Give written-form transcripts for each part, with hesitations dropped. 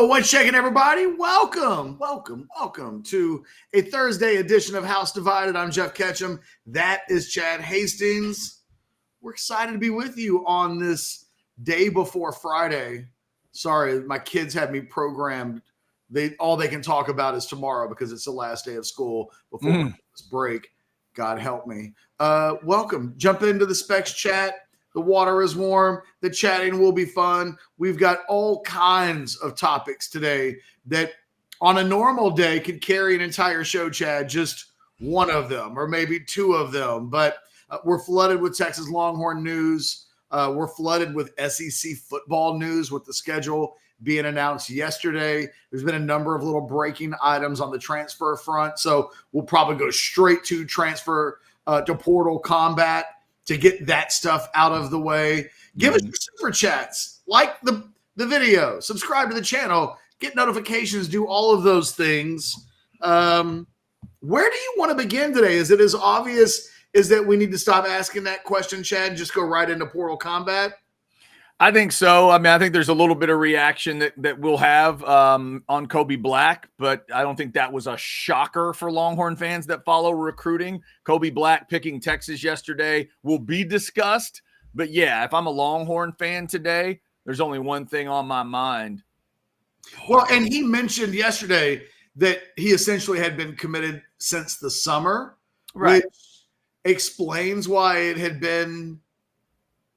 What's shaking, everybody? Welcome to a Thursday edition of House Divided. I'm Jeff Ketchum. That is Chad Hastings. We're excited to be with you on this day before Friday. Sorry, my kids had me programmed. All they can talk about is tomorrow because it's the last day of school before this break. God help me. Welcome. Jump into the Specs chat. The water is warm. The chatting will be fun. We've got all kinds of topics today that on a normal day could carry an entire show, Chad, just one of them or maybe two of them. But we're flooded with Texas Longhorn news. We're flooded with SEC football news with the schedule being announced yesterday. There's been a number of little breaking items on the transfer front. So we'll probably go straight to transfer to portal combat to get that stuff out of the way. Give us your super chats, like the video, subscribe to the channel, get notifications, do all of those things. Where do you want to begin today? Is it as obvious as that we need to stop asking that question, Chad, and just go right into portal combat? I think so. I mean, I think there's a little bit of reaction that we'll have on Kobe Black, but I don't think that was a shocker for Longhorn fans that follow recruiting. Kobe Black picking Texas yesterday will be discussed. But, yeah, if I'm a Longhorn fan today, there's only one thing on my mind. Well, and he mentioned yesterday that he essentially had been committed since the summer, right? Which explains why it had been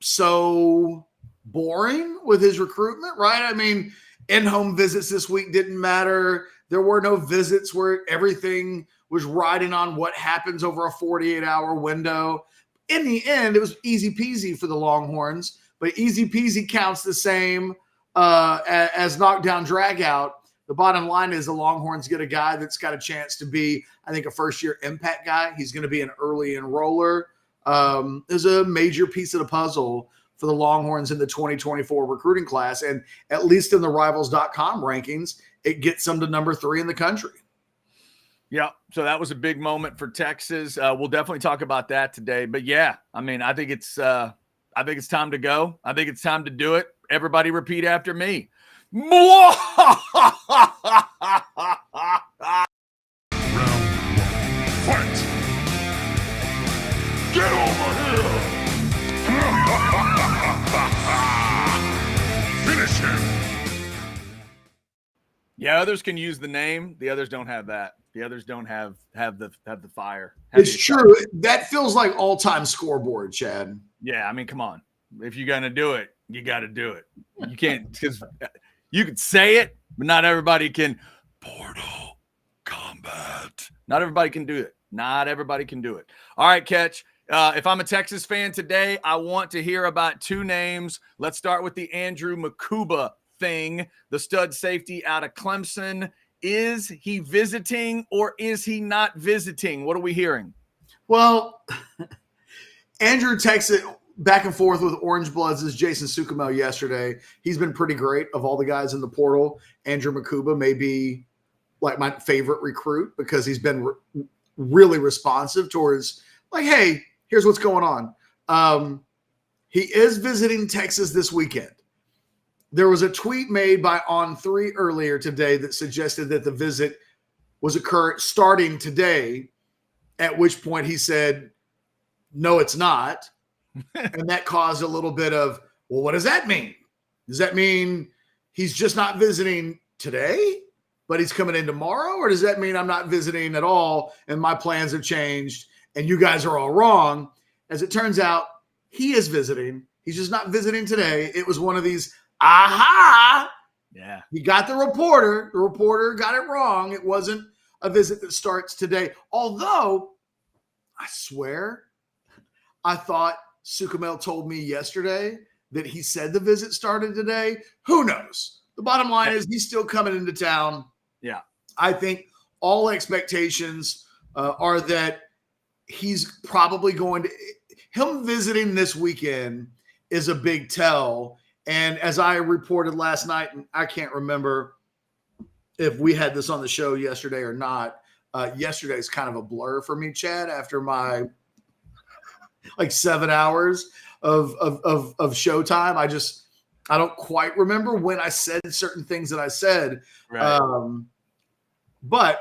so boring with his recruitment, right? I mean, in-home visits this week didn't matter. There were no visits where everything was riding on what happens over a 48-hour window. In the end, it was easy peasy for the Longhorns, but easy peasy counts the same as knockdown drag out. The bottom line is the Longhorns get a guy that's got a chance to be, I think, a first-year impact guy. He's going to be an early enroller. There's a major piece of the puzzle for the Longhorns in the 2024 recruiting class. And at least in the rivals.com rankings, it gets them to number 3 in the country. Yeah. So that was a big moment for Texas. We'll definitely talk about that today, but yeah, I mean, I think it's time to go. I think it's time to do it. Everybody repeat after me. Round fight. Get over here. Finish him. Yeah, others can use the name. The others don't have that. The others don't have the fire. It's true. That feels like all-time scoreboard, Chad. Yeah, I mean, come on. If you're gonna do it, you got to do it. You can't, because you could say it, but not everybody can. Portal combat. Not everybody can do it. Not everybody can do it. All right, Ketch. If I'm a Texas fan today, I want to hear about 2 names. Let's start with the Andrew Mukuba thing, the stud safety out of Clemson. Is he visiting or is he not visiting? What are we hearing? Well, Andrew texted back and forth with Orange Bloods' Jason Sukumel yesterday. He's been pretty great of all the guys in the portal. Andrew Mukuba may be like my favorite recruit because he's been really responsive towards like, hey, here's what's going on. He is visiting Texas this weekend. There was a tweet made by On3 earlier today that suggested that the visit was starting today, at which point he said, no, it's not. And that caused a little bit of, well, what does that mean? Does that mean he's just not visiting today, but he's coming in tomorrow? Or does that mean I'm not visiting at all and my plans have changed and you guys are all wrong? As it turns out, he is visiting. He's just not visiting today. It was one of these, aha. Yeah. He got the reporter. The reporter got it wrong. It wasn't a visit that starts today. Although, I swear, I thought Sukumel told me yesterday that he said the visit started today. Who knows? The bottom line is he's still coming into town. Yeah. I think all expectations are that he's probably going to – him visiting this weekend is a big tell. And as I reported last night, and I can't remember if we had this on the show yesterday or not, yesterday's kind of a blur for me, Chad, after my – like 7 hours of showtime. I don't quite remember when I said certain things that I said. Right. But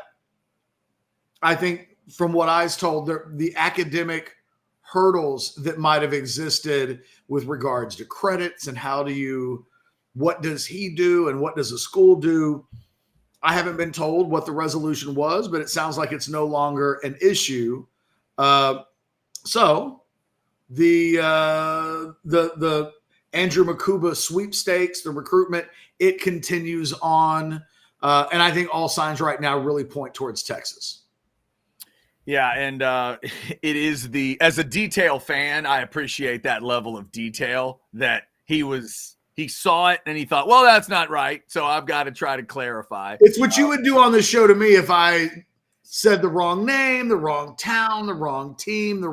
I think from what I was told, the academic hurdles that might have existed with regards to credits and what does he do and what does the school do? I haven't been told what the resolution was, but it sounds like it's no longer an issue. So the Andrew Mukuba sweepstakes, the recruitment, it continues on. And I think all signs right now really point towards Texas. Yeah, and it is as a detail fan, I appreciate that level of detail that he saw it and he thought, well, that's not right, so I've got to try to clarify. It's what you would do on the show to me if I said the wrong name, the wrong town, the wrong team,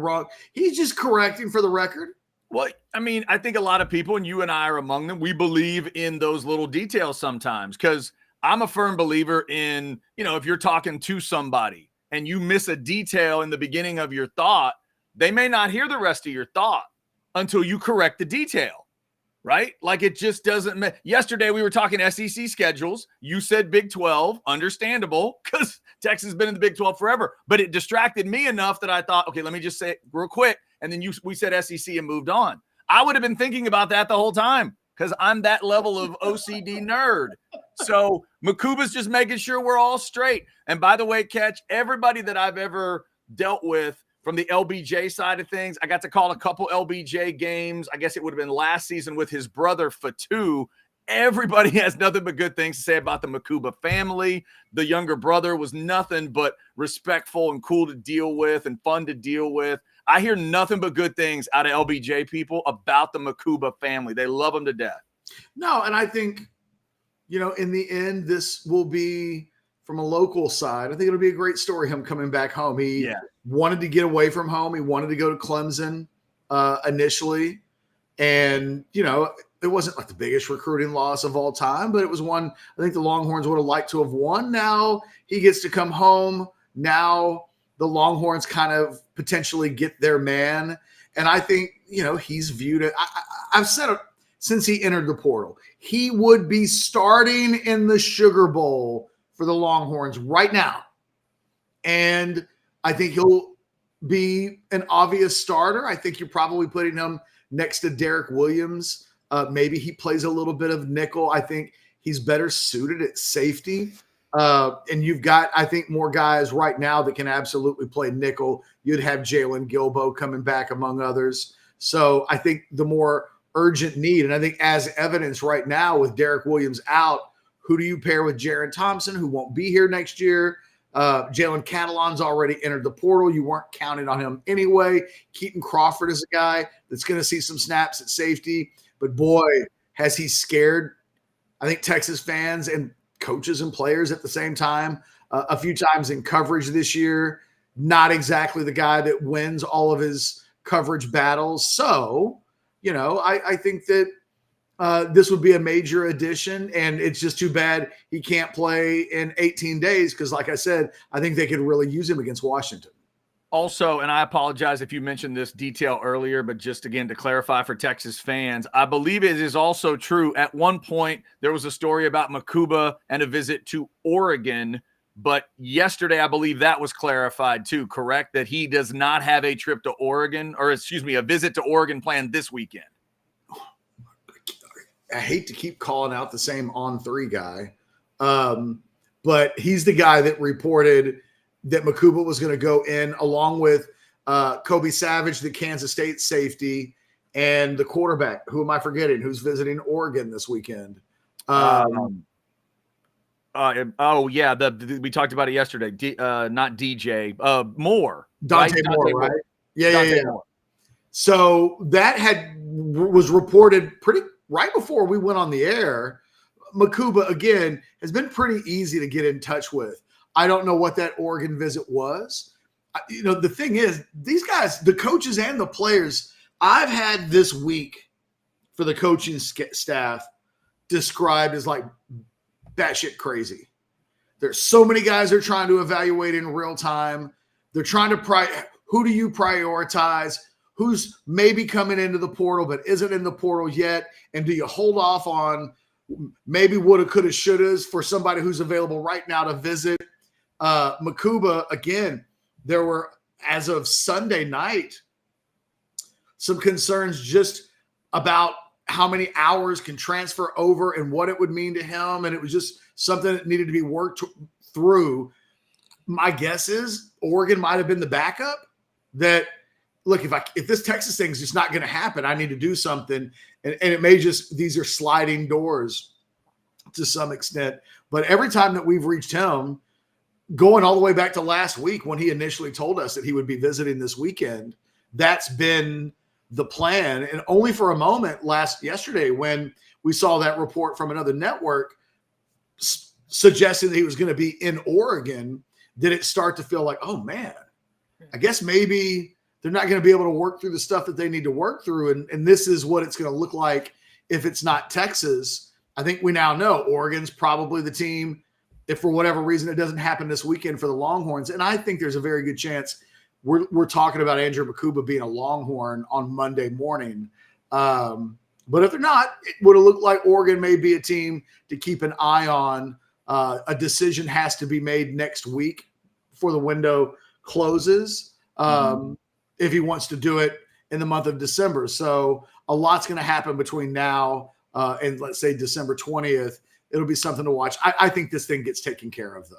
he's just correcting for the record. Well, I mean, I think a lot of people, and you and I are among them, we believe in those little details sometimes, because I'm a firm believer in, if you're talking to somebody and you miss a detail in the beginning of your thought, they may not hear the rest of your thought until you correct the detail, right? Like it just doesn't Yesterday we were talking SEC schedules. You said Big 12, understandable, because Texas has been in the Big 12 forever. But it distracted me enough that I thought, okay, let me just say it real quick. And then we said SEC and moved on. I would have been thinking about that the whole time because I'm that level of OCD nerd. So Mukuba's just making sure we're all straight. And by the way, Ketch, everybody that I've ever dealt with from the LBJ side of things, I got to call a couple LBJ games. I guess it would have been last season with his brother Fatu. Everybody has nothing but good things to say about the Mukuba family. The younger brother was nothing but respectful and cool to deal with and fun to deal with. I hear nothing but good things out of LBJ people about the Mukuba family. They love him to death. No, and I think, in the end, this will be from a local side. I think it'll be a great story, him coming back home. He wanted to get away from home. He wanted to go to Clemson initially. And, it wasn't like the biggest recruiting loss of all time, but it was one I think the Longhorns would have liked to have won. Now he gets to come home. Now the Longhorns kind of potentially get their man. And I think, he's viewed it. I've said it since he entered the portal. He would be starting in the Sugar Bowl for the Longhorns right now. And I think he'll be an obvious starter. I think you're probably putting him next to Derek Williams. Maybe he plays a little bit of nickel. I think he's better suited at safety. And you've got, I think, more guys right now that can absolutely play nickel. You'd have Jalen Gilbo coming back, among others. So I think the more urgent need, and I think as evidence right now with Derek Williams out, who do you pair with Jaron Thompson, who won't be here next year? Jalen Catalon's already entered the portal. You weren't counting on him anyway. Keaton Crawford is a guy that's going to see some snaps at safety. But boy, has he scared, I think, Texas fans and coaches and players at the same time. A few times in coverage this year, not exactly the guy that wins all of his coverage battles. So, I think that this would be a major addition, and it's just too bad he can't play in 18 days because, like I said, I think they could really use him against Washington. Also, and I apologize if you mentioned this detail earlier, but just again to clarify for Texas fans, I believe it is also true. At one point, there was a story about Mukuba and a visit to Oregon, but yesterday I believe that was clarified too, correct? That he does not have a trip to Oregon, or a visit to Oregon planned this weekend. I hate to keep calling out the same On3 guy, but he's the guy that reported that Mukuba was going to go in along with Kobe Savage, the Kansas State safety, and the quarterback. Who am I forgetting? Who's visiting Oregon this weekend? We talked about it yesterday. Not DJ. Moore. Dante right? Moore, right? Yeah. Moore. So that was reported pretty right before we went on the air. Mukuba, again, has been pretty easy to get in touch with. I don't know what that Oregon visit was. The thing is, these guys, the coaches and the players, I've had this week for the coaching staff described as like batshit crazy. There's so many guys they're trying to evaluate in real time. They're trying to who do you prioritize? who's maybe coming into the portal but isn't in the portal yet? And do you hold off on maybe woulda, coulda, shouldas for somebody who's available right now to visit? Mukuba, again, there were, as of Sunday night, some concerns just about how many hours can transfer over and what it would mean to him. And it was just something that needed to be worked through. My guess is Oregon might have been the backup that, look, if this Texas thing is just not going to happen, I need to do something. And it may just, these are sliding doors to some extent. But every time that we've reached him, going all the way back to last week when he initially told us that he would be visiting this weekend, that's been the plan. And only for a moment yesterday when we saw that report from another network suggesting that he was going to be in Oregon, did it start to feel like, oh man, I guess maybe they're not going to be able to work through the stuff that they need to work through. And this is what it's going to look like if it's not Texas. I think we now know Oregon's probably the team if for whatever reason it doesn't happen this weekend for the Longhorns. And I think there's a very good chance we're talking about Andrew Mukuba being a Longhorn on Monday morning. But if they're not, it would have looked like Oregon may be a team to keep an eye on. A decision has to be made next week before the window closes if he wants to do it in the month of December. So a lot's going to happen between now and let's say December 20th. It'll be something to watch. I think this thing gets taken care of, though.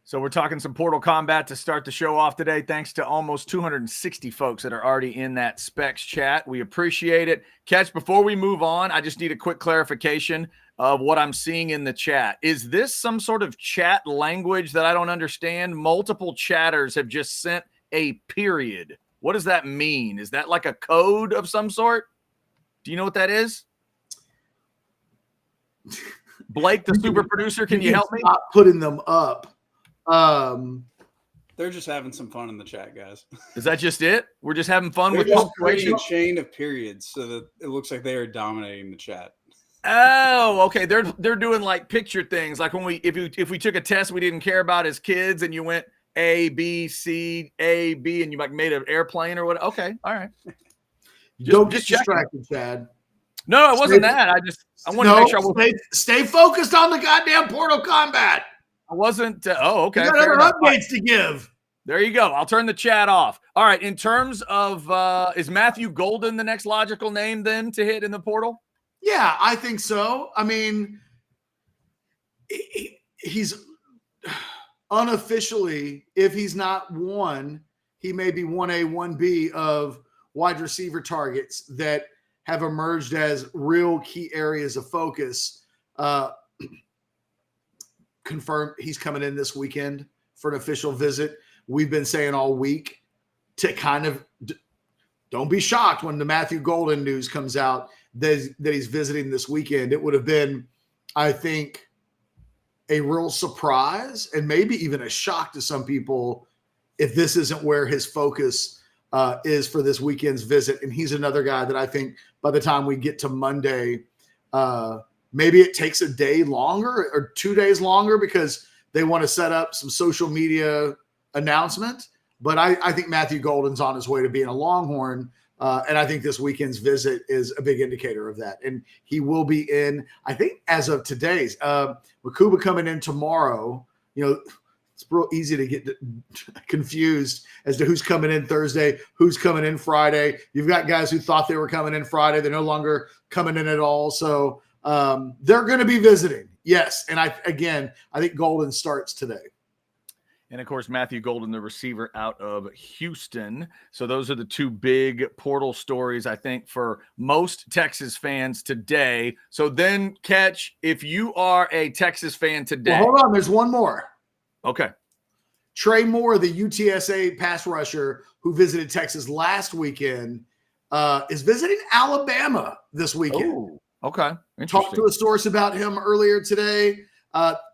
So we're talking some portal combat to start the show off today. Thanks to almost 260 folks that are already in that Specs chat. We appreciate it. Ketch, before we move on, I just need a quick clarification of what I'm seeing in the chat. Is this some sort of chat language that I don't understand? Multiple chatters have just sent a period. What does that mean? Is that like a code of some sort? Do you know what that is? Blake, the super producer, can you help me? Stop putting them up. They're just having some fun in the chat, guys. Is that just it? We're just having fun with punctuation. A chain of periods so that it looks like they are dominating the chat. Oh, okay. They're doing like picture things, like when if we took a test we didn't care about as kids, and you went A, B, C, A, B, and you like made an airplane or what? Okay, all right. Don't get distracted, Chad. No, it wasn't that. I wanted to make sure stay focused on the goddamn portal combat. I wasn't. Okay. You got other updates to give. There you go. I'll turn the chat off. All right. In terms of, is Matthew Golden the next logical name then to hit in the portal? Yeah, I think so. I mean, he's unofficially, if he's not one, he may be 1A, 1B of wide receiver targets that have emerged as real key areas of focus. Confirmed he's coming in this weekend for an official visit. We've been saying all week to kind of don't be shocked when the Matthew Golden news comes out that he's visiting this weekend. It would have been, I think, a real surprise and maybe even a shock to some people if this isn't where his focus is for this weekend's visit. And he's another guy that I think by the time we get to Monday, maybe it takes a day longer or 2 days longer because they want to set up some social media announcement. But I think Matthew Golden's on his way to being a Longhorn. And I think this weekend's visit is a big indicator of that. And he will be in, I think, as of today's. Mukuba coming in tomorrow. You know, it's real easy to get confused as to who's coming in Thursday, who's coming in Friday. You've got guys who thought they were coming in Friday. They're no longer coming in at all. So they're going to be visiting. Yes. And I think Golden starts today. And of course, Matthew Golden, the receiver out of Houston. So those are the two big portal stories, I think, for most Texas fans today. So then, Ketch, if you are a Texas fan today. Well, hold on. There's one more. Okay. Trey Moore, the UTSA pass rusher who visited Texas last weekend, is visiting Alabama this weekend. Oh, okay. Talked to a source about him earlier today.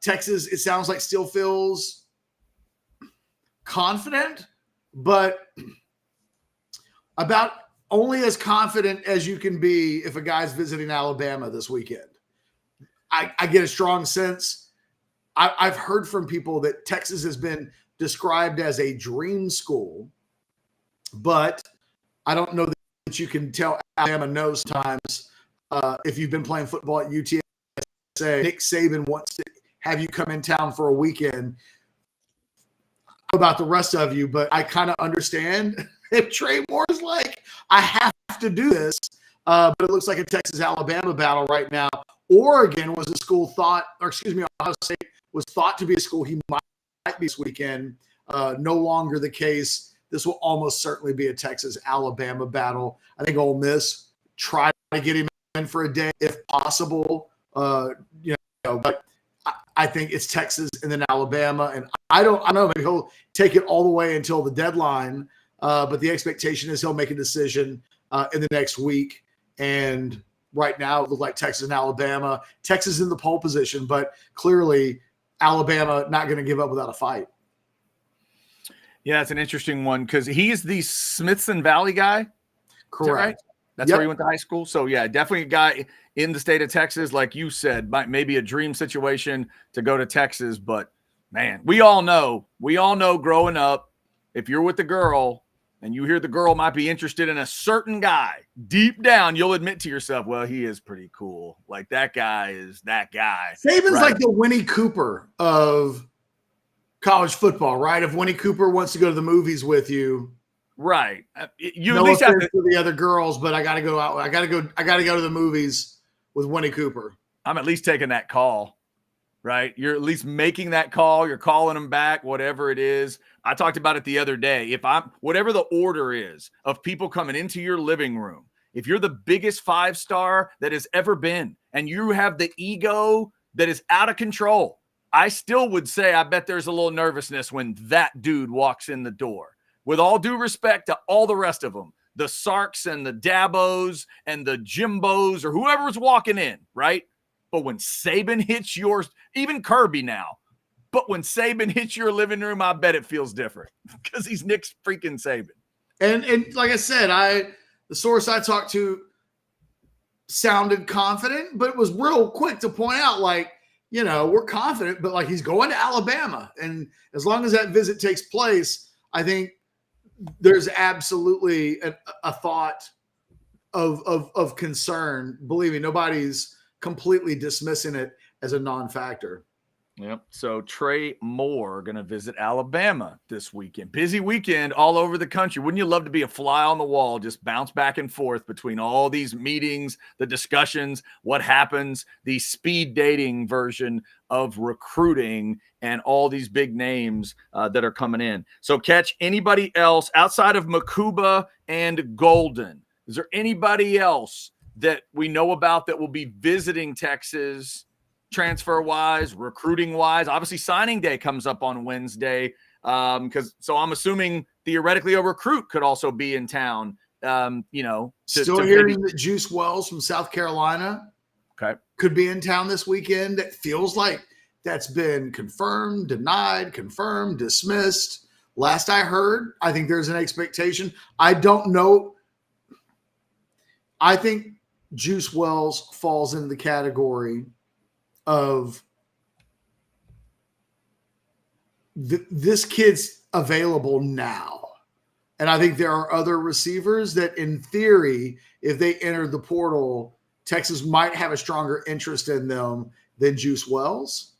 Texas, it sounds like, still feels confident, but about only as confident as you can be if a guy's visiting Alabama this weekend. I get a strong sense. I've heard from people that Texas has been described as a dream school, but I don't know that that you can tell Alabama no sometimes. If you've been playing football at UTSA, Nick Saban wants to have you come in town for a weekend. I don't know about the rest of you, but I kind of understand if Trey Moore is like, I have to do this. But it looks like a Texas-Alabama battle right now. Oregon was a school Ohio State was thought to be a school he might be this weekend. No longer the case. This will almost certainly be a Texas-Alabama battle. I think Ole Miss try to get him in for a day if possible. But I think it's Texas and then Alabama. And I know maybe he'll take it all the way until the deadline. But the expectation is he'll make a decision in the next week. And right now it looks like Texas and Alabama. Texas in the pole position, but clearly Alabama not going to give up without a fight. Yeah, it's an interesting one because he's the Smithson Valley guy. Correct. Right? That's where he went to high school. So, yeah, definitely a guy in the state of Texas, like you said, maybe a dream situation to go to Texas. But, man, we all know growing up, if you're with a girl and you hear the girl might be interested in a certain guy, deep down you'll admit to yourself, well, he is pretty cool. Like, that guy is that guy. Saban's like the Winnie Cooper of college football, right? If Winnie Cooper wants to go to the movies with you, right? You no at least have to. For the other girls, but I got to go out. I got to go to the movies with Winnie Cooper. I'm at least taking that call, right? You're at least making that call. You're calling them back, whatever it is. I talked about it the other day. If I'm whatever the order is of people coming into your living room, if you're the biggest 5-star that has ever been, and you have the ego that is out of control, I still would say I bet there's a little nervousness when that dude walks in the door. With all due respect to all the rest of them, the Sarks and the Dabos and the Jimbos or whoever's walking in, right? But when Saban hits yours, even Kirby now, but when Saban hits your living room, I bet it feels different because he's Nick's freaking Saban. And like I said, the source I talked to sounded confident, but was real quick to point out, like, we're confident, but like he's going to Alabama. And as long as that visit takes place, I think there's absolutely a thought of concern. Believe me, nobody's completely dismissing it as a non-factor. Yep. So Trey Moore going to visit Alabama this weekend. Busy weekend all over the country. Wouldn't you love to be a fly on the wall, just bounce back and forth between all these meetings, the discussions, what happens, the speed dating version of recruiting and all these big names that are coming in. So Ketch, anybody else outside of Mukuba and Golden? Is there anybody else that we know about that will be visiting Texas transfer-wise, recruiting-wise? Obviously, signing day comes up on Wednesday. So I'm assuming theoretically a recruit could also be in town. Still hearing that Juice Wells from South Carolina could be in town this weekend. It feels like that's been confirmed, denied, confirmed, dismissed. Last I heard, I think there's an expectation. I don't know. I think Juice Wells falls into the category of this kid's available now. And I think there are other receivers that, in theory, if they entered the portal, Texas might have a stronger interest in them than Juice Wells.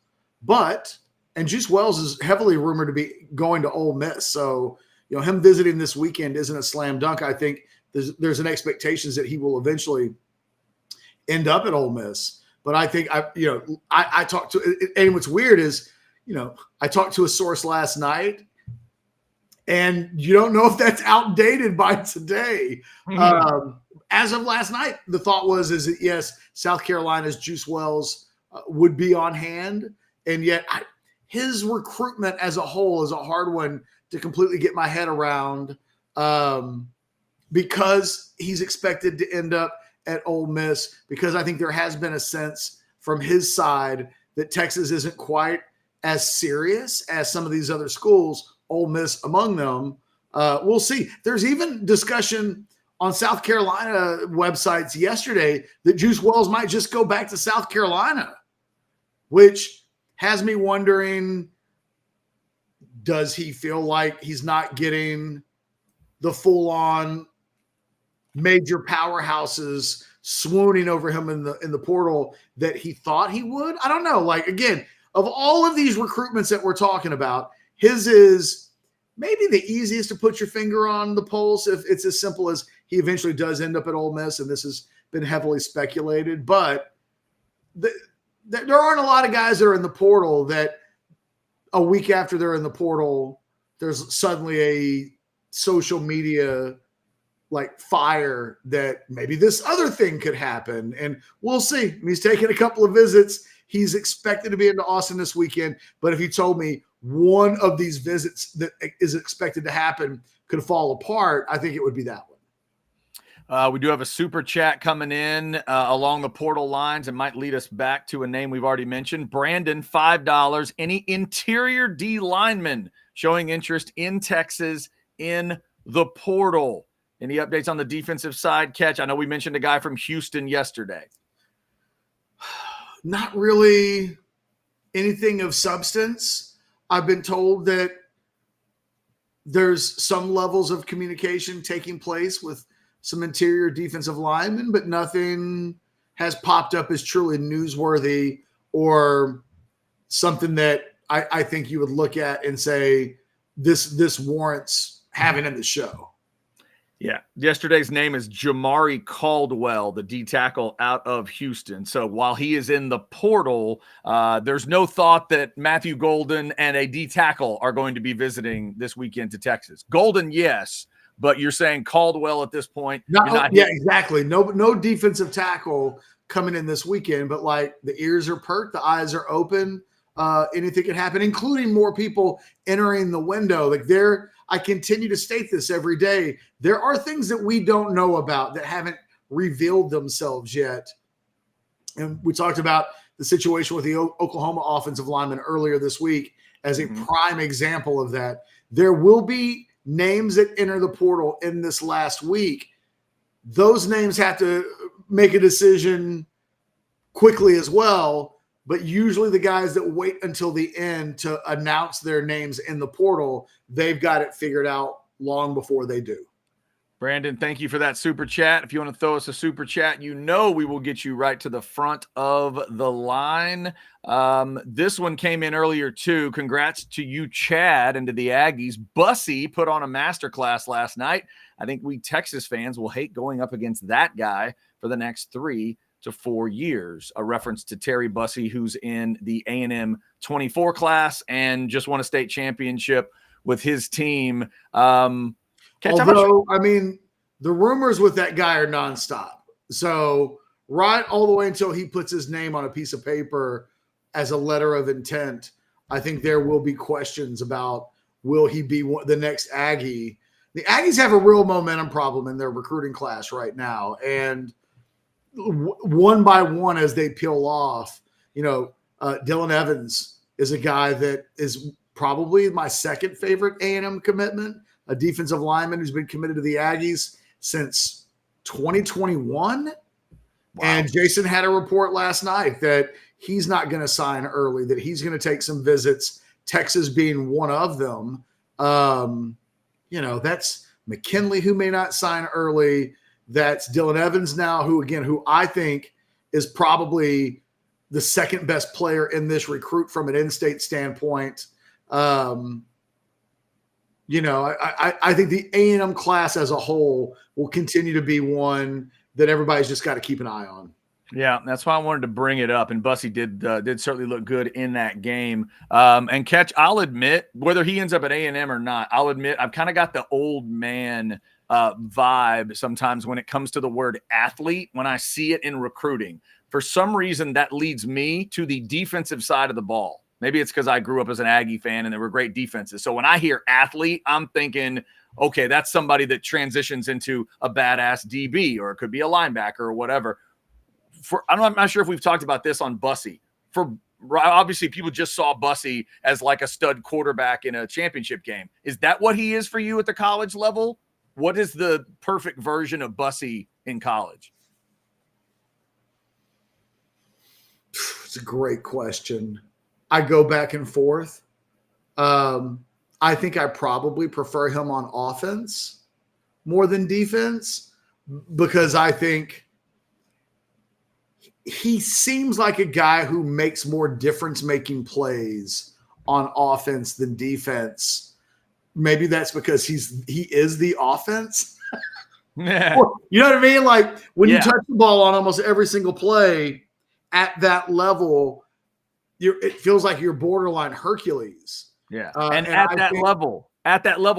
And Juice Wells is heavily rumored to be going to Ole Miss. So, him visiting this weekend isn't a slam dunk. I think there's an expectation that he will eventually end up at Ole Miss. But I think I talked to, and what's weird is, I talked to a source last night, and you don't know if that's outdated by today. Mm-hmm. As of last night, the thought was that yes, South Carolina's Juice Wells would be on hand, and yet his recruitment as a whole is a hard one to completely get my head around, because he's expected to end up at Ole Miss, because I think there has been a sense from his side that Texas isn't quite as serious as some of these other schools, Ole Miss among them. We'll see. There's even discussion on South Carolina websites yesterday that Juice Wells might just go back to South Carolina, which has me wondering, does he feel like he's not getting the full-on major powerhouses swooning over him in the portal that he thought he would. I don't know. Like, again, of all of these recruitments that we're talking about, his is maybe the easiest to put your finger on the pulse if it's as simple as he eventually does end up at Ole Miss, and this has been heavily speculated. But there aren't a lot of guys that are in the portal that a week after they're in the portal, there's suddenly a social media like fire that maybe this other thing could happen. And we'll see. He's taking a couple of visits. He's expected to be into Austin this weekend. But if you told me one of these visits that is expected to happen could fall apart, I think it would be that one. We do have a super chat coming in along the portal lines and might lead us back to a name we've already mentioned. Brandon, $5. Any interior D lineman showing interest in Texas in the portal? Any updates on the defensive side, Ketch? I know we mentioned a guy from Houston yesterday. Not really anything of substance. I've been told that there's some levels of communication taking place with some interior defensive linemen, but nothing has popped up as truly newsworthy or something that I think you would look at and say, this warrants having in the show. Yeah. Yesterday's name is Jamari Caldwell, the D tackle out of Houston. So while he is in the portal, there's no thought that Matthew Golden and a D tackle are going to be visiting this weekend to Texas. Golden, yes, but you're saying Caldwell at this point. Exactly. No defensive tackle coming in this weekend, but like the ears are perked, the eyes are open. Anything can happen, including more people entering the window. Like I continue to state this every day. There are things that we don't know about that haven't revealed themselves yet. And we talked about the situation with the Oklahoma offensive lineman earlier this week as a prime example of that. There will be names that enter the portal in this last week. Those names have to make a decision quickly as well. But usually the guys that wait until the end to announce their names in the portal, they've got it figured out long before they do. Brandon, thank you for that super chat. If you want to throw us a super chat, we will get you right to the front of the line. This one came in earlier too. Congrats to you, Chad, and to the Aggies. Bussey put on a masterclass last night. I think we Texas fans will hate going up against that guy for the next 3 to 4 years. A reference to Terry Bussey, who's in the A&M 24 class and just won a state championship with his team. Although, I mean, the rumors with that guy are nonstop. So right all the way until he puts his name on a piece of paper as a letter of intent, I think there will be questions about, will he be the next Aggie? The Aggies have a real momentum problem in their recruiting class right now. And one by one, as they peel off, Dylan Evans is a guy that is probably my second favorite A&M commitment, a defensive lineman who's been committed to the Aggies since 2021. Wow. And Jason had a report last night that he's not going to sign early, that he's going to take some visits, Texas being one of them. That's McKinley, who may not sign early. That's Dylan Evans now, who I think is probably the second best player in this recruit from an in-state standpoint. I think the A&M class as a whole will continue to be one that everybody's just got to keep an eye on. Yeah, that's why I wanted to bring it up. And Bussey did certainly look good in that game. And Ketch, I'll admit, whether he ends up at A&M or not, I'll admit I've kind of got the old man vibe sometimes when it comes to the word athlete, when I see it in recruiting. For some reason, that leads me to the defensive side of the ball. Maybe it's because I grew up as an Aggie fan and there were great defenses. So when I hear athlete, I'm thinking, okay, that's somebody that transitions into a badass DB, or it could be a linebacker or whatever. I'm not sure if we've talked about this on Bussey. Obviously, people just saw Bussey as like a stud quarterback in a championship game. Is that what he is for you at the college level? What is the perfect version of Bussey in college? It's a great question. I go back and forth. I think I probably prefer him on offense more than defense. because I think he seems like a guy who makes more difference-making plays on offense than defense. Maybe that's because he is the offense. Yeah. You know what I mean? Like when you Yeah. touch the ball on almost every single play at that level, it feels like you're borderline Hercules. Yeah. And at I that think- level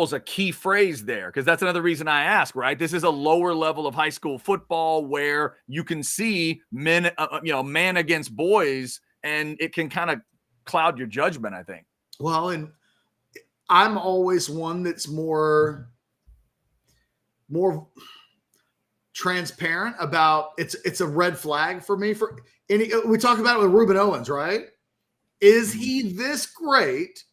is a key phrase there, because that's another reason I ask, right? This is a lower level of high school football where you can see men, man against boys, and it can kind of cloud your judgment, I think. Well, and I'm always one that's more transparent about it's a red flag for me for any. We talk about it with Ruben Owens, right? Is he this great,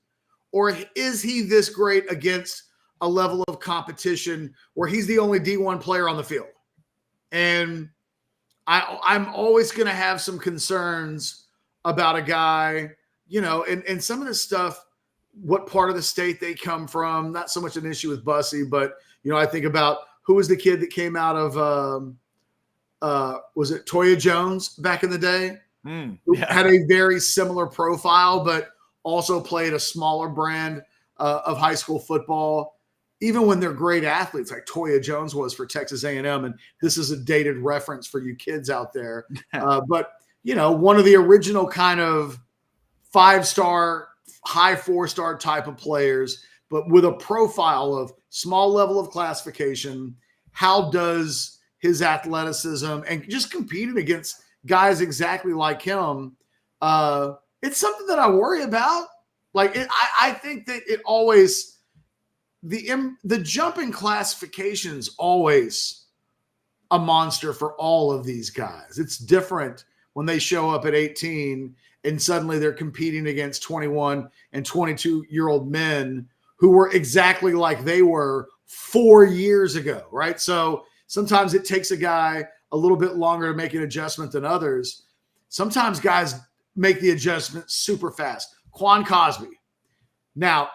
or is he this great against a level of competition where he's the only D1 player on the field? And I'm always going to have some concerns about a guy, and some of this stuff, what part of the state they come from, not so much an issue with Bussey, but, I think about who was the kid that came out of, was it Toya Jones back in the day? Yeah. Had a very similar profile, but also played a smaller brand of high school football, even when they're great athletes like Toya Jones was for Texas A&M. And this is a dated reference for you kids out there. But, one of the original kind of 5-star, high 4-star type of players, but with a profile of small level of classification. How does his athleticism and just competing against guys exactly like him, it's something that I worry about. Like I think that it always the jump in classification is always a monster for all of these guys. It's different when they show up at 18 and suddenly they're competing against 21 and 22-year-old men who were exactly like they were 4 years ago, right? So sometimes it takes a guy a little bit longer to make an adjustment than others. Sometimes guys make the adjustment super fast. Quan Cosby. Now,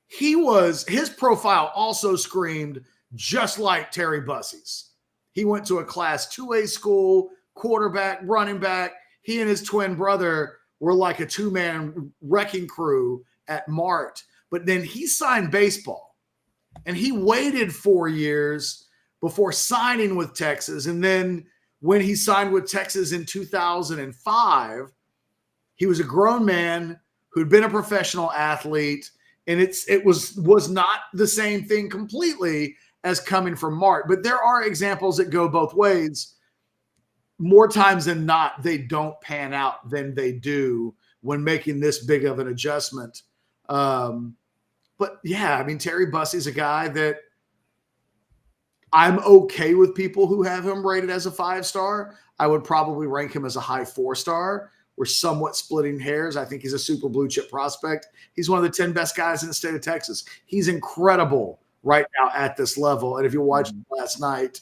his profile also screamed just like Terry Bussey's. He went to a Class 2A school, quarterback, running back. He and his twin brother were like a 2-man wrecking crew at Mart. But then he signed baseball, and he waited 4 years before signing with Texas. And then when he signed with Texas in 2005, he was a grown man who'd been a professional athlete. And it was not the same thing completely as coming from Mart. But there are examples that go both ways. More times than not, they don't pan out than they do when making this big of an adjustment. But yeah, I mean, Terry Bussey's a guy that I'm okay with people who have him rated as a 5-star. I would probably rank him as a high 4-star. We're somewhat splitting hairs. I think he's a super blue chip prospect. He's one of the 10 best guys in the state of Texas. He's incredible right now at this level. And if you watched last night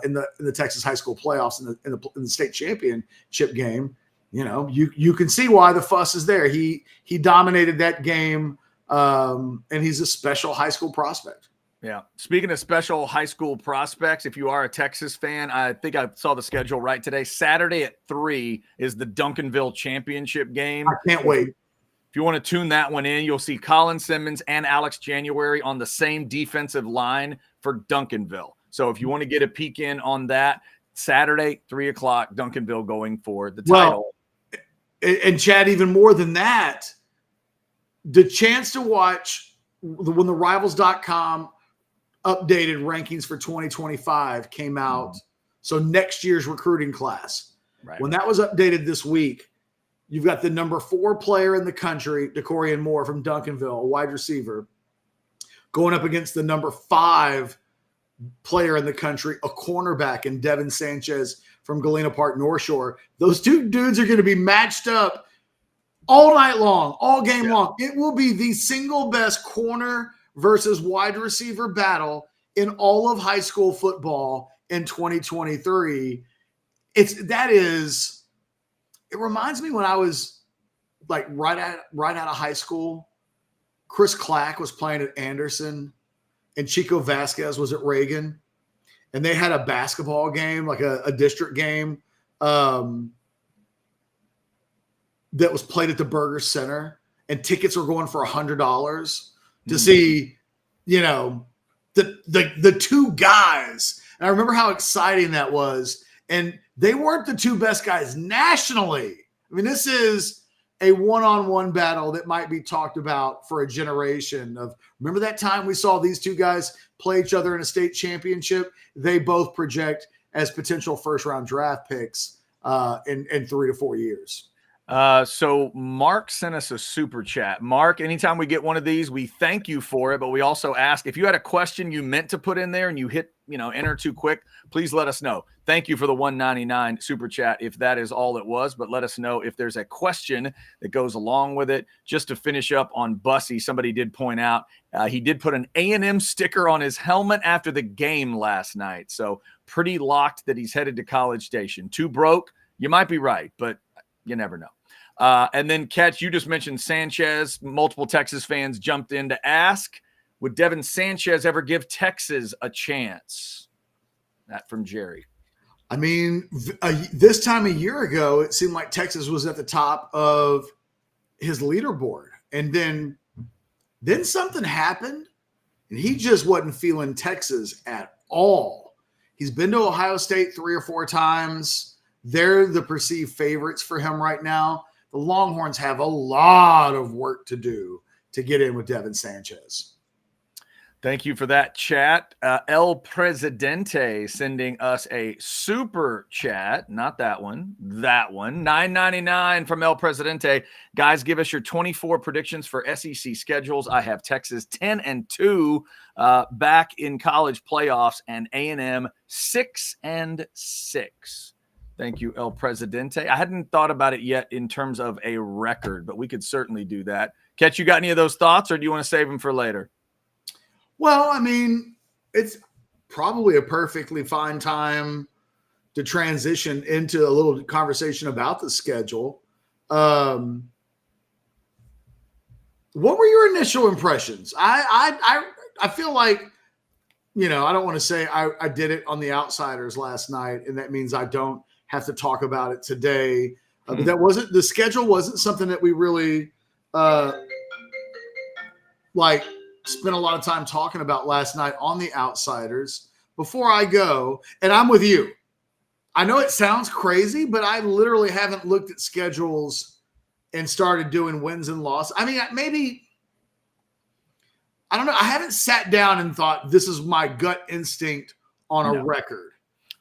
in the Texas high school playoffs in the state championship game, you can see why the fuss is there. He dominated that game, and he's a special high school prospect. Yeah. Speaking of special high school prospects, if you are a Texas fan, I think I saw the schedule right today. Saturday at 3 is the Duncanville championship game. I can't wait. If you want to tune that one in, you'll see Colin Simmons and Alex January on the same defensive line for Duncanville. So if you want to get a peek in on that, Saturday, 3:00, Duncanville going for the title. And Chad, even more than that, the chance to watch when the Rivals.com updated rankings for 2025 came out. So next year's recruiting class. Right. When that was updated this week, you've got the number 4 player in the country, DeCorian Moore from Duncanville, a wide receiver, going up against the number 5 player in the country, a cornerback, in Devin Sanchez from Galena Park North Shore. Those two dudes are going to be matched up all night long, all game long. It will be the single best corner versus wide receiver battle in all of high school football in 2023. It reminds me when I was like right out of high school. Chris Clack was playing at Anderson and Chico Vasquez was at Reagan. and they had a basketball game, like a district game, that was played at the Burger Center, and tickets were going for $100 to see, the two guys. And I remember how exciting that was. And they weren't the two best guys nationally. I mean, this is a one-on-one battle that might be talked about for a generation of, remember that time we saw these two guys play each other in a state championship? They both project as potential first-round draft picks in 3 to 4 years. So Mark sent us a super chat. Mark, anytime we get one of these, we thank you for it, but we also ask if you had a question you meant to put in there and you hit, enter too quick, please let us know. Thank you for the $1.99 super chat if that is all it was, but let us know if there's a question that goes along with it. Just to finish up on Bussey, somebody did point out he did put an A&M sticker on his helmet after the game last night. So pretty locked that he's headed to College Station. Too broke? You might be right, but you never know. And then, Ketch, you just mentioned Sanchez. Multiple Texas fans jumped in to ask, would Devin Sanchez ever give Texas a chance? That from Jerry. I mean, this time a year ago, it seemed like Texas was at the top of his leaderboard. And then something happened, and he just wasn't feeling Texas at all. He's been to Ohio State 3 or 4 times. They're the perceived favorites for him right now. The Longhorns have a lot of work to do to get in with Devin Sanchez. Thank you for that chat. El Presidente sending us a super chat. Not that one. That one. $9.99 from El Presidente. Guys, give us your 24 predictions for SEC schedules. I have Texas 10-2 back in college playoffs, and A&M 6-6. Thank you, El Presidente. I hadn't thought about it yet in terms of a record, but we could certainly do that. Ketch, you got any of those thoughts, or do you want to save them for later? Well, I mean, it's probably a perfectly fine time to transition into a little conversation about the schedule. What were your initial impressions? I feel like, I don't want to say I did it on the Outsiders last night, and that means I don't have to talk about it today. But the schedule wasn't something that we really spent a lot of time talking about last night on the Outsiders. Before I go, and I'm with you, I know it sounds crazy, but I literally haven't looked at schedules and started doing wins and losses. I mean, maybe, I don't know. I haven't sat down and thought this is my gut instinct on a record.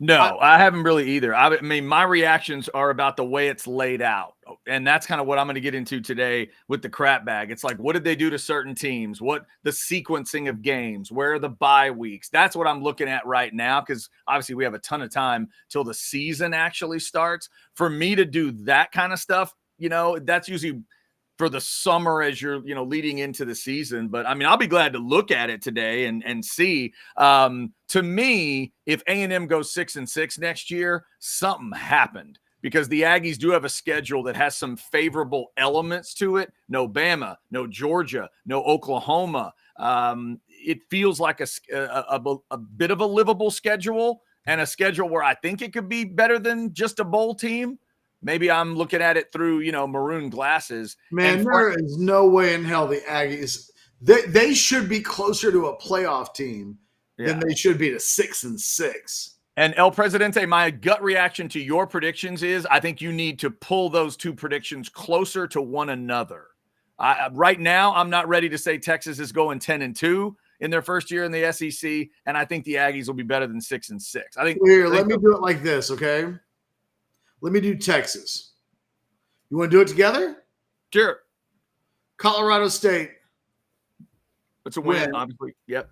No, I haven't really either. I mean, my reactions are about the way it's laid out. And that's kind of what I'm going to get into today with the crap bag. It's like, what did they do to certain teams? What the sequencing of games? Where are the bye weeks? That's what I'm looking at right now, because obviously we have a ton of time till the season actually starts. For me to do that kind of stuff, that's usually for the summer as you're, leading into the season. But I mean, I'll be glad to look at it today and see. To me, if A&M goes 6-6 next year, something happened, because the Aggies do have a schedule that has some favorable elements to it. No Bama, no Georgia, no Oklahoma. It feels like a bit of a livable schedule, and a schedule where I think it could be better than just a bowl team. Maybe I'm looking at it through, maroon glasses. Man, there is no way in hell the Aggies, they should be closer to a playoff team than they should be to 6-6. And El Presidente, my gut reaction to your predictions is I think you need to pull those two predictions closer to one another. Right now, I'm not ready to say Texas is going 10-2 in their first year in the SEC, and I think the Aggies will be better than 6-6. I think. Let me do it like this, okay? Let me do Texas. You want to do it together? Sure. Colorado State. It's a win, obviously. Yep.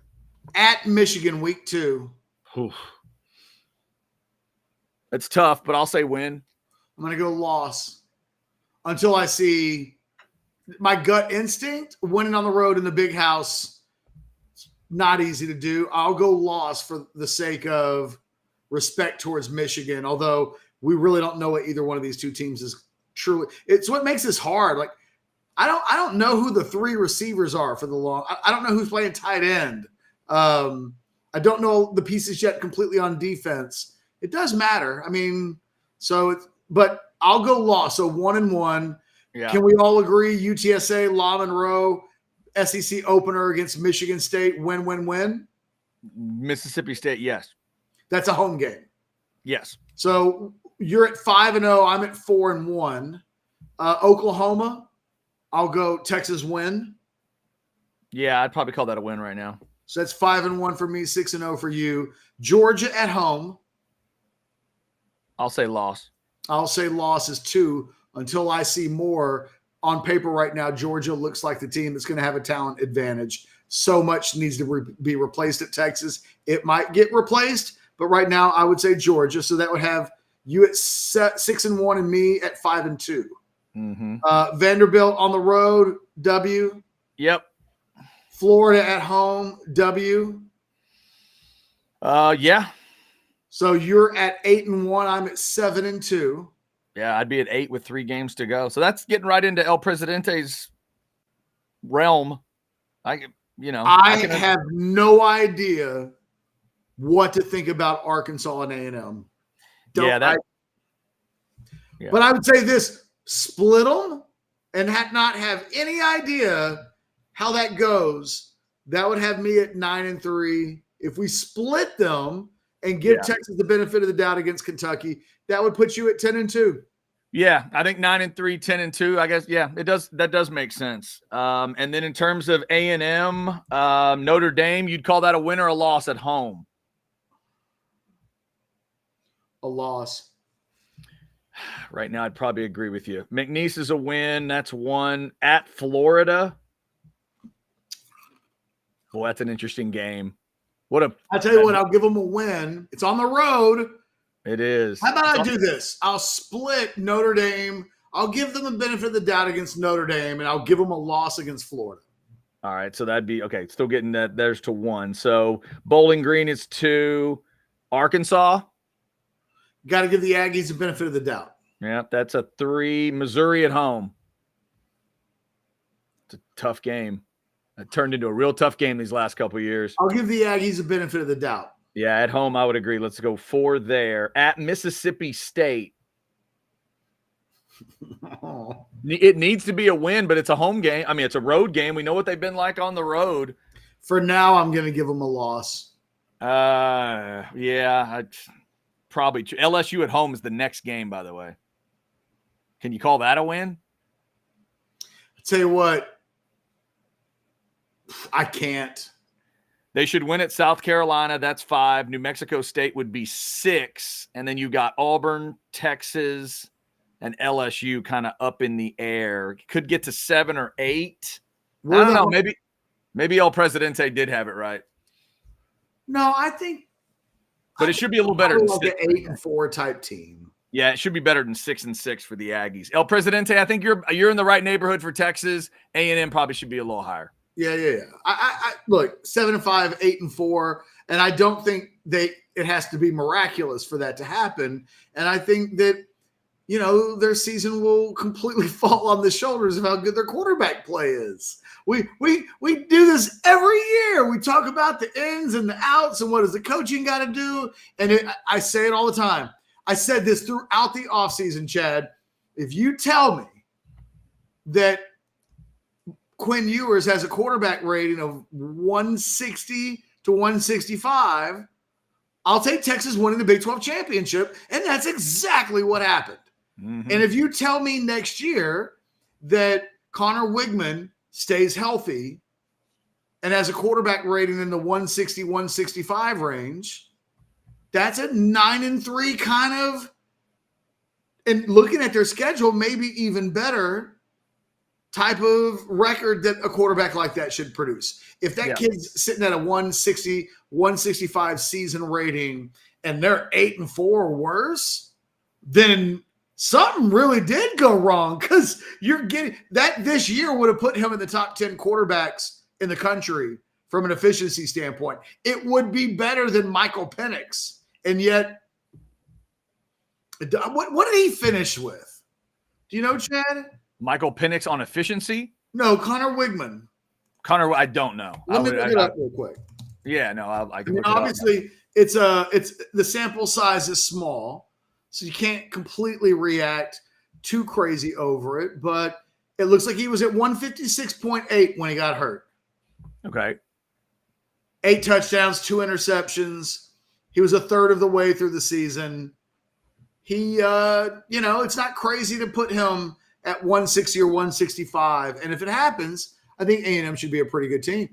At Michigan, week 2. Oof. It's tough, but I'll say win. I'm going to go loss until I see my gut instinct. Winning on the road in the big house, not easy to do. I'll go loss for the sake of respect towards Michigan, although we really don't know what either one of these two teams is truly. It's what makes this hard. Like, I don't know who the 3 receivers are for the long. I don't know who's playing tight end. I don't know the pieces yet completely on defense. It does matter. I mean, but I'll go loss. So 1-1. Yeah. Can we all agree UTSA, La Monroe, SEC opener against Michigan State, win? Mississippi State, yes. That's a home game. Yes. So you're at 5-0. I'm at 4-1. Oklahoma, I'll go Texas win. Yeah, I'd probably call that a win right now. So that's 5-1 for me, 6-0 for you. Georgia at home. I'll say loss. I'll say loss is 2 until I see more. On paper right now, Georgia looks like the team that's going to have a talent advantage. So much needs to be replaced at Texas. It might get replaced, but right now I would say Georgia. So that would have you at 6-1 and me at 5-2. Mm-hmm. Vanderbilt on the road, W. Yep. Florida at home, W. Yeah. So you're at 8-1. I'm at 7-2. Yeah, I'd be at 8 with 3 games to go. So that's getting right into El Presidente's realm. I have no idea what to think about Arkansas and A&M. But I would say this: split them and not have any idea how that goes. That would have me at 9-3. If we split them and give Texas the benefit of the doubt against Kentucky, that would put you at 10-2. Yeah, I think 9-3, 10-2. I guess it does. That does make sense. And then in terms of A&M, Notre Dame, you'd call that a win or a loss at home? A loss. Right now, I'd probably agree with you. McNeese is a win. That's 1 at Florida. Well, that's an interesting game. I tell you what, I'll give them a win. It's on the road. It is. How about I do this? I'll split Notre Dame. I'll give them the benefit of the doubt against Notre Dame, and I'll give them a loss against Florida. All right, so that'd be okay. Still getting that. There's to 1. So Bowling Green is 2. Arkansas. Got to give the Aggies the benefit of the doubt. Yeah, that's a 3. Missouri at home. It's a tough game. It turned into a real tough game these last couple of years. I'll give the Aggies the benefit of the doubt. Yeah, at home, I would agree. Let's go 4 there. At Mississippi State. It needs to be a win, but it's a home game. I mean, it's a road game. We know what they've been like on the road. For now, I'm going to give them a loss. Yeah, probably. LSU at home is the next game, by the way. Can you call that a win? I'll tell you what, I can't. They should win at South Carolina. That's 5. New Mexico State would be 6. And then you got Auburn, Texas, and LSU kind of up in the air. Could get to 7 or 8. I don't know. Maybe El Presidente did have it right. No, I think. But it should be a little better than like 6. An 8-4 type team. Yeah, it should be better than 6-6 for the Aggies. El Presidente, I think you're in the right neighborhood for Texas. A&M probably should be a little higher. Yeah. I look, 7-5, 8-4, and I don't think it has to be miraculous for that to happen. And I think that, their season will completely fall on the shoulders of how good their quarterback play is. We do this every year. We talk about the ins and the outs and what does the coaching got to do. And I say it all the time. I said this throughout the offseason, Chad. If you tell me that Quinn Ewers has a quarterback rating of 160 to 165, I'll take Texas winning the Big 12 championship, and that's exactly what happened. Mm-hmm. And if you tell me next year that Connor Weigman stays healthy and has a quarterback rating in the 160, 165 range, that's a 9-3 kind of, and looking at their schedule, maybe even better type of record that a quarterback like that should produce. If that kid's sitting at a 160, 165 season rating and they're 8-4 or worse, then something really did go wrong, because you're getting that this year would have put him in the top 10 quarterbacks in the country from an efficiency standpoint. It would be better than Michael Penix. And yet, what did he finish with? Do you know, Chad? Michael Penix on efficiency? No, Connor Weigman. I don't know. Let me look it up real quick. Yeah, no, I I can mean, look it up. obviously, it's the sample size is small, so you can't completely react too crazy over it. But it looks like he was at 156.8 when he got hurt. Okay. 8 touchdowns, 2 interceptions. He was a third of the way through the season. He, it's not crazy to put him at 160 or 165. And if it happens, I think A&M should be a pretty good team.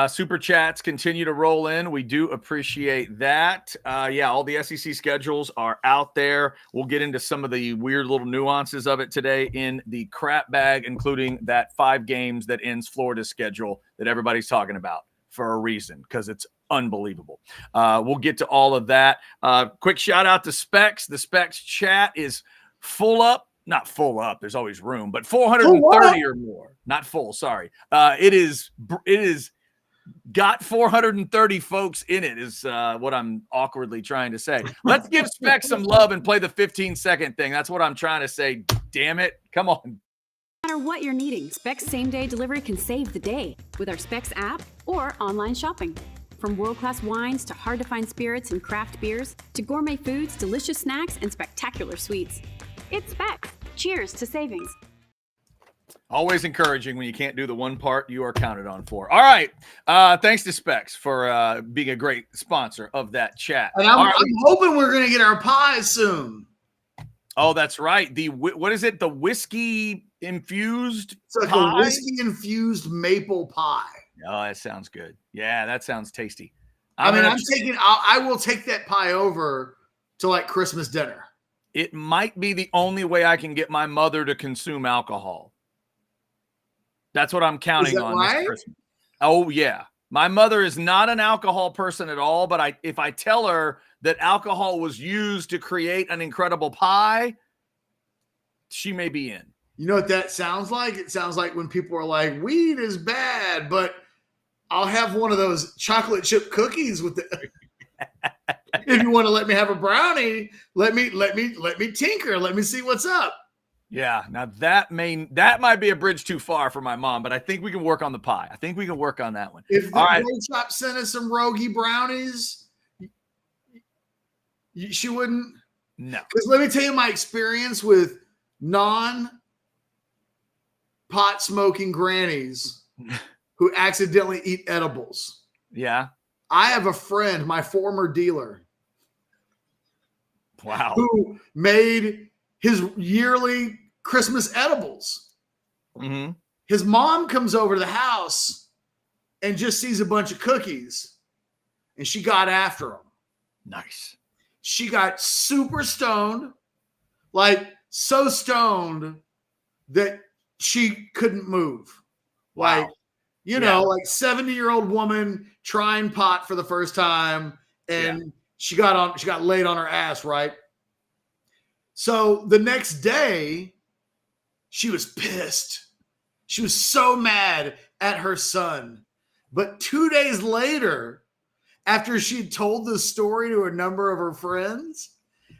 Super chats continue to roll in. We do appreciate that. All the SEC schedules are out there. We'll get into some of the weird little nuances of it today in the crap bag, including that 5 games that ends Florida's schedule that everybody's talking about for a reason, because it's unbelievable. We'll get to all of that. Quick shout out to Specs. The Specs chat is full up. Not full up. There's always room, but 430 or more. Not full. Sorry. It is got 430 folks in it is what I'm awkwardly trying to say. Let's give Spec some love and play the 15-second thing. That's what I'm trying to say. Damn it. Come on. No matter what you're needing, Spec's same-day delivery can save the day with our Spec's app or online shopping. From world-class wines to hard-to-find spirits and craft beers to gourmet foods, delicious snacks, and spectacular sweets. It's Spec. Cheers to savings. Always encouraging when you can't do the one part you are counted on for. All right. Thanks to Specs for being a great sponsor of that chat. And I'm hoping we're going to get our pies soon. Oh, that's right. What is it? The whiskey infused It's like pie? a whiskey infused maple pie. Oh, that sounds good. Yeah, that sounds tasty. I will take that pie over to like Christmas dinner. It might be the only way I can get my mother to consume alcohol. That's what I'm counting on this Christmas. Oh, yeah. My mother is not an alcohol person at all, but if I tell her that alcohol was used to create an incredible pie, she may be in. You know what that sounds like? It sounds like when people are like, weed is bad, but I'll have one of those chocolate chip cookies with the if you want to let me have a brownie, let me tinker. Let me see what's up. Yeah, now that might be a bridge too far for my mom, but I think we can work on the pie. I think we can work on that one. If the Road Shop sent us some Rogie brownies, she wouldn't. No. Because let me tell you my experience with non-pot smoking grannies who accidentally eat edibles. Yeah. I have a friend, my former dealer, wow, who made his yearly Christmas edibles. Mm-hmm. His mom comes over to the house and just sees a bunch of cookies, and she got after them. Nice. She got super stoned, like so stoned that she couldn't move. Wow. Like, like 70-year-old woman trying pot for the first time, and she got laid on her ass, right? So the next day, she was pissed. She was so mad at her son. But 2 days later, after she told the story to a number of her friends,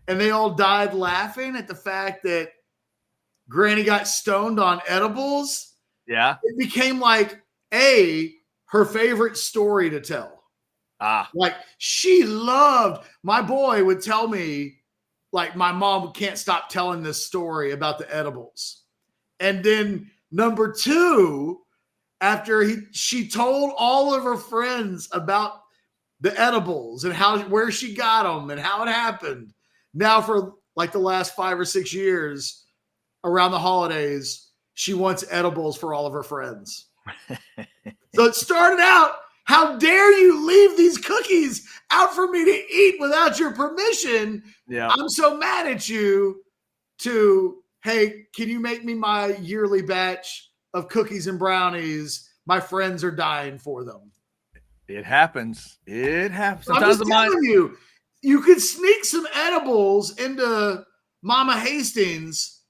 and they all died laughing at the fact that Granny got stoned on edibles, it became like her favorite story to tell. Like she loved, my boy would tell me, like, my mom can't stop telling this story about the edibles. And then number 2, after she told all of her friends about the edibles and where she got them and how it happened. Now for like the last 5 or 6 years around the holidays, she wants edibles for all of her friends. So it started out, how dare you leave these cookies out for me to eat without your permission? Yeah. I'm so mad at you, to, hey, can you make me my yearly batch of cookies and brownies? My friends are dying for them. It happens. It happens. I'm just telling you, you could sneak some edibles into Mama Hastings,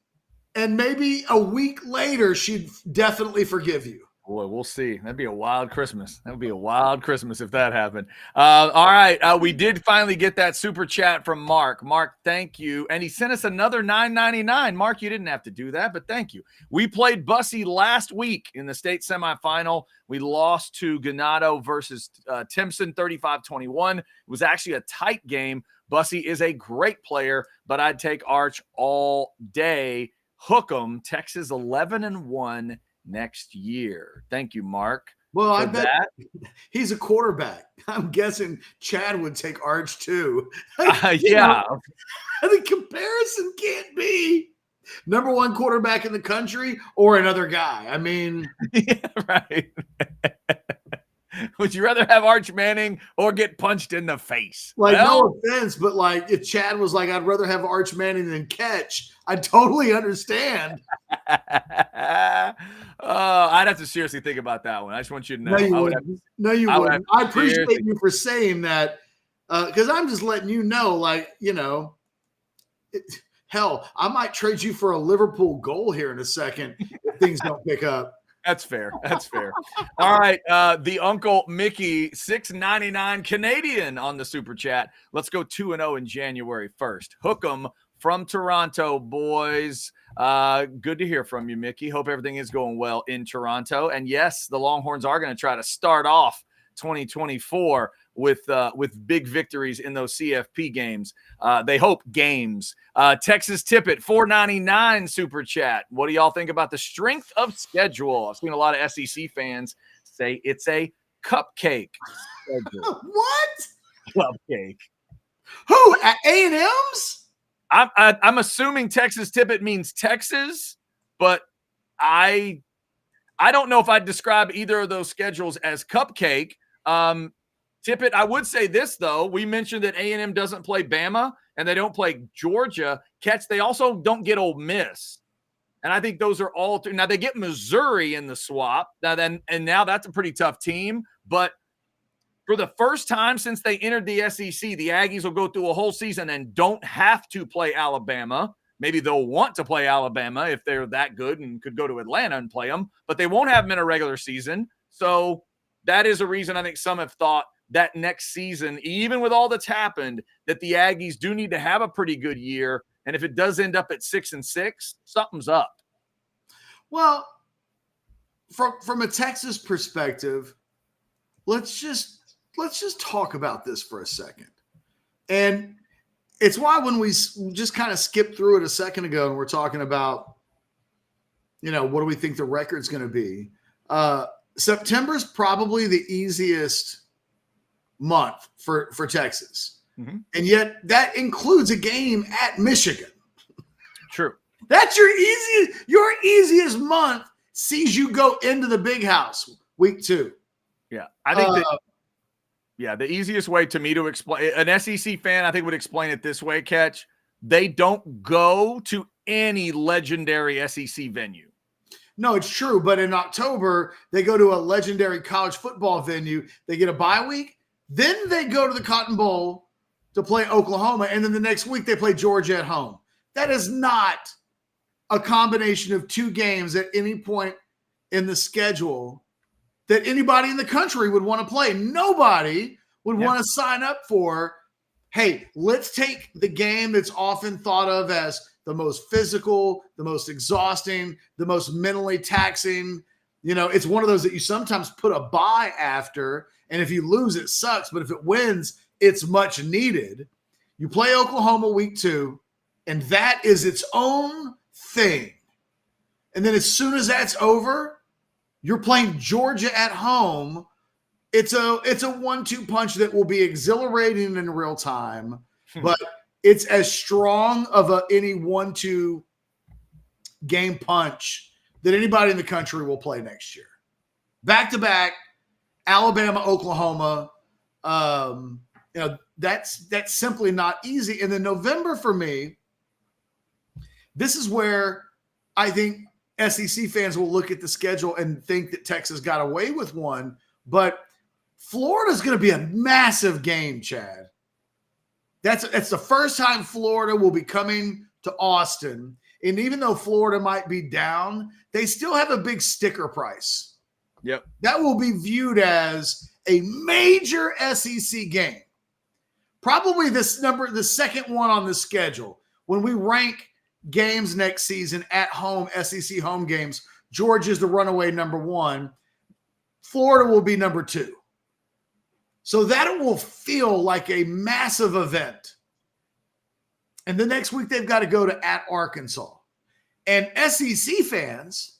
and maybe a week later, she'd definitely forgive you. Boy, we'll see. That'd be a wild Christmas. That would be a wild Christmas if that happened. All right. We did finally get that super chat from Mark. Mark, thank you. And he sent us another $9.99. Mark, you didn't have to do that, but thank you. We played Bussey last week in the state semifinal. We lost to Ganado versus Timpson 35-21. It was actually a tight game. Bussey is a great player, but I'd take Arch all day. Hook 'em. Texas 11-1. Next year. Thank you, Mark. Well, I bet he's a quarterback. I'm guessing Chad would take Arch too. Yeah. The comparison can't be number one quarterback in the country or another guy. I mean, yeah, right. Would you rather have Arch Manning or get punched in the face? Like, no offense, but like if Chad was like, I'd rather have Arch Manning than Ketch, I totally understand. I'd have to seriously think about that one. I just want you to know. No, you wouldn't. I appreciate you for saying that because I'm just letting you know, like, hell, I might trade you for a Liverpool goal here in a second if things don't pick up. That's fair. That's fair. All right. The Uncle Mickey, $6.99 Canadian on the super chat. Let's go 2-0 in January 1st. Hook 'em from Toronto, boys. Good to hear from you, Mickey. Hope everything is going well in Toronto. And yes, the Longhorns are going to try to start off 2024 with big victories in those CFP games. They hope games. Texas Tippett, $4.99 super chat. What do y'all think about the strength of schedule? I've seen a lot of SEC fans say it's a cupcake schedule. What? Cupcake. Who? At A&M's? I'm assuming Texas Tippett means Texas, but I don't know if I'd describe either of those schedules as cupcake. Tippett, I would say this, though. We mentioned that A&M doesn't play Bama, and they don't play Georgia. Ketch, they also don't get Ole Miss. And I think those are all – now, they get Missouri in the swap. Now that's a pretty tough team. But for the first time since they entered the SEC, the Aggies will go through a whole season and don't have to play Alabama. Maybe they'll want to play Alabama if they're that good and could go to Atlanta and play them. But they won't have them in a regular season. So that is a reason I think some have thought that next season, even with all that's happened, that the Aggies do need to have a pretty good year. And if it does end up at 6-6, something's up. Well, from a Texas perspective, let's just talk about this for a second. And it's why when we just kind of skipped through it a second ago and we're talking about, what do we think the record's going to be? September's probably the easiest month for Texas. Mm-hmm. And yet that includes a game at Michigan. True. That's your easiest month sees you go into the big house week 2. Yeah. I think the easiest way to me to explain an SEC fan, I think would explain it this way, Ketch. They don't go to any legendary SEC venue. No, it's true. But in October, they go to a legendary college football venue. They get a bye week. Then they go to the Cotton Bowl to play Oklahoma. And then the next week they play Georgia at home. That is not a combination of 2 games at any point in the schedule that anybody in the country would want to play. Nobody would want to sign up for, hey, let's take the game that's often thought of as the most physical, the most exhausting, the most mentally taxing. It's one of those that you sometimes put a bye after, and if you lose, it sucks. But if it wins, it's much needed. You play Oklahoma week 2, and that is its own thing. And then as soon as that's over, you're playing Georgia at home. It's a 1-2 punch that will be exhilarating in real time, but it's as strong of any 1-2 game punch that anybody in the country will play next year. Back-to-back, Alabama, Oklahoma. That's simply not easy. And then November for me, this is where I think SEC fans will look at the schedule and think that Texas got away with one, but Florida's going to be a massive game, Chad. That's the first time Florida will be coming to Austin. And even though Florida might be down, they still have a big sticker price. Yep. That will be viewed as a major SEC game. Probably the second one on the schedule. When we rank games next season at home, SEC home games, Georgia's the runaway number 1. Florida will be number 2. So that will feel like a massive event. And the next week they've got to go to at Arkansas. And SEC fans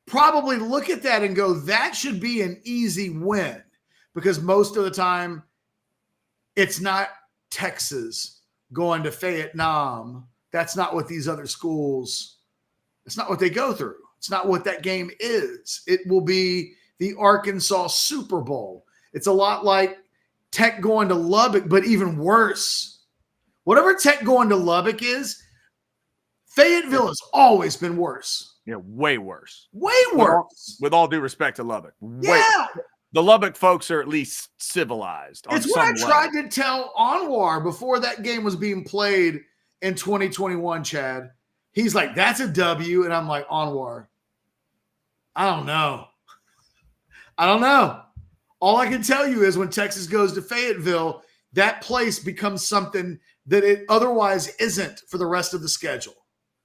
probably look at that and go, that should be an easy win, because most of the time it's not Texas going to Vietnam. That's not what these other schools, it's not what they go through. It's not what that game is. It will be the Arkansas Super Bowl. It's a lot like Tech going to Lubbock, but even worse. Whatever Tech going to Lubbock is, Fayetteville has always been worse. Yeah, way worse. Way worse. With all due respect to Lubbock. Yeah. The Lubbock folks are at least civilized. It's what I tried to tell Anwar before that game was being played in 2021, Chad. He's like, that's a W. And I'm like, Anwar, I don't know. All I can tell you is when Texas goes to Fayetteville, that place becomes something that it otherwise isn't for the rest of the schedule.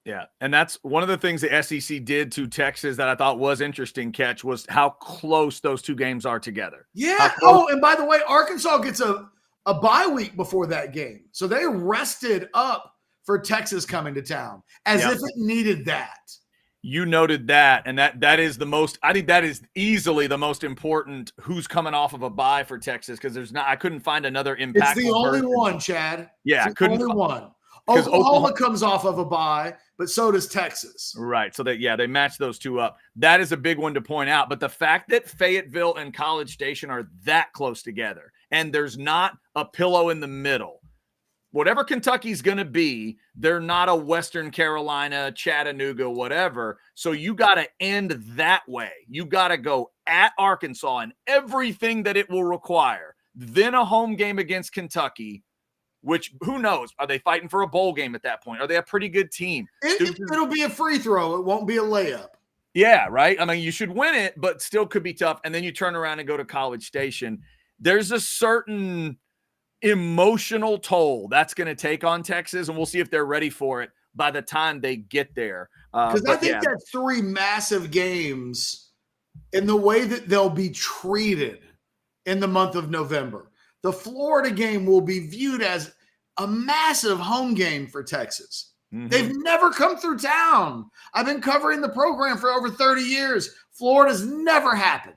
Yeah, and that's one of the things the SEC did to Texas that I thought was interesting, Ketch, was how close those two games are together. Yeah. Oh, and by the way, Arkansas gets a bye week before that game. So they rested up for Texas coming to town as if it needed that. You noted that, and that is the most, I think that is easily the most important who's coming off of a bye for Texas, because I couldn't find another impactful. It's the only one, Chad. Yeah, it's the only one. Oklahoma comes off of a bye, but so does Texas. Right. So they match those two up. That is a big one to point out. But the fact that Fayetteville and College Station are that close together and there's not a pillow in the middle, whatever Kentucky's going to be, they're not a Western Carolina, Chattanooga, whatever. So you got to end that way. You got to go at Arkansas and everything that it will require. Then a home game against Kentucky, which who knows? Are they fighting for a bowl game at that point? Are they a pretty good team? It'll be a free throw. It won't be a layup. Yeah, right? I mean, you should win it, but still could be tough. And then you turn around and go to College Station. There's a certain emotional toll that's going to take on Texas, and we'll see if they're ready for it by the time they get there. Because I think that's 3 massive games in the way that they'll be treated in the month of November. The Florida game will be viewed as a massive home game for Texas. Mm-hmm. They've never come through town. I've been covering the program for over 30 years. Florida's never happened.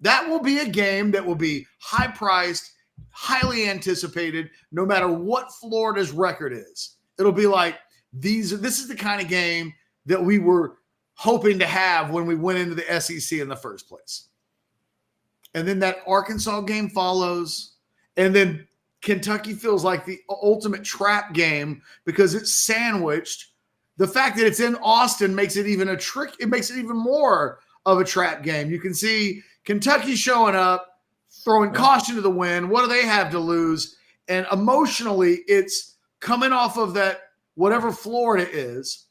That will be a game that will be high-priced, highly anticipated, no matter what Florida's record is. It'll be like, this is the kind of game that we were hoping to have when we went into the SEC in the first place. And then that Arkansas game follows. And then Kentucky feels like the ultimate trap game because it's sandwiched. The fact that it's in Austin makes it even it makes it even more of a trap game. You can see Kentucky showing up, throwing caution to the wind. What do they have to lose? And emotionally, it's coming off of that, whatever Florida is,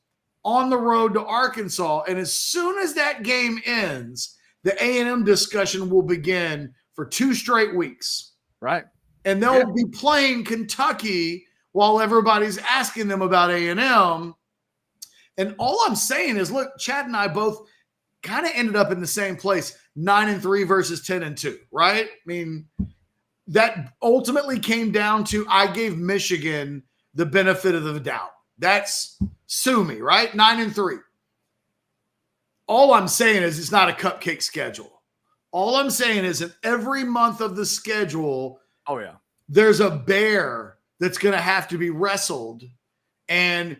on the road to Arkansas. And as soon as that game ends, the A&M discussion will begin for 2 straight weeks. Right. And they'll be playing Kentucky while everybody's asking them about A&M. And all I'm saying is, look, Chad and I both kind of ended up in the same place, 9-3 versus 10-2, right? I mean, that ultimately came down to I gave Michigan the benefit of the doubt. That's sue me, right? 9-3. All I'm saying is it's not a cupcake schedule. All I'm saying is in every month of the schedule, there's a bear that's going to have to be wrestled. And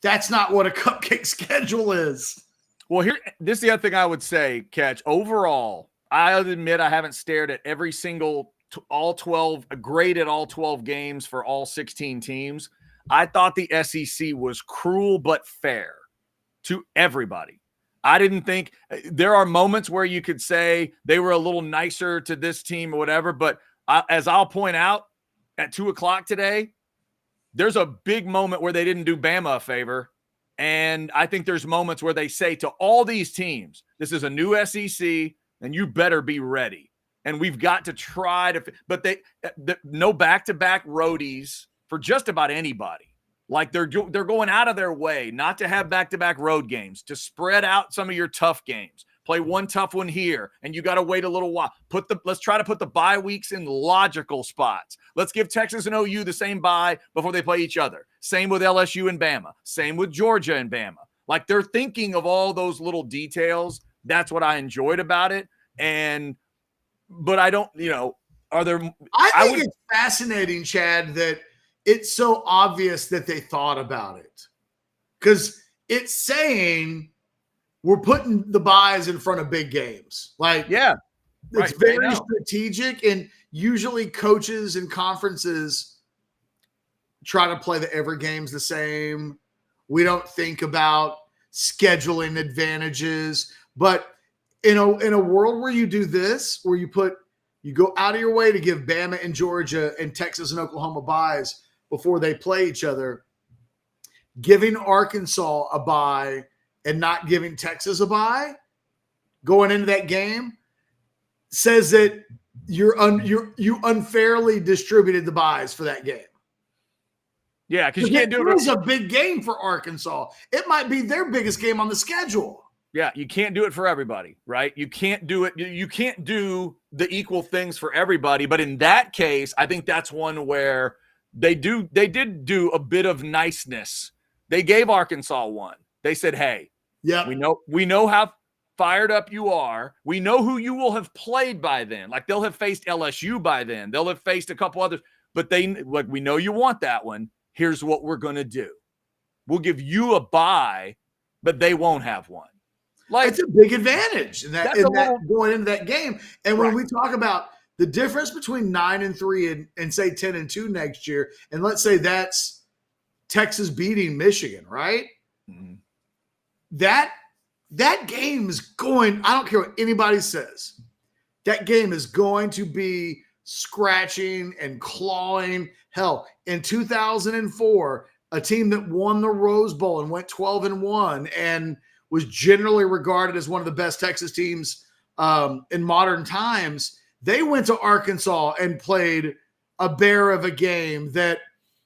that's not what a cupcake schedule is. Well, this is the other thing I would say, Ketch. Overall, I'll admit I haven't stared at every single graded all 12 games for all 16 teams. I thought the SEC was cruel but fair to everybody. I didn't think there are moments where you could say they were a little nicer to this team or whatever. But as I'll point out at 2:00 today, there's a big moment where they didn't do Bama a favor. And I think there's moments where they say to all these teams, this is a new SEC, and you better be ready. And we've got to try to – but no back-to-back roadies for just about anybody. Like they're going out of their way not to have back-to-back road games, to spread out some of your tough games. Play one tough one here, and you got to wait a little while. Let's try to put the bye weeks in logical spots. Let's give Texas and OU the same bye before they play each other. Same with LSU and Bama. Same with Georgia and Bama. Like they're thinking of all those little details. That's what I enjoyed about it. But I don't, are there? I think it's fascinating, Chad, that it's so obvious that they thought about it, because it's saying we're putting the buys in front of big games. Like, yeah, it's very strategic, and usually coaches and conferences try to play every game's the same. We don't think about scheduling advantages, but in a world where you do this, where you go out of your way to give Bama and Georgia and Texas and Oklahoma buys before they play each other, giving Arkansas a bye and not giving Texas a bye going into that game says that you unfairly distributed the buys for that game. Yeah, because you can't do it. It was a big game for Arkansas. It might be their biggest game on the schedule. Yeah, you can't do it for everybody, right? You can't do it. You can't do the equal things for everybody. But in that case, I think that's one where they did do a bit of niceness. They gave Arkansas one. They said, hey, yeah, we know how fired up you are. We know who you will have played by then. Like they'll have faced LSU by then. They'll have faced a couple others. But we know you want that one. Here's what we're going to do. We'll give you a bye, but they won't have one. Like, it's a big advantage in that going into that game. And when we talk about the difference between 9-3 and say 10-2 next year, and let's say that's Texas beating Michigan, right? Mm-hmm. That game is going, I don't care what anybody says, that game is going to be scratching and clawing. Hell, in 2004, a team that won the Rose Bowl and went 12-1 and was generally regarded as one of the best Texas teams in modern times, they went to Arkansas and played a bear of a game that,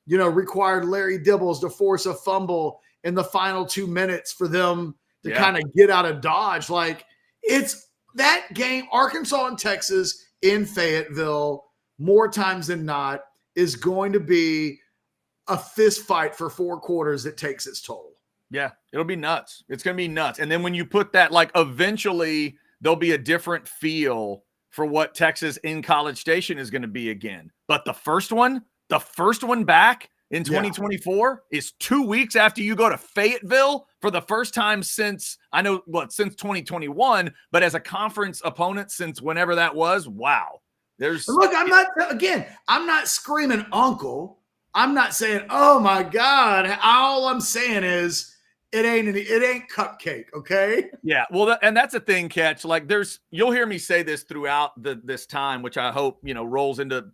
required Larry Dibbles to force a fumble in the final 2 minutes for them to kind of get out of Dodge. Like, it's that game, Arkansas and Texas in Fayetteville, more times than not, is going to be a fist fight for 4 quarters that takes its toll. Yeah, it'll be nuts. It's going to be nuts. And then when you put that, like, eventually there'll be a different feel for what Texas in College Station is going to be again. But the first one back in 2024 is 2 weeks after you go to Fayetteville for the first time since 2021, but as a conference opponent since whenever that was. Wow. I'm not screaming uncle. I'm not saying, oh my God. All I'm saying is, it ain't cupcake, okay? Yeah, well, and that's a thing, Ketch. Like, you'll hear me say this throughout this time, which I hope rolls into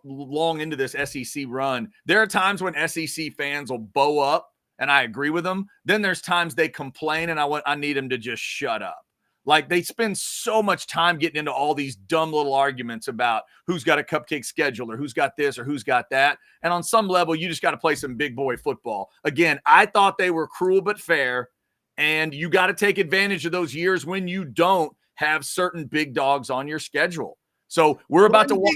long into this SEC run. There are times when SEC fans will bow up, and I agree with them. Then there's times they complain, and I need them to just shut up. Like, they spend so much time getting into all these dumb little arguments about who's got a cupcake schedule or who's got this or who's got that. And on some level, you just got to play some big boy football. Again, I thought they were cruel but fair, and you got to take advantage of those years when you don't have certain big dogs on your schedule. So we're about to watch.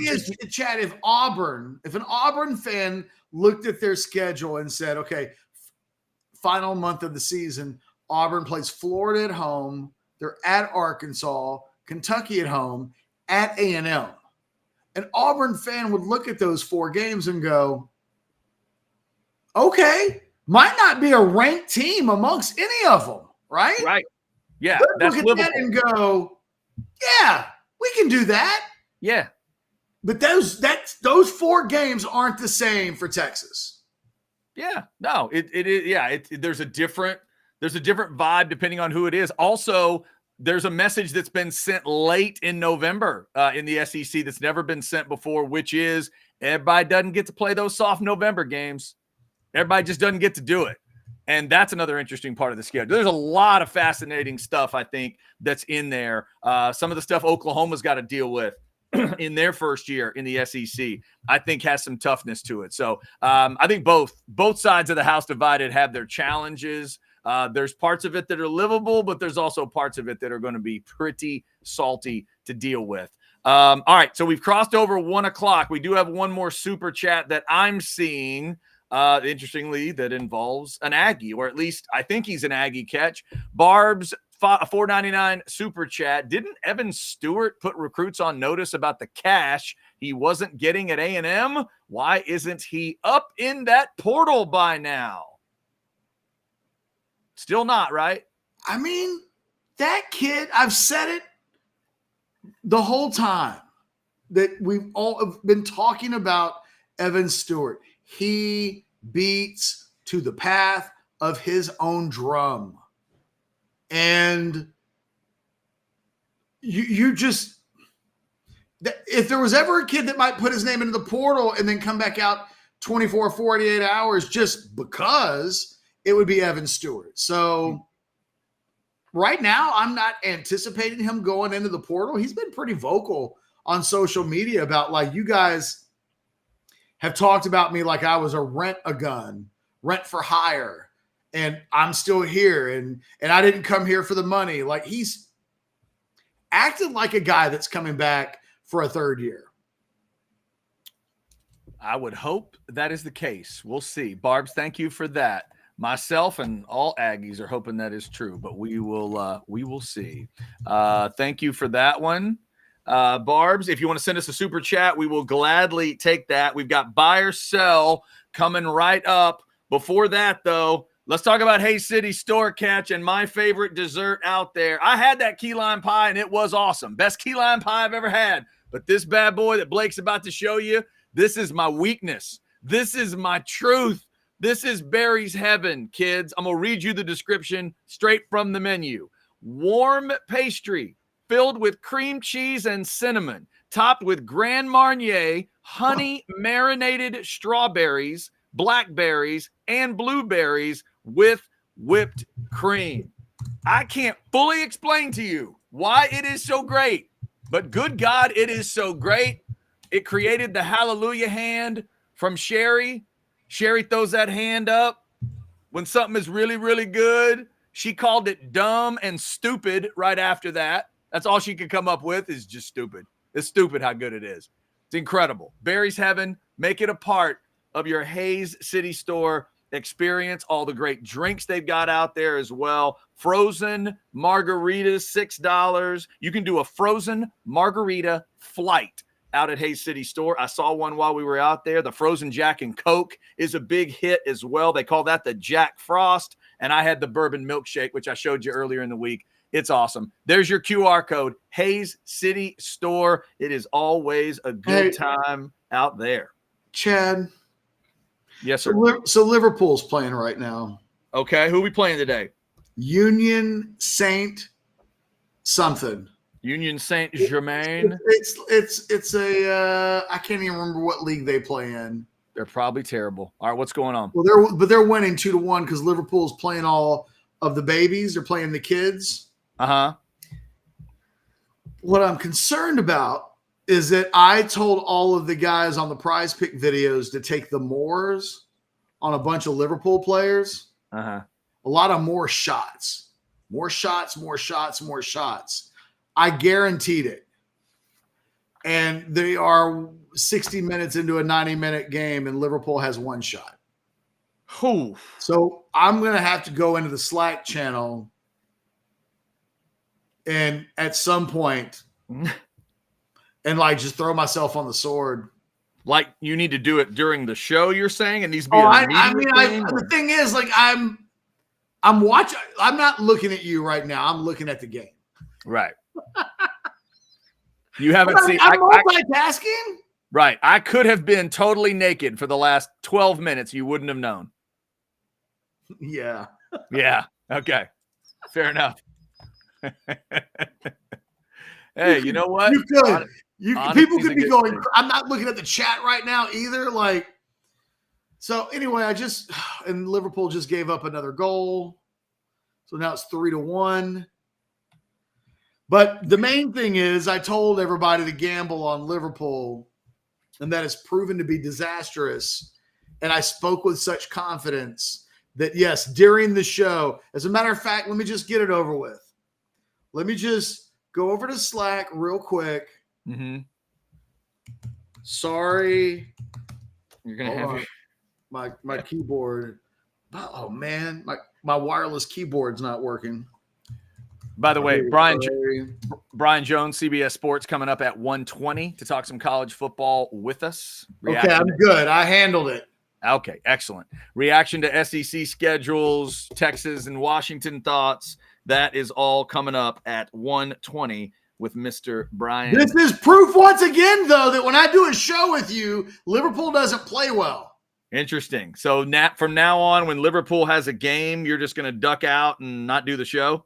Chad, if an Auburn fan looked at their schedule and said, okay, final month of the season, Auburn plays Florida at home, they're at Arkansas, Kentucky at home, at A&M. An Auburn fan would look at those 4 games and go, okay, might not be a ranked team amongst any of them, right? Right. Yeah. Look at that and go, yeah, we can do that. Yeah. But those 4 games aren't the same for Texas. Yeah. No, it is. Yeah. There's a different vibe depending on who it is. Also, there's a message that's been sent late in November in the SEC that's never been sent before, which is everybody doesn't get to play those soft November games. Everybody just doesn't get to do it. And that's another interesting part of the schedule. There's a lot of fascinating stuff, I think, that's in there. Some of the stuff Oklahoma's got to deal with in their first year in the SEC, I think has some toughness to it. So I think both sides of the house divided have their challenges. There's parts of it that are livable, but there's also parts of it that are going to be pretty salty to deal with. All right, so we've crossed over 1 o'clock. We do have one more super chat that I'm seeing, interestingly, that involves an Aggie, or at least I think he's an Aggie. Catch. Barb's $4.99 super chat. Didn't Evan Stewart put recruits on notice about the cash he wasn't getting at A&M? Why isn't he up in that portal by now? Still not, right? I mean, that kid, I've said it the whole time that we've all been talking about Evan Stewart. He beats to the path of his own drum. And you just, if there was ever a kid that might put his name into the portal and then come back out 24, 48 hours just because, it would be Evan Stewart. So right now, I'm not anticipating him going into the portal. He's been pretty vocal on social media about, like, you guys have talked about me like I was a rent-a-gun, rent for hire, and I'm still here, and I didn't come here for the money. Like, he's acted like a guy that's coming back for a third year. I would hope that is the case. We'll see. Barbs, thank you for that. Myself and all Aggies are hoping that is true, but we will see. Thank you for that one. Barbs, if you want to send us a super chat, we will gladly take that. We've got buy or sell coming right up. Before that, though, let's talk about Hayes City Store, Catch, and my favorite dessert out there. I had that key lime pie, and it was awesome. Best key lime pie I've ever had. But this bad boy that Blake's about to show you, this is my weakness. This is my truth. This is Barry's heaven, kids. I'm going to read you the description straight from the menu. Warm pastry filled with cream cheese and cinnamon, topped with Grand Marnier, honey marinated strawberries, blackberries, and blueberries with whipped cream. I can't fully explain to you why it is so great, but good God, it is so great. It created the hallelujah hand from Sherry. Sherry throws that hand up when something is really, really good. She called it dumb and stupid right after that. That's all she could come up with is just stupid. It's stupid how good it is. It's incredible. Barry's Heaven, make it a part of your Hayes City Store experience. All the great drinks they've got out there as well. Frozen margaritas, $6. You can do a frozen margarita flight out at Hayes City Store. I saw one while we were out there. The frozen Jack and Coke is a big hit as well. They call that the Jack Frost. And I had the bourbon milkshake, which I showed you earlier in the week. It's awesome. There's your QR code, Hayes City Store. It is always a good time out there. Chad. Yes, sir. So Liverpool's playing right now. Okay. Who are we playing today? Union Saint something. Union Saint Germain. It's a I can't even remember what league they play in. They're probably terrible. All right, what's going on? Well, they're winning 2-1 because Liverpool's playing all of the babies. They're playing the kids. Uh-huh. What I'm concerned about is that I told all of the guys on the Prize Pick videos to take the Moors on a bunch of Liverpool players. Uh-huh. A lot of more shots. More shots, more shots, more shots. I guaranteed it. And they are 60 minutes into a 90-minute game, and Liverpool has one shot. Ooh. So I'm going to have to go into the Slack channel and at some point and like just throw myself on the sword. Like you need to do it during the show, you're saying? It needs to be the thing is, like, I'm watching. I'm not looking at you right now. I'm looking at the game. Right. You haven't seen. I'm multitasking. Right. I could have been totally naked for the last 12 minutes. You wouldn't have known. Yeah. Yeah. Okay. Fair enough. Hey, you know what? You could. People could be going. Thing. I'm not looking at the chat right now either. Like, So anyway, and Liverpool just gave up another goal. So now it's 3-1. But the main thing is I told everybody to gamble on Liverpool, and that has proven to be disastrous. And I spoke with such confidence that, yes, during the show, as a matter of fact, let me just get it over with. Let me just go over to Slack real quick. Mm-hmm. Sorry. You're going to have my keyboard. Oh, man. My wireless keyboard's not working. By the way, Brian Jones, CBS Sports, coming up at 1:20 to talk some college football with us. Okay, I'm good. I handled it. Okay, excellent. Reaction to SEC schedules, Texas and Washington thoughts. That is all coming up at 1:20 with Mr. Brian. This is proof once again, though, that when I do a show with you, Liverpool doesn't play well. Interesting. So from now on, when Liverpool has a game, you're just going to duck out and not do the show?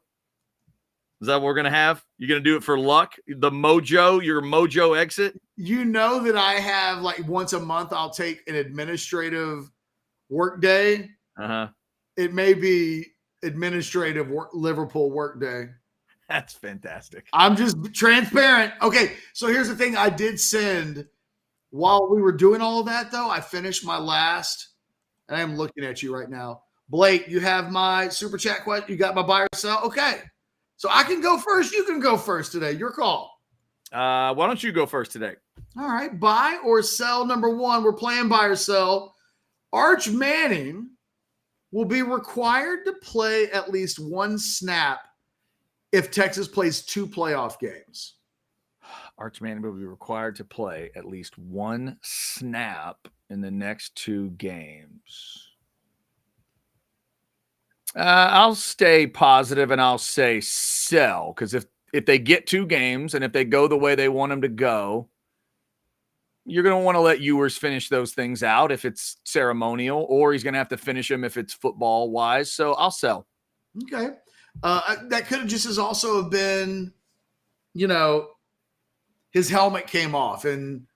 Is that what we're going to have? You're going to do it for luck? Your mojo exit? You know that I have, like, once a month, I'll take an administrative work day. Uh-huh. It may be administrative Liverpool work day. That's fantastic. I'm just transparent. Okay, so here's the thing. I did send, while we were doing all of that, though, I finished my last, and I am looking at you right now. Blake, you have my super chat question? You got my buy or sell? Okay. So I can go first. You can go first today. Your call. Why don't you go first today? All right. Buy or sell number one. We're playing buy or sell. Arch Manning will be required to play at least one snap if Texas plays 2 playoff games. Arch Manning will be required to play at least one snap in the next 2 games. I'll stay positive and I'll say sell, because if they get 2 games and if they go the way they want them to go, you're going to want to let Ewers finish those things out if it's ceremonial, or he's going to have to finish them if it's football wise. So I'll sell. Okay. That could have just as also have been, his helmet came off, and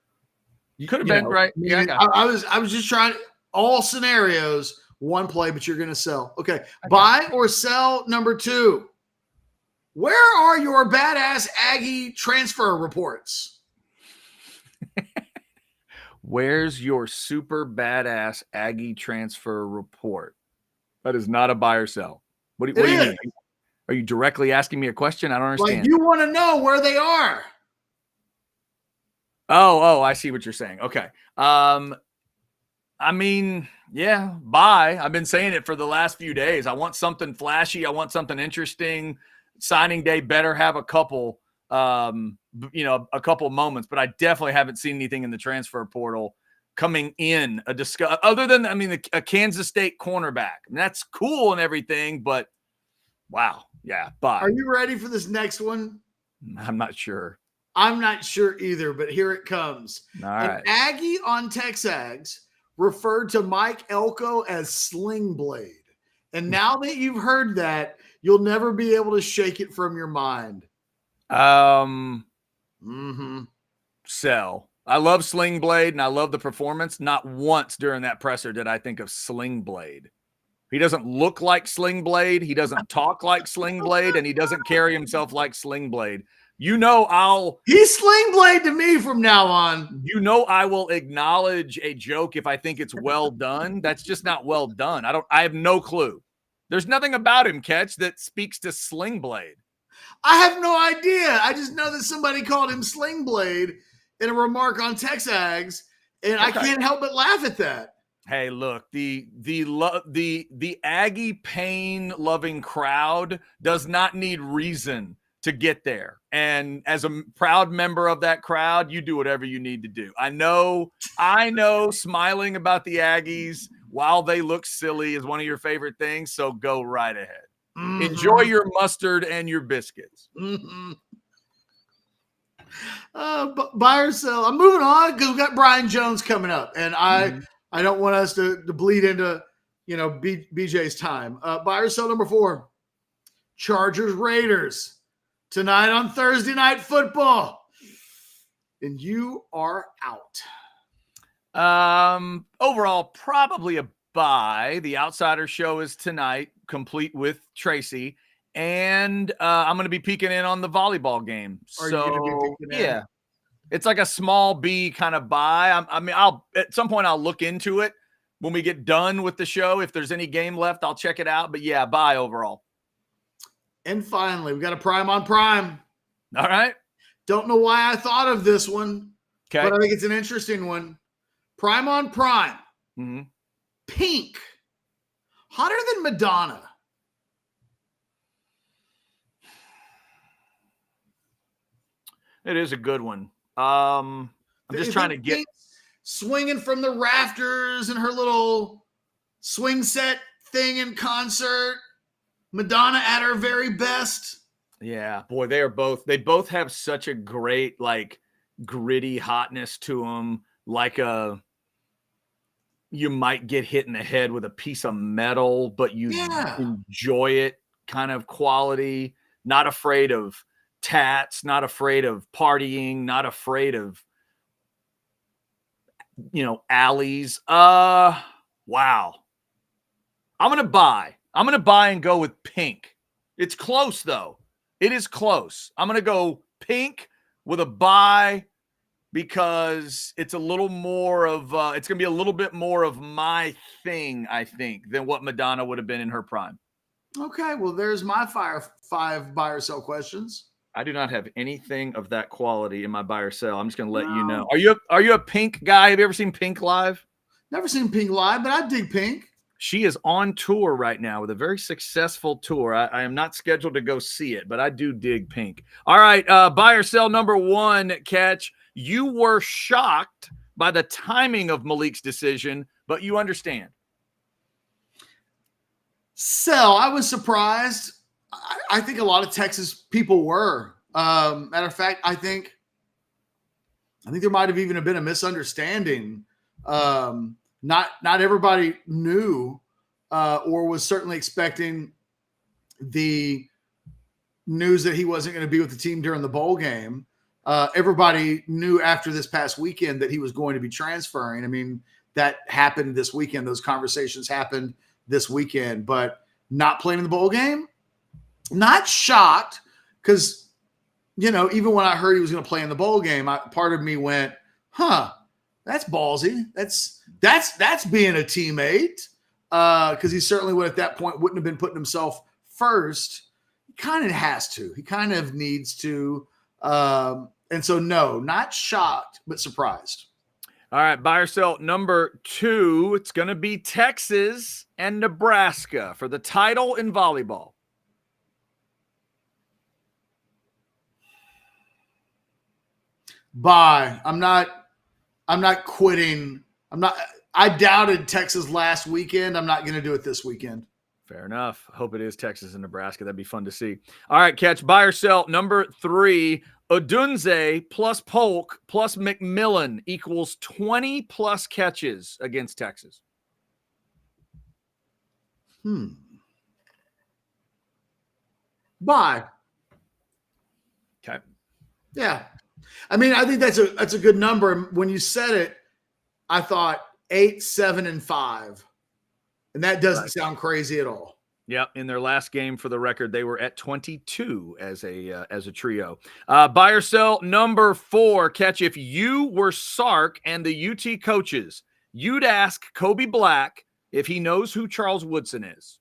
you could have been right. Yeah, I was just trying all scenarios. One play, but you're going to sell. Okay. Buy or sell number 2. Where are your badass Aggie transfer reports? Where's your super badass Aggie transfer report? That is not a buy or sell. What do you mean? Are you directly asking me a question? I don't understand. Like, you want to know where they are. Oh, I see what you're saying. Okay. I mean, yeah, buy. I've been saying it for the last few days. I want something flashy. I want something interesting. Signing day better have a couple, a couple moments, but I definitely haven't seen anything in the transfer portal coming in other than, a Kansas State cornerback. And that's cool and everything, but wow. Yeah. Buy. Are you ready for this next one? I'm not sure. I'm not sure either, but here it comes. All right. An Aggie on Texags referred to Mike Elko as Sling Blade. And now that you've heard that, you'll never be able to shake it from your mind. Sell. I love Sling Blade and I love the performance. Not once during that presser did I think of Sling Blade. He doesn't look like Sling Blade. He doesn't talk like Sling Blade, and he doesn't carry himself like Sling Blade. He's Sling Blade to me from now on. I will acknowledge a joke if I think it's well done. That's just not well done. I have no clue. There's nothing about him, Ketch, that speaks to Sling Blade. I have no idea. I just know that somebody called him Sling Blade in a remark on Texags, and I can't help but laugh at that. Hey, look, the Aggie pain loving crowd does not need reason to get there. And as a proud member of that crowd, you do whatever you need to do. I know smiling about the Aggies while they look silly is one of your favorite things. So go right ahead. Mm-hmm. Enjoy your mustard and your biscuits. Mm-hmm. Buy or sell. I'm moving on because we've got Brian Jones coming up, and I don't want us to bleed into BJ's time. Buy or sell number 4. Chargers Raiders tonight on Thursday Night Football, and you are out. Overall, probably a bye. The Outsider show is tonight, complete with Tracy. And I'm going to be peeking in on the volleyball game. Are you gonna be peeking in? Yeah, it's like a small B kind of buy. I'll at some point I'll look into it when we get done with the show. If there's any game left, I'll check it out. But yeah, buy overall. And finally, we got a prime on prime. All right. Don't know why I thought of this one, Okay. but I think it's an interesting one. Prime on prime. Mm-hmm. Pink. Hotter than Madonna. It is a good one. I'm just trying to get Pink swinging from the rafters and her little swing set thing in concert. Madonna at her very best. Yeah, boy, they both have such a great, like, gritty hotness to them. Like you might get hit in the head with a piece of metal, but you enjoy it kind of quality. Not afraid of tats, not afraid of partying, not afraid of, alleys. Wow. I'm going to buy and go with pink. It's close though. It is close. I'm going to go pink with a buy because it's a little more of, it's going to be a little bit more of my thing, I think, than what Madonna would have been in her prime. Okay. Well, there's my five buy or sell questions. I do not have anything of that quality in my buy or sell. I'm just going to let you know. Are you a Pink guy? Have you ever seen Pink live? Never seen Pink live, but I dig Pink. She is on tour right now with a very successful tour. I am not scheduled to go see it, but I do dig Pink. All right, buy or sell number one, Ketch. You were shocked by the timing of Malik's decision, but you understand. Sell. I was surprised. I think a lot of Texas people were. Matter of fact, I think there might have even been a misunderstanding. Not everybody knew or was certainly expecting the news that he wasn't going to be with the team during the bowl game. Everybody knew after this past weekend that he was going to be transferring. I mean, that happened this weekend. Those conversations happened this weekend, but not playing in the bowl game. Not shocked because, even when I heard he was going to play in the bowl game, part of me went, that's ballsy. That's being a teammate because he certainly would at that point wouldn't have been putting himself first. He kind of has to. He kind of needs to. And so, no, not shocked, but surprised. All right, buy or sell number two. It's going to be Texas and Nebraska for the title in volleyball. Bye. I'm not quitting. I doubted Texas last weekend. I'm not going to do it this weekend. Fair enough. Hope it is Texas and Nebraska. That'd be fun to see. All right, Ketch, buy or sell number three. Odunze plus Polk plus McMillan equals 20 plus catches against Texas. Bye. Okay. Yeah. I mean, I think that's a good number. When you said it, I thought 8, 7, and 5. And that doesn't sound crazy at all. Yep. In their last game, for the record, they were at 22 as a trio. Buy or sell number 4, Ketch. If you were Sark and the UT coaches, you'd ask Kobe Black if he knows who Charles Woodson is.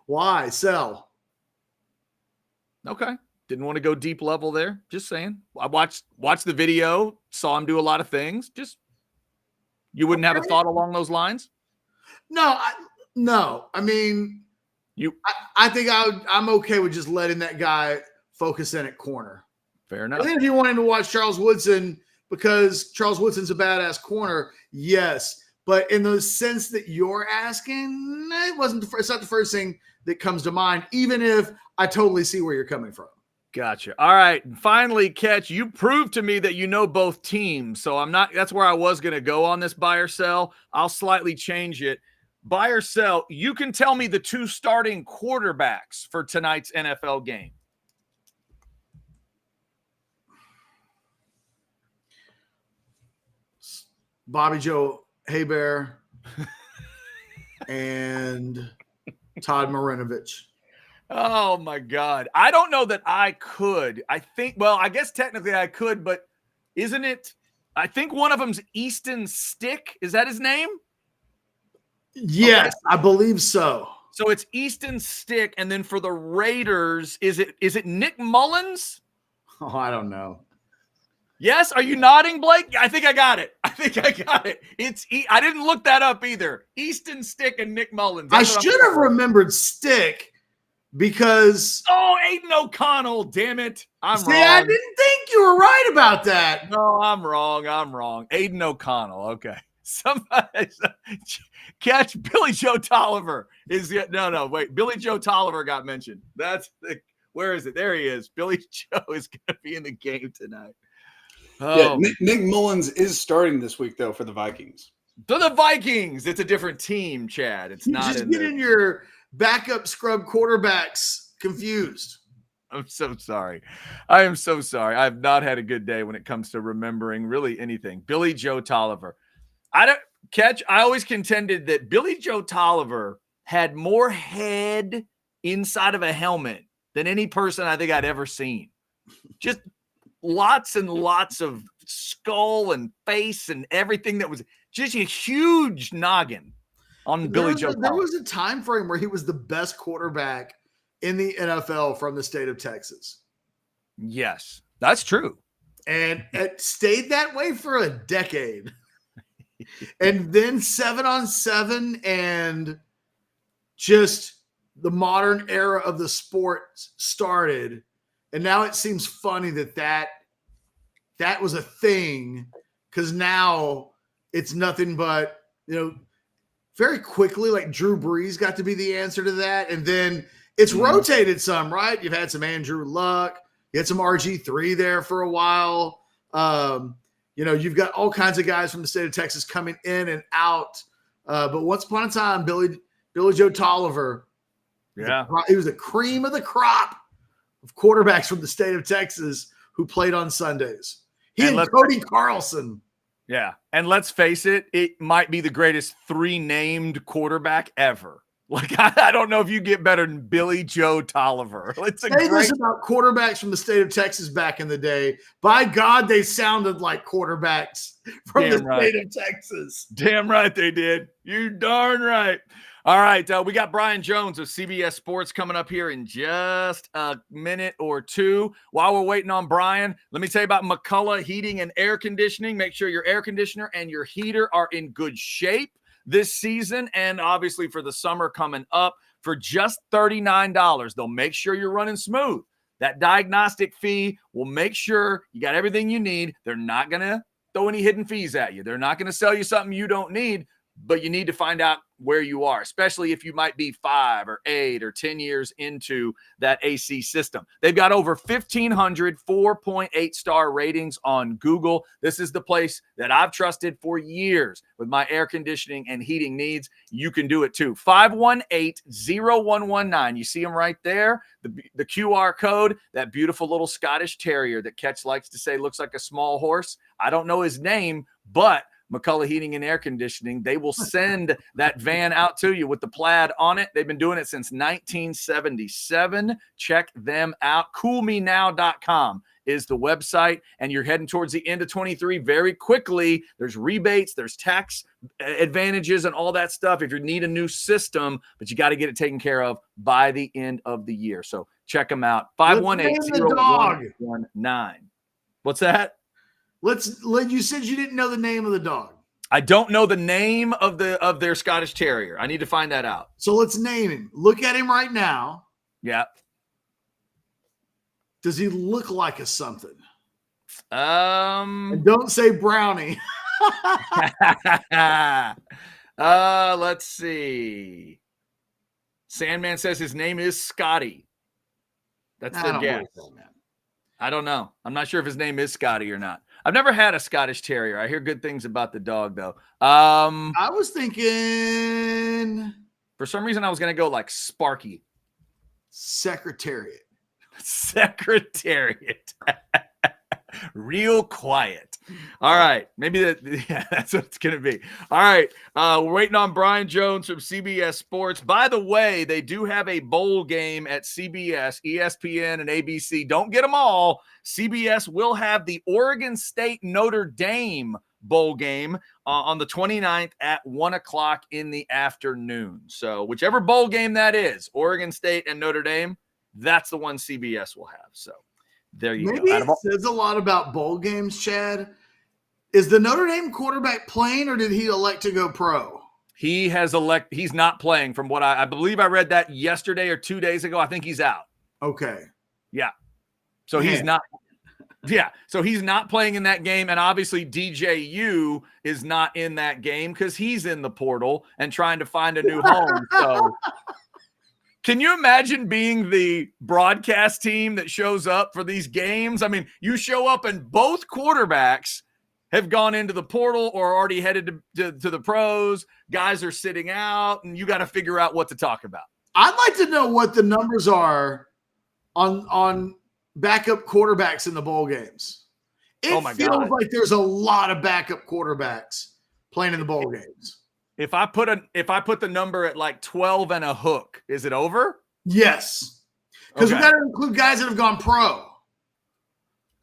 Why? Sell. Okay. Didn't want to go deep level there. Just saying. I watched the video, saw him do a lot of things. Just, you wouldn't have a thought along those lines? No. I mean, I think I'm okay with just letting that guy focus in at corner. Fair enough. I think if you wanted to watch Charles Woodson because Charles Woodson's a badass corner, yes. But in the sense that you're asking, it's not the first thing that comes to mind, even if I totally see where you're coming from. Gotcha. All right. And finally, Ketch, you proved to me that you know both teams. So that's where I was going to go on this buy or sell. I'll slightly change it. Buy or sell, you can tell me the 2 starting quarterbacks for tonight's NFL game. Bobby Joe Haybear, and Todd Marinovich. Oh my God. I don't know that I could. I guess technically I could, but isn't it? I think one of them's Easton Stick. Is that his name? Yes, Okay. I believe so. So it's Easton Stick. And then for the Raiders, is it Nick Mullins? Oh, I don't know. Yes. Are you nodding, Blake? I think I got it. I didn't look that up either. Easton Stick and Nick Mullins. I should have remembered Stick because Aiden O'Connell, damn it. I'm wrong. I didn't think you were right about that. No, I'm wrong. Aiden O'Connell. Okay. Somebody catch Billy Joe Tolliver wait. Billy Joe Tolliver got mentioned. Where is it? There he is. Billy Joe is going to be in the game tonight. Yeah, Nick Mullins is starting this week though for the Vikings. To the Vikings. It's a different team, Chad. It's not just getting your backup scrub quarterbacks confused. I'm so sorry. I am so sorry. I've not had a good day when it comes to remembering really anything. Billy Joe Tolliver. I always contended that Billy Joe Tolliver had more head inside of a helmet than any person I think I'd ever seen. Just lots and lots of skull and face and everything that was just a huge noggin on Billy Joe Tolliver. There was a time frame where he was the best quarterback in the NFL from the state of Texas. Yes, that's true. And it stayed that way for a decade. And then 7-on-7 and just the modern era of the sport started. And now it seems funny that was a thing, because now it's nothing but, very quickly, like Drew Brees got to be the answer to that. And then it's rotated some, right? You've had some Andrew Luck. You had some RG3 there for a while. You've got all kinds of guys from the state of Texas coming in and out. But once upon a time, Billy Joe Tolliver, he was the cream of the crop of quarterbacks from the state of Texas who played on Sundays. He and Cody Carlson. Yeah. And let's face it, it might be the greatest 3-named quarterback ever. Like, I don't know if you get better than Billy Joe Tolliver. Say this about quarterbacks from the state of Texas back in the day. By God, they sounded like quarterbacks from the state of Texas. Damn right they did. You darn right. All right, we got Brian Jones of CBS Sports coming up here in just a minute or two. While we're waiting on Brian, let me tell you about Mulla Heating and Air Conditioning. Make sure your air conditioner and your heater are in good shape this season, and obviously for the summer coming up. For just $39, they'll make sure you're running smooth. That diagnostic fee will make sure you got everything you need. They're not going to throw any hidden fees at you. They're not going to sell you something you don't need, but you need to find out where you are, especially if you might be 5 or 8 or 10 years into that AC system. They've got over 1,500 4.8-star ratings on Google. This is the place that I've trusted for years with my air conditioning and heating needs. You can do it too. 518-0119. You see them right there. The QR code, that beautiful little Scottish terrier that Ketch likes to say looks like a small horse. I don't know his name, but Mulla Heating and Air Conditioning, they will send that van out to you with the plaid on it. They've been doing it since 1977. Check them out. CoolMeNow.com is the website, and you're heading towards the end of 23 very quickly. There's rebates, there's tax advantages and all that stuff if you need a new system, but you got to get it taken care of by the end of the year. So check them out. 518-0119. What's that? You said you didn't know the name of the dog. I don't know the name of their Scottish Terrier. I need to find that out. So let's name him. Look at him right now. Yeah. Does he look like a something? And don't say Brownie. Let's see. Sandman says his name is Scotty. That's their guess. I don't know. I'm not sure if his name is Scotty or not. I've never had a Scottish Terrier. I hear good things about the dog, though. I was thinking. For some reason, I was going to go like Sparky. Secretariat. Secretariat. Real quiet. All right. Maybe that's what it's going to be. All right. We're waiting on Brian Jones from CBS Sports. By the way, they do have a bowl game at CBS, ESPN, and ABC. Don't get them all. CBS will have the Oregon State Notre Dame bowl game on the 29th at 1 o'clock in the afternoon. So whichever bowl game that is, Oregon State and Notre Dame, that's the one CBS will have. So there you Maybe go. it says a lot about bowl games, Chad. Is the Notre Dame quarterback playing, or did he elect to go pro? He's not playing from what I believe I read that yesterday or 2 days ago. I think he's out. Okay. Yeah. So he's not. Yeah. So he's not playing in that game. And obviously DJU is not in that game because he's in the portal and trying to find a new home. So can you imagine being the broadcast team that shows up for these games? I mean, you show up and both quarterbacks have gone into the portal or already headed to the pros. Guys are sitting out, and you got to figure out what to talk about. I'd like to know what the numbers are on backup quarterbacks in the bowl games. It feels like there's a lot of backup quarterbacks playing in the bowl games. If I put the number at like 12 and a hook, is it over? Yes. Because we got to include guys that have gone pro.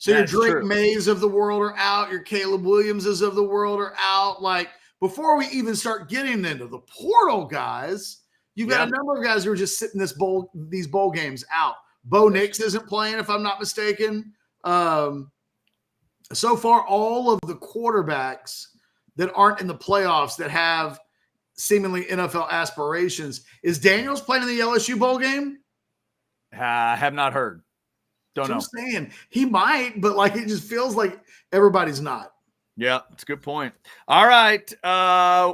So That's your Drake true. Mays of the world are out. Your Caleb Williamses of the world are out. Like, before we even start getting into the portal guys, you've got a number of guys who are just sitting these bowl games out. Bo Nix isn't playing, if I'm not mistaken. So far, all of the quarterbacks that aren't in the playoffs that have seemingly NFL aspirations. Is Daniels playing in the LSU bowl game? I have not heard. Don't know. I'm saying he might, but like it just feels like everybody's not. Yeah, that's a good point. All right.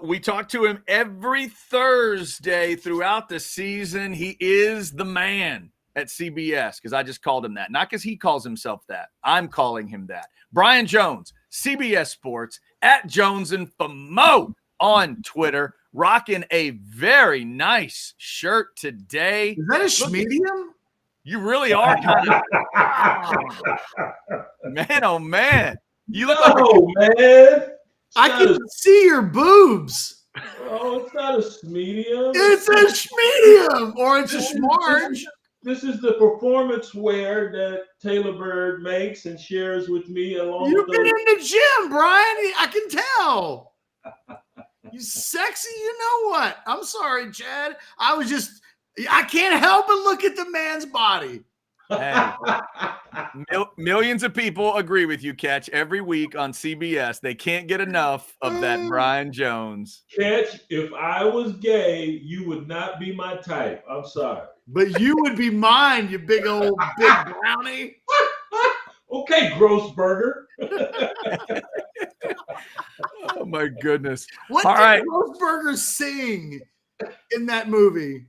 We talk to him every Thursday throughout the season. He is the man at CBS because I just called him that. Not because he calls himself that. I'm calling him that. Brian Jones, CBS Sports, at Jones and Famo on Twitter, rocking a very nice shirt today. Is that a schmedium? You really are kind of man. Oh man, you look like man. I can see your boobs. Oh, it's not a medium. It's a schmedium, or it's a schmarge. This is the performance wear that Taylor Bird makes and shares with me along You've with been in the gym, Brian. I can tell. You sexy, you know what? I'm sorry, Chad. I can't help but look at the man's body. Hey, millions of people agree with you, Ketch, every week on CBS. They can't get enough of that Brian Jones. Ketch, if I was gay, you would not be my type. I'm sorry. But you would be mine, you big brownie. Okay, gross burger. Oh my goodness! What did Grossberger sing in that movie?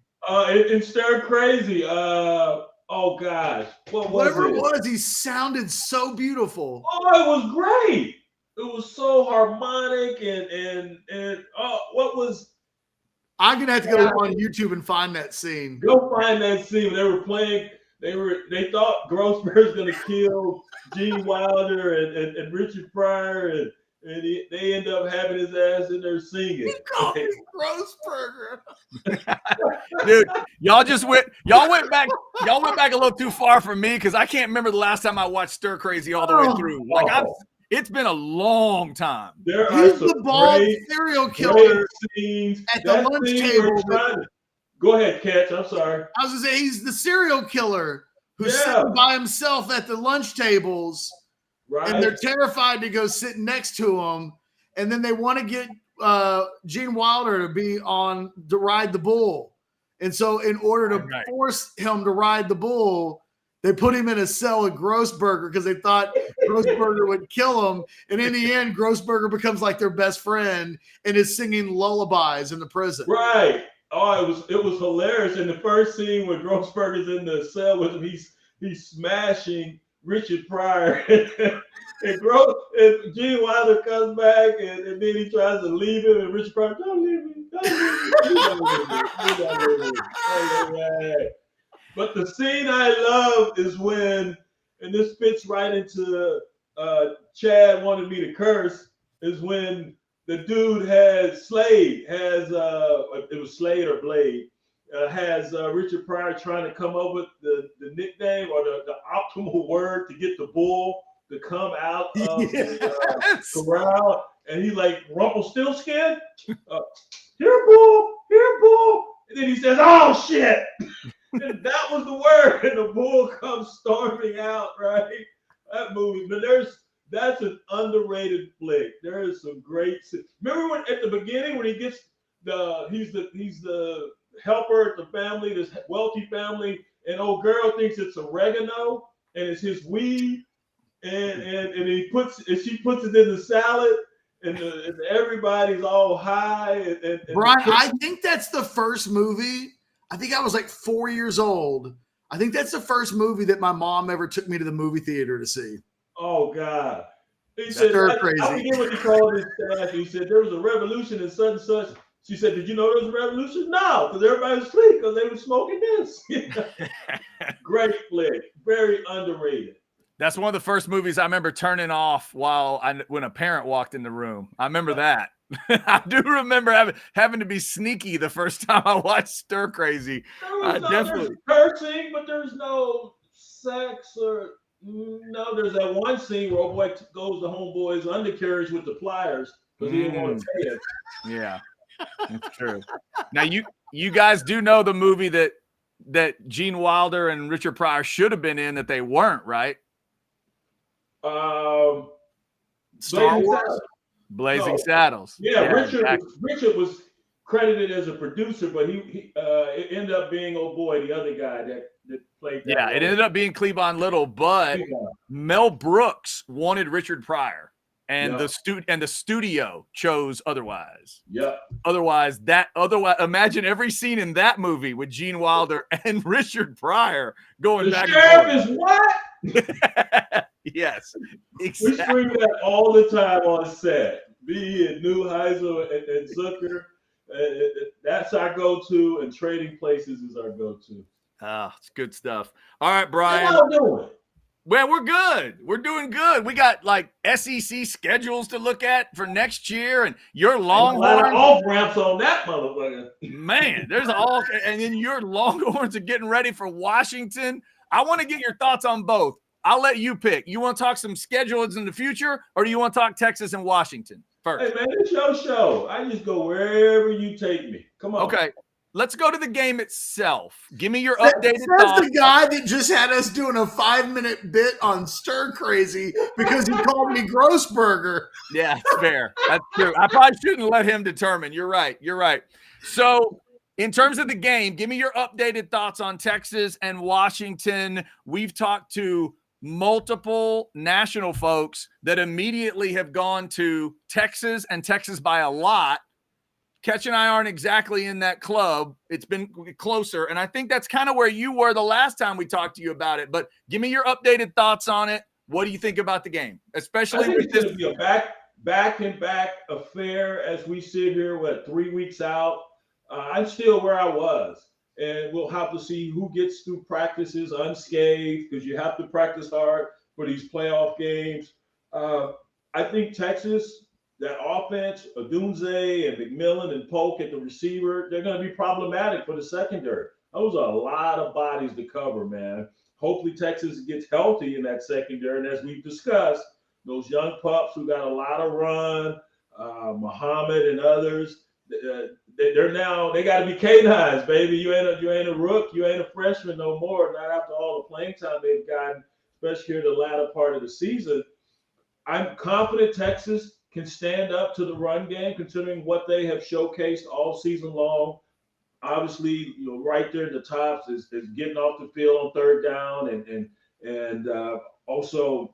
In Stir Crazy. Oh gosh, Whatever it was, he sounded so beautiful. Oh, it was great. It was so harmonic and what was? I'm gonna have to go on YouTube and find that scene. Go find that scene when they were playing. They thought Grossberg's gonna kill Gene Wilder and Richard Pryor and they end up having his ass in there singing. He called me Grossberger. Dude, y'all went back a little too far for me because I can't remember the last time I watched Stir Crazy all the way through. It's been a long time. He's the bald serial killer scenes at the lunch table. Go ahead, Ketch. I'm sorry. I was gonna say he's the serial killer who's sitting by himself at the lunch tables. Right. And they're terrified to go sit next to him. And then they want to get Gene Wilder to ride the bull. And so in order to force him to ride the bull, they put him in a cell with Grossberger because they thought Grossberger would kill him. And in the end, Grossberger becomes like their best friend and is singing lullabies in the prison. Right. Oh, it was hilarious. In the first scene where Grossberger's in the cell with him, he's smashing Richard Pryor and Gene Wilder comes back and then he tries to leave him and Richard Pryor, don't leave me. But the scene I love is when, and this fits right into Chad wanted me to curse is when the dude it was Slade or Blade, has Richard Pryor trying to come up with the nickname or the optimal word to get the bull to come out of the corral. And he's like, Rumpelstiltskin? Here, bull, here, bull. And then he says, oh, shit. And that was the word. And the bull comes storming out, right? That movie. But that's an underrated flick. There is some great. Remember when at the beginning when he gets he's the helper at the family, this wealthy family, and old girl thinks it's oregano and it's his weed, and she puts it in the salad, and everybody's all high. And Brian, I think that's the first movie. I think I was like 4 years old. I think that's the first movie that my mom ever took me to the movie theater to see. Oh God! He said, I forget what he called his staff. He said there was a revolution in such and such. She said, "Did you know there was a revolution?" No, because everybody was asleep because they were smoking this. Great flick, very underrated. That's one of the first movies I remember turning off when a parent walked in the room. I remember that. I do remember having to be sneaky the first time I watched Stir Crazy. There's cursing, but there's no sex or. No, there's that one scene where old boy goes to homeboy's undercarriage with the pliers because he didn't want to pay it. Yeah, that's true. Now you guys do know the movie that Gene Wilder and Richard Pryor should have been in that they weren't, right? Star Wars, Blazing Saddles. Yeah, Richard was credited as a producer, but he it ended up being old boy, the other guy that played that role. It ended up being Cleavon Little, but Mel Brooks wanted Richard Pryor, and the studio chose otherwise. Yeah. Otherwise, imagine every scene in that movie with Gene Wilder and Richard Pryor going back. The sheriff is what? Yes, exactly. We scream that all the time on set. Me and Neuheisel and Zucker. That's our go-to, and Trading Places is our go-to. It's good stuff. All right, Brian. How you doing? Well, we're good. We're doing good. We got like SEC schedules to look at for next year, and your Longhorns. Off ramps on that motherfucker. Man, there's all, and then your Longhorns are getting ready for Washington. I want to get your thoughts on both. I'll let you pick. You want to talk some schedules in the future, or do you want to talk Texas and Washington first? Hey man, it's your show. I just go wherever you take me. Come on. Okay. Let's go to the game itself. Give me your updated thoughts. That's the guy that just had us doing a 5-minute bit on Stir Crazy because he called me Grossberger. Yeah, it's fair. That's true. I probably shouldn't let him determine. You're right. So in terms of the game, give me your updated thoughts on Texas and Washington. We've talked to multiple national folks that immediately have gone to Texas and Texas by a lot. Ketch and I aren't exactly in that club. It's been closer, and I think that's kind of where you were the last time we talked to you about it. But give me your updated thoughts on it. What do you think about the game, especially with this? It's going to be a back-and-back affair as we sit here, 3 weeks out. I'm still where I was, and we'll have to see who gets through practices unscathed because you have to practice hard for these playoff games. I think Texas. That offense, Odunze and McMillan and Polk at the receiver, they're going to be problematic for the secondary. Those are a lot of bodies to cover, man. Hopefully Texas gets healthy in that secondary. And as we've discussed, those young pups who got a lot of run, Muhammad and others, they got to be canines, baby. You ain't a rook. You ain't a freshman no more. Not after all the playing time they've gotten, especially here the latter part of the season. I'm confident Texas can stand up to the run game, considering what they have showcased all season long. Obviously, right there at the tops is getting off the field on third down and also,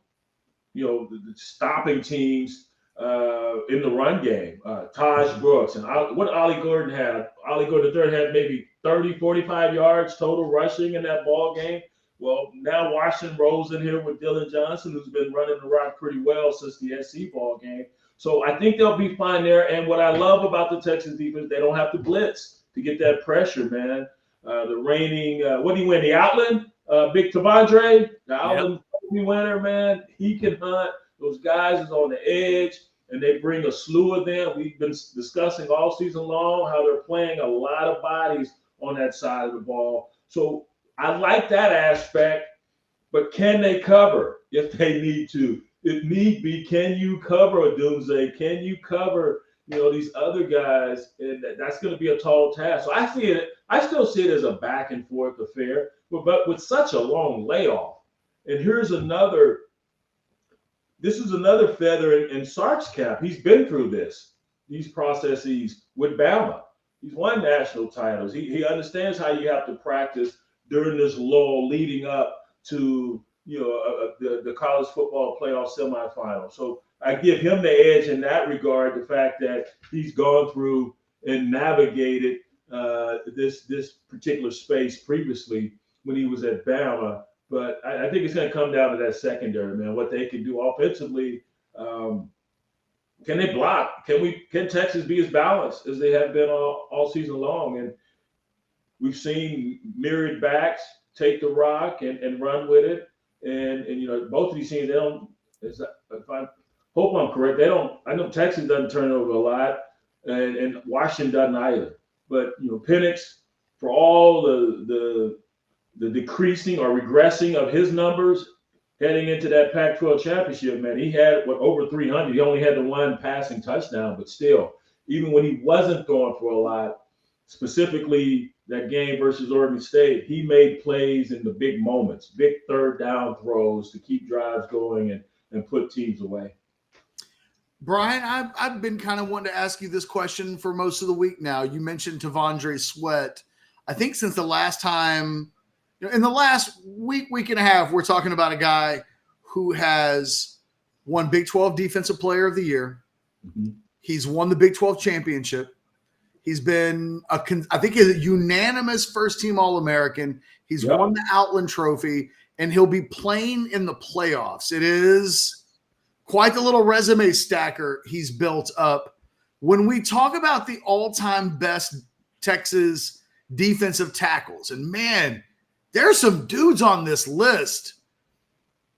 the stopping teams in the run game. Taj Brooks and what Ollie Gordon had. Ollie Gordon III had maybe 30, 45 yards total rushing in that ball game. Well, now Washington rolls in here with Dylan Johnson, who's been running the rock pretty well since the SC ball game. So I think they'll be fine there. And what I love about the Texas defense, they don't have to blitz to get that pressure, man. The reigning, what did he win? The Outland? Big Tavondre, the Outland winner, man. He can hunt. Those guys is on the edge, and they bring a slew of them. We've been discussing all season long how they're playing a lot of bodies on that side of the ball. So I like that aspect, but can they cover if they need to? If need be, can you cover a Dunze? Can you cover, these other guys? And that's going to be a tall task. So I still see it as a back and forth affair, but with such a long layoff. And this is another feather in Sark's cap. He's been through these processes with Bama. He's won national titles. He understands how you have to practice during this lull leading up to the college football playoff semifinal. So I give him the edge in that regard, the fact that he's gone through and navigated this particular space previously when he was at Bama. But I think it's going to come down to that secondary, man, what they can do offensively. Can they block? Can Texas be as balanced as they have been all season long? And we've seen myriad backs take the rock and run with it. And both of these teams, if I hope I'm correct, I know Texas doesn't turn over a lot, and Washington doesn't either. But Penix, for all the decreasing or regressing of his numbers heading into that Pac-12 championship, man, he had over 300. He only had the one passing touchdown, but still, even when he wasn't throwing for a lot, specifically that game versus Oregon State, he made plays in the big moments, big third down throws to keep drives going and put teams away. Brian, I've been kind of wanting to ask you this question for most of the week now. You mentioned Tandre Sweat. I think since the last time, in the last week and a half, we're talking about a guy who has won Big 12 Defensive Player of the Year. Mm-hmm. He's won the Big 12 championship. He's been, I think, a unanimous first-team All-American. He's won the Outland Trophy, and he'll be playing in the playoffs. It is quite the little resume stacker he's built up. When we talk about the all-time best Texas defensive tackles, and man, there's some dudes on this list.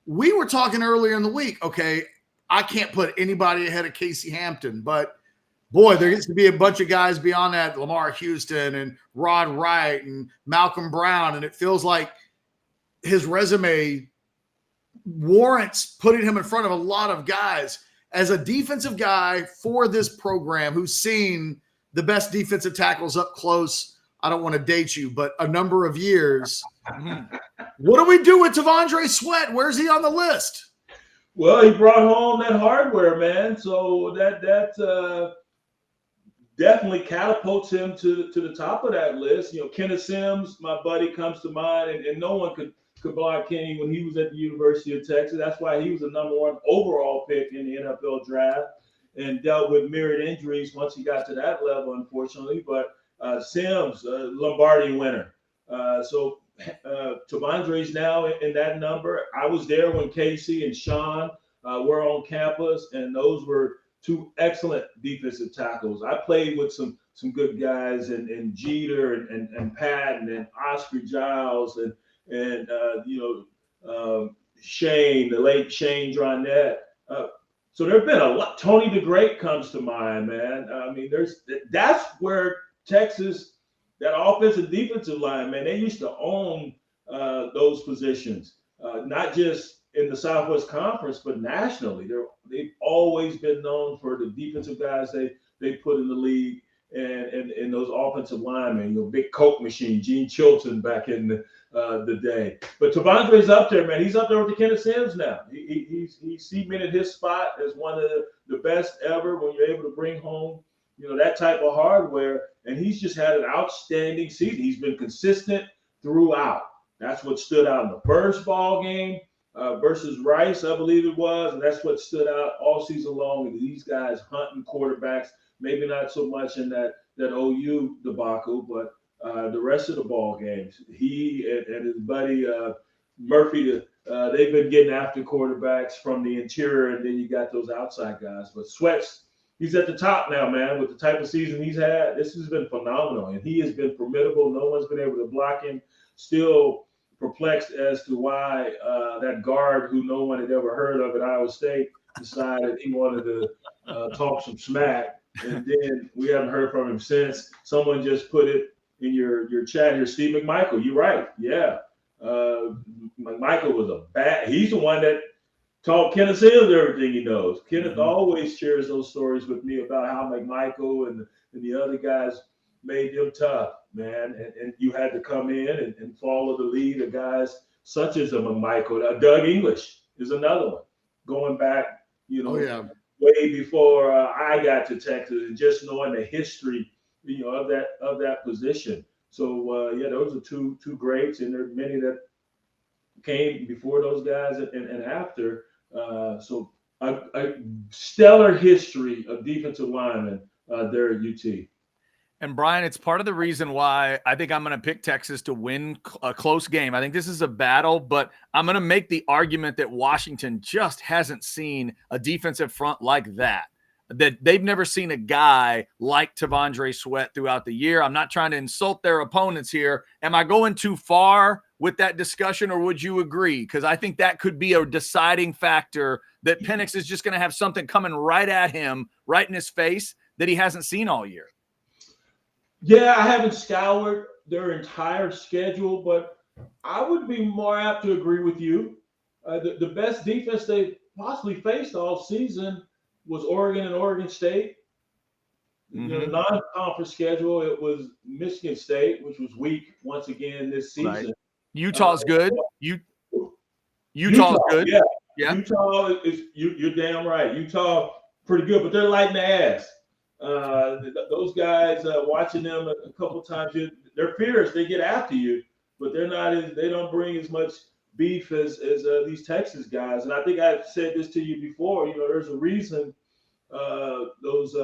We were talking earlier in the week, okay, I can't put anybody ahead of Casey Hampton, but boy, there gets to be a bunch of guys beyond that, Lamar Houston and Rod Wright and Malcolm Brown, and it feels like his resume warrants putting him in front of a lot of guys. As a defensive guy for this program who's seen the best defensive tackles up close, I don't want to date you, but a number of years, what do we do with Tandre Sweat? Where's he on the list? Well, he brought home that hardware, man, so that definitely catapults him to the top of that list. Kenneth Sims, my buddy, comes to mind, and no one could block Kenny when he was at the University of Texas. That's why he was the number one overall pick in the NFL draft and dealt with myriad injuries once he got to that level, unfortunately. But Sims, Lombardi winner. So Tavondre's now in that number. I was there when Casey and Sean were on campus, and those were two excellent defensive tackles. I played with some good guys, and Jeter and Patton and Oscar Giles and Shane, the late Shane Dronette. So there have been a lot. Tony the Great comes to mind, man. I mean, that's where Texas, that offensive defensive line, man, they used to own those positions, not just in the Southwest Conference, but nationally. They've always been known for the defensive guys they put in the league and those offensive linemen, big Coke machine, Gene Chilton back in the day. But Tavondre's up there, man. He's up there with the Kenneth Sims now. He's cemented his spot as one of the best ever when you're able to bring home, that type of hardware. And he's just had an outstanding season. He's been consistent throughout. That's what stood out in the first ball game versus Rice, I believe it was. And that's what stood out all season long. And these guys hunting quarterbacks, maybe not so much in that OU debacle, but the rest of the ball games. He and his buddy Murphy, they've been getting after quarterbacks from the interior, and then you got those outside guys. But Sweat's, he's at the top now, man, with the type of season he's had. This has been phenomenal, and he has been formidable. No one's been able to block him. Still perplexed as to why that guard who no one had ever heard of at Iowa State decided he wanted to talk some smack, and then we haven't heard from him since. Someone just put it in your chat here, Steve McMichael. You're right. Yeah. McMichael was he's the one that taught Kenneth Sims everything he knows. Kenneth always shares those stories with me about how McMichael and the other guys made them tough, man. And you had to come in and follow the lead of guys such as a McMichael. Doug English is another one. Going back, way before I got to Texas, and just knowing the history, of that position. So those are two greats, and there are many that came before those guys and after. So a stellar history of defensive linemen there at UT. And Brian, it's part of the reason why I think I'm going to pick Texas to win a close game. I think this is a battle, but I'm going to make the argument that Washington just hasn't seen a defensive front like that they've never seen a guy like Tandre Sweat throughout the year. I'm not trying to insult their opponents here. Am I going too far with that discussion, or would you agree? Because I think that could be a deciding factor that Penix is just going to have something coming right at him, right in his face, that he hasn't seen all year. Yeah, I haven't scoured their entire schedule, but I would be more apt to agree with you. The best defense they possibly faced all season was Oregon and Oregon State. The non-conference schedule, it was Michigan State, which was weak once again this season. Right. Utah's good. Utah's good. Yeah. Utah is you're damn right. Utah pretty good, but they're lighting the ass. Those guys, watching them a couple of times, they're fierce. They get after you, but they don't bring as much beef as these Texas guys. And I think I've said this to you before. There's a reason those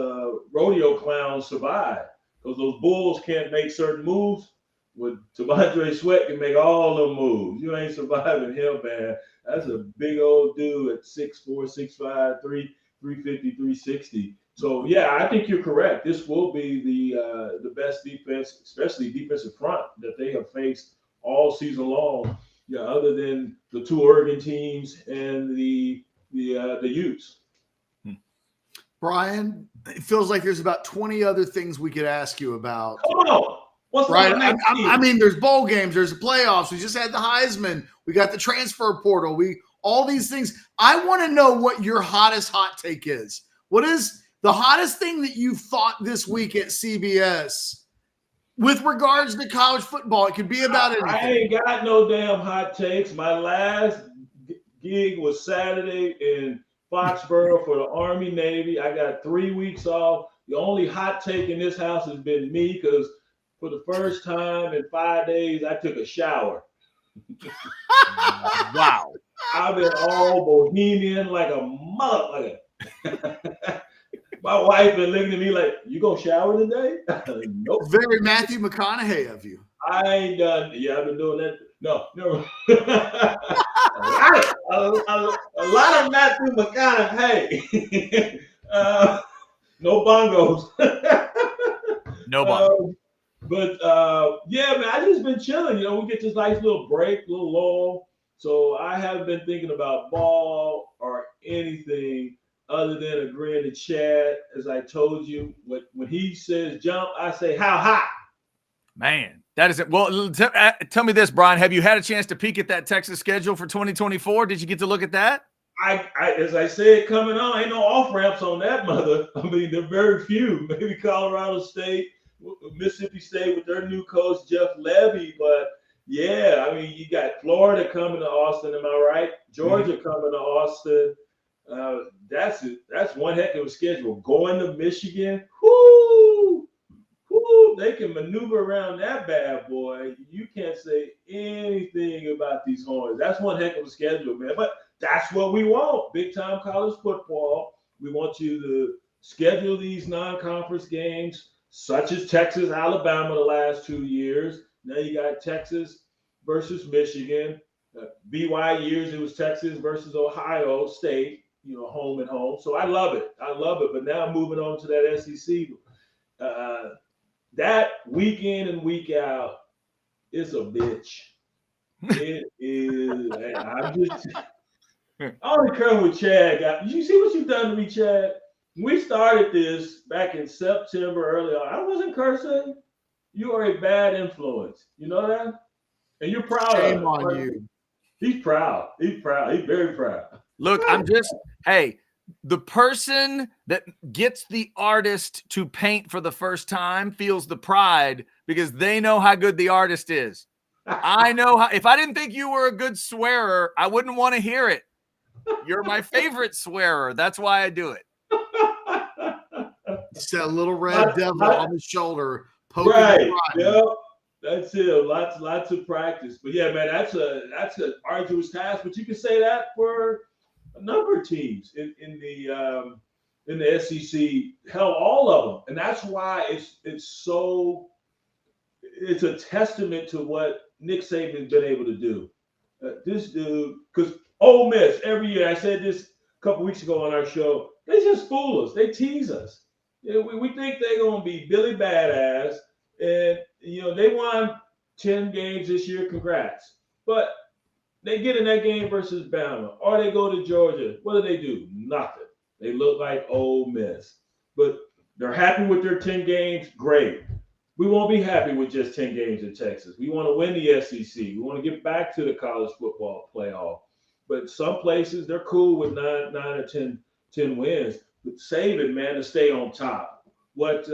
rodeo clowns survive, because those bulls can't make certain moves. With Tandre Sweat can make all them moves. You ain't surviving him, man. That's a big old dude at 6'4", 6'5", 350, 360. So yeah, I think you're correct. This will be the best defense, especially defensive front, that they have faced all season long. Yeah, other than the two Oregon teams and the Utes. Brian, it feels like there's about 20 other things we could ask you about. Come on. What's right? I mean, there's bowl games, there's the playoffs. We just had the Heisman. We got the transfer portal. All these things. I want to know what your hottest hot take is. What is the hottest thing that you thought this week at CBS with regards to college football? It could be about anything. I ain't got no damn hot takes. My last gig was Saturday in Foxborough for the Army Navy. I got 3 weeks off. The only hot take in this house has been me, because for the first time in 5 days, I took a shower. Wow. I've been all bohemian like a motherfucker. My wife been looking at me like, you gonna shower today? Nope. Very Matthew McConaughey of you. I ain't done. Yeah, I've been doing that. No. a lot of Matthew McConaughey. No bongos. No bongos. Yeah, man, I just been chilling. We get this nice little break, little lull. So I haven't been thinking about ball or anything other than agreeing to Chad. As I told you, when he says jump, I say how high. Man, that is it. Well, tell me this, Brian. Have you had a chance to peek at that Texas schedule for 2024? Did you get to look at that? I as I said, coming on, ain't no off ramps on that mother. I mean, there are very few. Maybe Colorado State, Mississippi State with their new coach Jeff Levy, but yeah, I mean, you got Florida coming to Austin. Am I right? Georgia coming to Austin. That's one heck of a schedule. Going to Michigan, they can maneuver around that bad boy. You can't say anything about these Horns. That's one heck of a schedule, man. But that's what we want. Big time college football. We want you to schedule these non-conference games, such as Texas, Alabama the last 2 years. Now you got Texas versus Michigan. BY years it was Texas versus Ohio State, home and home. So I love it. But now moving on to that SEC, that week in and week out, it's a bitch. It is. I only come with Chad. Did you see what you've done to me, Chad? We started this back in September early on. I wasn't cursing. You are a bad influence. You know that? And you're proud Shame of it. on you. He's proud. He's proud. He's very proud. Look, hey, the person that gets the artist to paint for the first time feels the pride because they know how good the artist is. I know how, if I didn't think you were a good swearer, I wouldn't want to hear it. You're my favorite swearer. That's why I do it. It's that little red devil on the shoulder. Right. Yep. That's it. Lots of practice. But yeah, man, that's an arduous task. But you can say that for a number of teams in the SEC. Hell, all of them. And that's why it's a testament to what Nick Saban's been able to do. This dude, because Ole Miss every year. I said this a couple weeks ago on our show. They just fool us. They tease us. We think they're gonna be Billy Badass. And, they won 10 games this year. Congrats. But they get in that game versus Bama, or they go to Georgia. What do? Nothing. They look like Ole Miss. But they're happy with their 10 games. Great. We won't be happy with just 10 games in Texas. We want to win the SEC. We want to get back to the college football playoff. But some places, they're cool with 9 or 10 wins. But Saban, man, to stay on top. What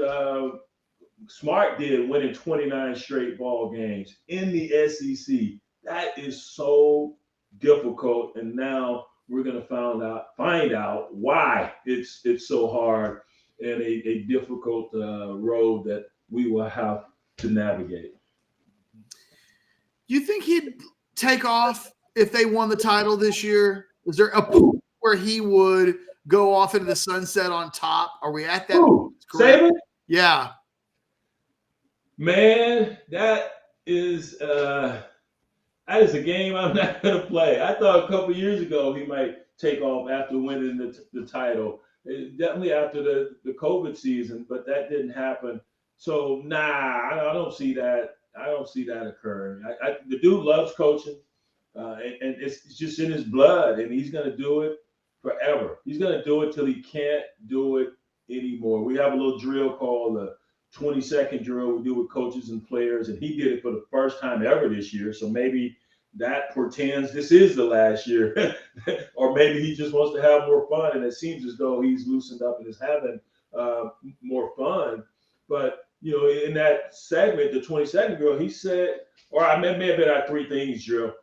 Smart did, winning 29 straight ball games in the SEC. That is so difficult, and now we're going to find out why it's so hard and a difficult road that we will have to navigate. You think he'd take off if they won the title this year? Is there a point where he would go off into the sunset on top? Are we at that? Saban? Yeah. Man, that is a game I'm not going to play. I thought a couple years ago he might take off after winning the title. Definitely after the COVID season, but that didn't happen. So, I don't see that. I don't see that occurring. The dude loves coaching, and it's just in his blood, and he's going to do it forever. He's going to do it till he can't do it anymore. We have a little drill called the 20-second drill we do with coaches and players, and he did it for the first time ever this year. So maybe that portends this is the last year, or maybe he just wants to have more fun. And it seems as though he's loosened up and is having more fun. But in that segment, the 20-second drill, he said, or I may have been our 3 things drill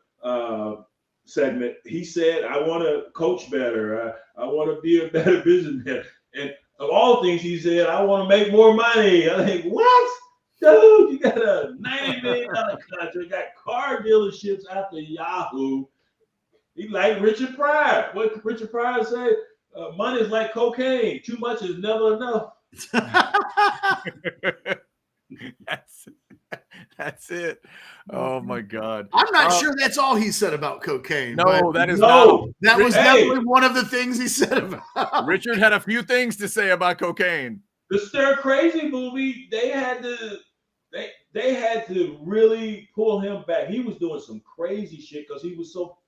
segment. He said, "I want to coach better. I want to be a better businessman." And of all things, he said, "I want to make more money." I think, what? Dude, you got a $90 million contract, got car dealerships after Yahoo. He like Richard Pryor. What did Richard Pryor say? Money is like cocaine. Too much is never enough. That's it. Oh my God. I'm not sure that's all he said about cocaine. No, that is not. That was definitely one of the things he said about. Richard had a few things to say about cocaine. The Stir Crazy movie, they had to really pull him back. He was doing some crazy shit because he was so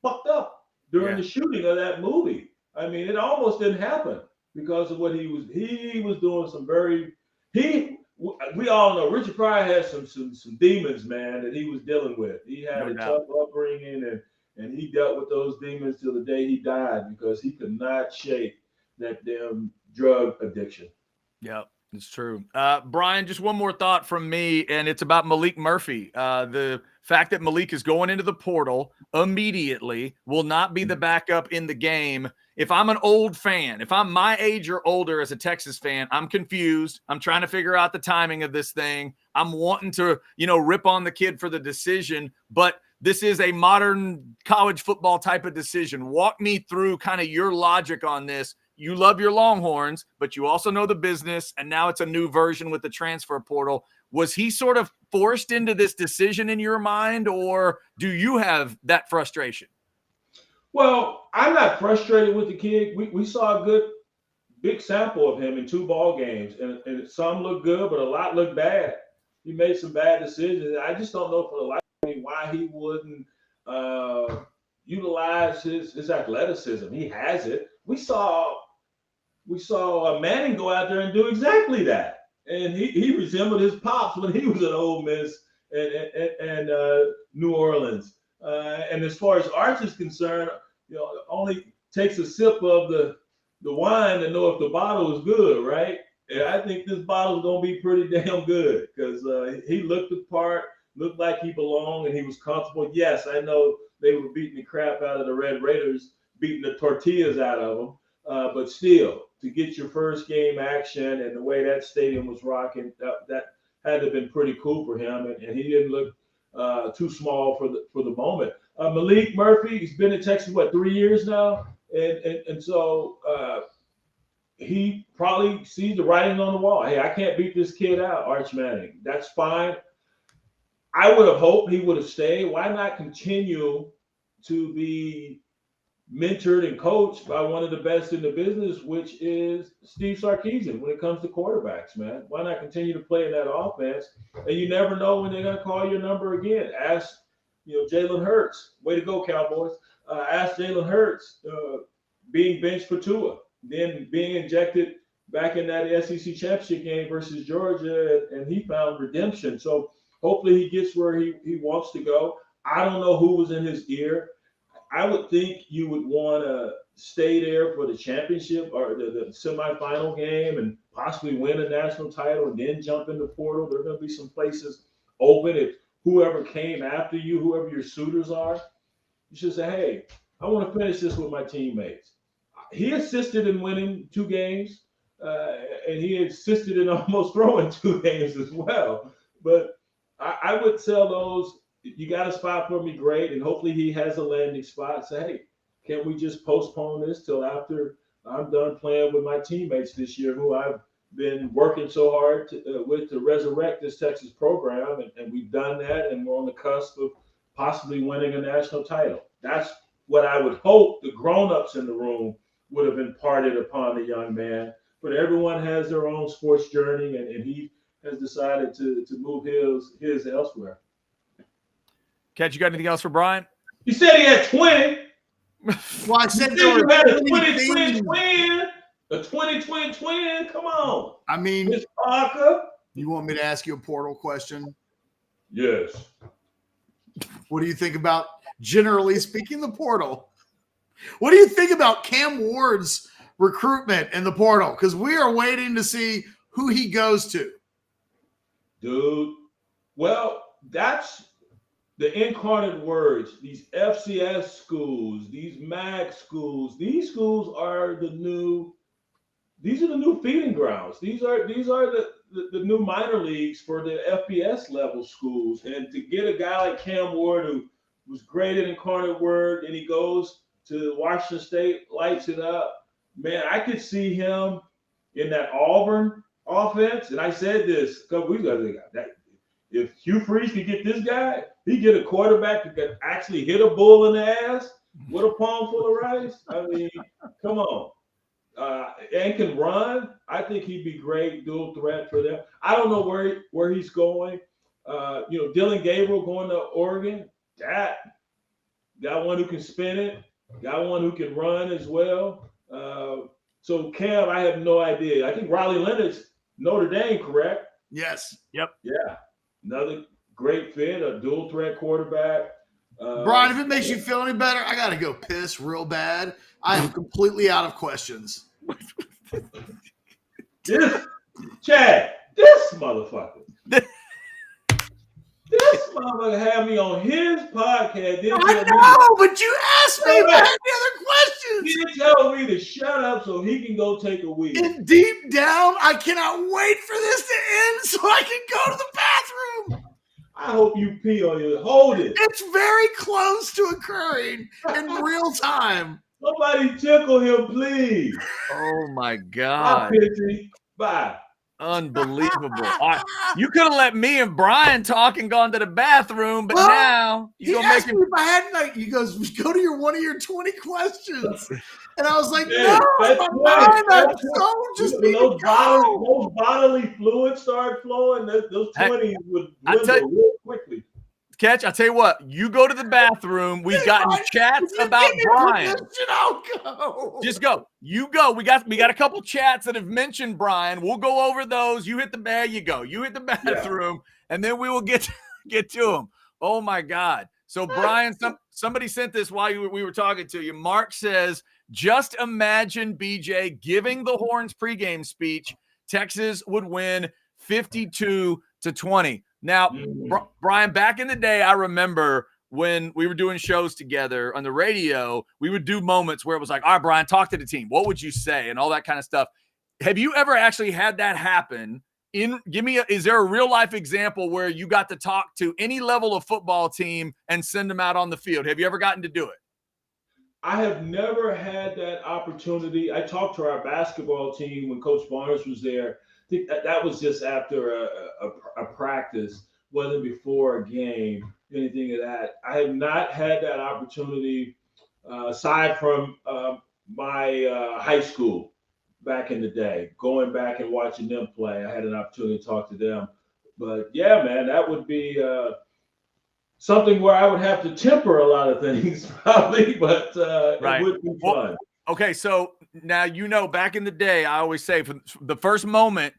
fucked up during the shooting of that movie. I mean, it almost didn't happen because of what he was doing some we all know Richard Pryor had some demons, man, that he was dealing with. He had a tough upbringing, and he dealt with those demons till the day he died because he could not shake that damn drug addiction. Yep, it's true. Brian, just one more thought from me, and it's about Malik Murphy. The fact that Malik is going into the portal immediately will not be the backup in the game. If I'm an old fan, if I'm my age or older as a Texas fan, I'm confused. I'm trying to figure out the timing of this thing. I'm wanting to, rip on the kid for the decision, but this is a modern college football type of decision. Walk me through kind of your logic on this. You love your Longhorns, but you also know the business, and now it's a new version with the transfer portal. Was he sort of forced into this decision in your mind, or do you have that frustration? Well, I'm not frustrated with the kid. We saw a good big sample of him in 2 ball games, and some look good, but a lot look bad. He made some bad decisions. I just don't know for the life of me why he wouldn't utilize his athleticism. He has it. We saw Manning go out there and do exactly that, and he resembled his pops when he was at Ole Miss and New Orleans. And as far as Arch is concerned, only takes a sip of the wine to know if the bottle is good, right? And I think this bottle is gonna be pretty damn good because he looked the part, looked like he belonged, and he was comfortable. Yes, I know they were beating the crap out of the Red Raiders, beating the tortillas out of them, but still, to get your first game action and the way that stadium was rocking, that had to have been pretty cool for him, and he didn't look too small for the moment. Malik Murphy, he's been in Texas 3 years now, and so he probably sees the writing on the wall. Hey, I can't beat this kid out, Arch Manning. That's fine. I would have hoped he would have stayed. Why not continue to be mentored and coached by one of the best in the business, which is Steve Sarkisian when it comes to quarterbacks, man? Why not continue to play in that offense? And you never know when they're going to call your number again. Ask, Jalen Hurts. Way to go, Cowboys. Ask Jalen Hurts being benched for Tua, then being injected back in that SEC championship game versus Georgia, and he found redemption. So hopefully he gets where he wants to go. I don't know who was in his ear. I would think you would want to stay there for the championship or the semifinal game and possibly win a national title and then jump in the portal. There are going to be some places open. If whoever came after you, whoever your suitors are, you should say, hey, I want to finish this with my teammates. He assisted in winning 2 games, and he assisted in almost throwing 2 games as well. But I would sell those. You got a spot for me, great, and hopefully he has a landing spot. Say, hey, can't we just postpone this till after I'm done playing with my teammates this year, who I've been working so hard to resurrect this Texas program, and we've done that, and we're on the cusp of possibly winning a national title. That's what I would hope the grown-ups in the room would have imparted upon the young man. But everyone has their own sports journey, and he has decided to move his elsewhere. Ketch, you got anything else for Brian? You said he had 20. Well, I said You there were had a 20 twin. A 20 twin. Come on. I mean, Miss Parker. you want me to ask you a portal question? Yes. What do you think about, generally speaking, the portal? What do you think about Cam Ward's recruitment in the portal? Because we are waiting to see who he goes to. Dude. Well, that's the incarnate words. These FCS schools, these MAC schools, these schools are the new feeding grounds. These are the new minor leagues for the FBS level schools. And to get a guy like Cam Ward, who was great at incarnate word, and he goes to Washington State, lights it up. Man, I could see him in that Auburn offense. And I said this a couple weeks ago. If Hugh Freeze could get this guy, he'd get a quarterback that could actually hit a bull in the ass with a palm full of rice. I mean, come on. And can run. I think he'd be great dual threat for them. I don't know where he's going. Dylan Gabriel going to Oregon. That got one who can spin it. Got one who can run as well. So Cam, I have no idea. I think Riley Leonard's Notre Dame, correct? Yes. Yep. Yeah. Another great fit, a dual threat quarterback. Brian, if it makes you feel any better, I got to go piss real bad. I am completely out of questions. This motherfucker. This motherfucker had me on his podcast. I know, but you asked me if I had any other questions. He told me to shut up so he can go take a wee. And deep down, I cannot wait for this to end so I can go to the bathroom. I hope you pee on your. Hold it. It's very close to occurring in real time. Somebody tickle him, please. Oh my Bye, God. Pixie. Bye. Unbelievable. You could have let me and Brian talk and gone to the bathroom, but Well, now He you're asked making me if I had, he goes, go to one of your 20 questions. And I was like, Yeah, no, in that's my right. mind, I That's don't just When need to those go. bodily fluids start flowing, those 20s would I tell dwindle real quickly. Ketch, I'll tell you what, you go to the bathroom. We've gotten chats about Brian. I'll go. Just go. You go. We got a couple chats that have mentioned Brian. We'll go over those. You hit the bed, you go. You hit the bathroom, and then we will get to him. Oh my God. So Brian, somebody sent this while we were talking to you. Mark says, just imagine BJ giving the Horns pregame speech. Texas would win 52-20. Now, Brian, back in the day, I remember when we were doing shows together on the radio, we would do moments where it was like, all right, Brian, talk to the team. What would you say? And all that kind of stuff. Have you ever actually had that happen? Is there a real life example where you got to talk to any level of football team and send them out on the field? Have you ever gotten to do it? I have never had that opportunity. I talked to our basketball team when Coach Barnes was there. I think that was just after a practice, wasn't before a game, anything of that. I have not had that opportunity aside from my high school back in the day, going back and watching them play. I had an opportunity to talk to them. But yeah, man, that would be something where I would have to temper a lot of things probably, but right. It would be fun. Okay, so now back in the day, I always say for the first moment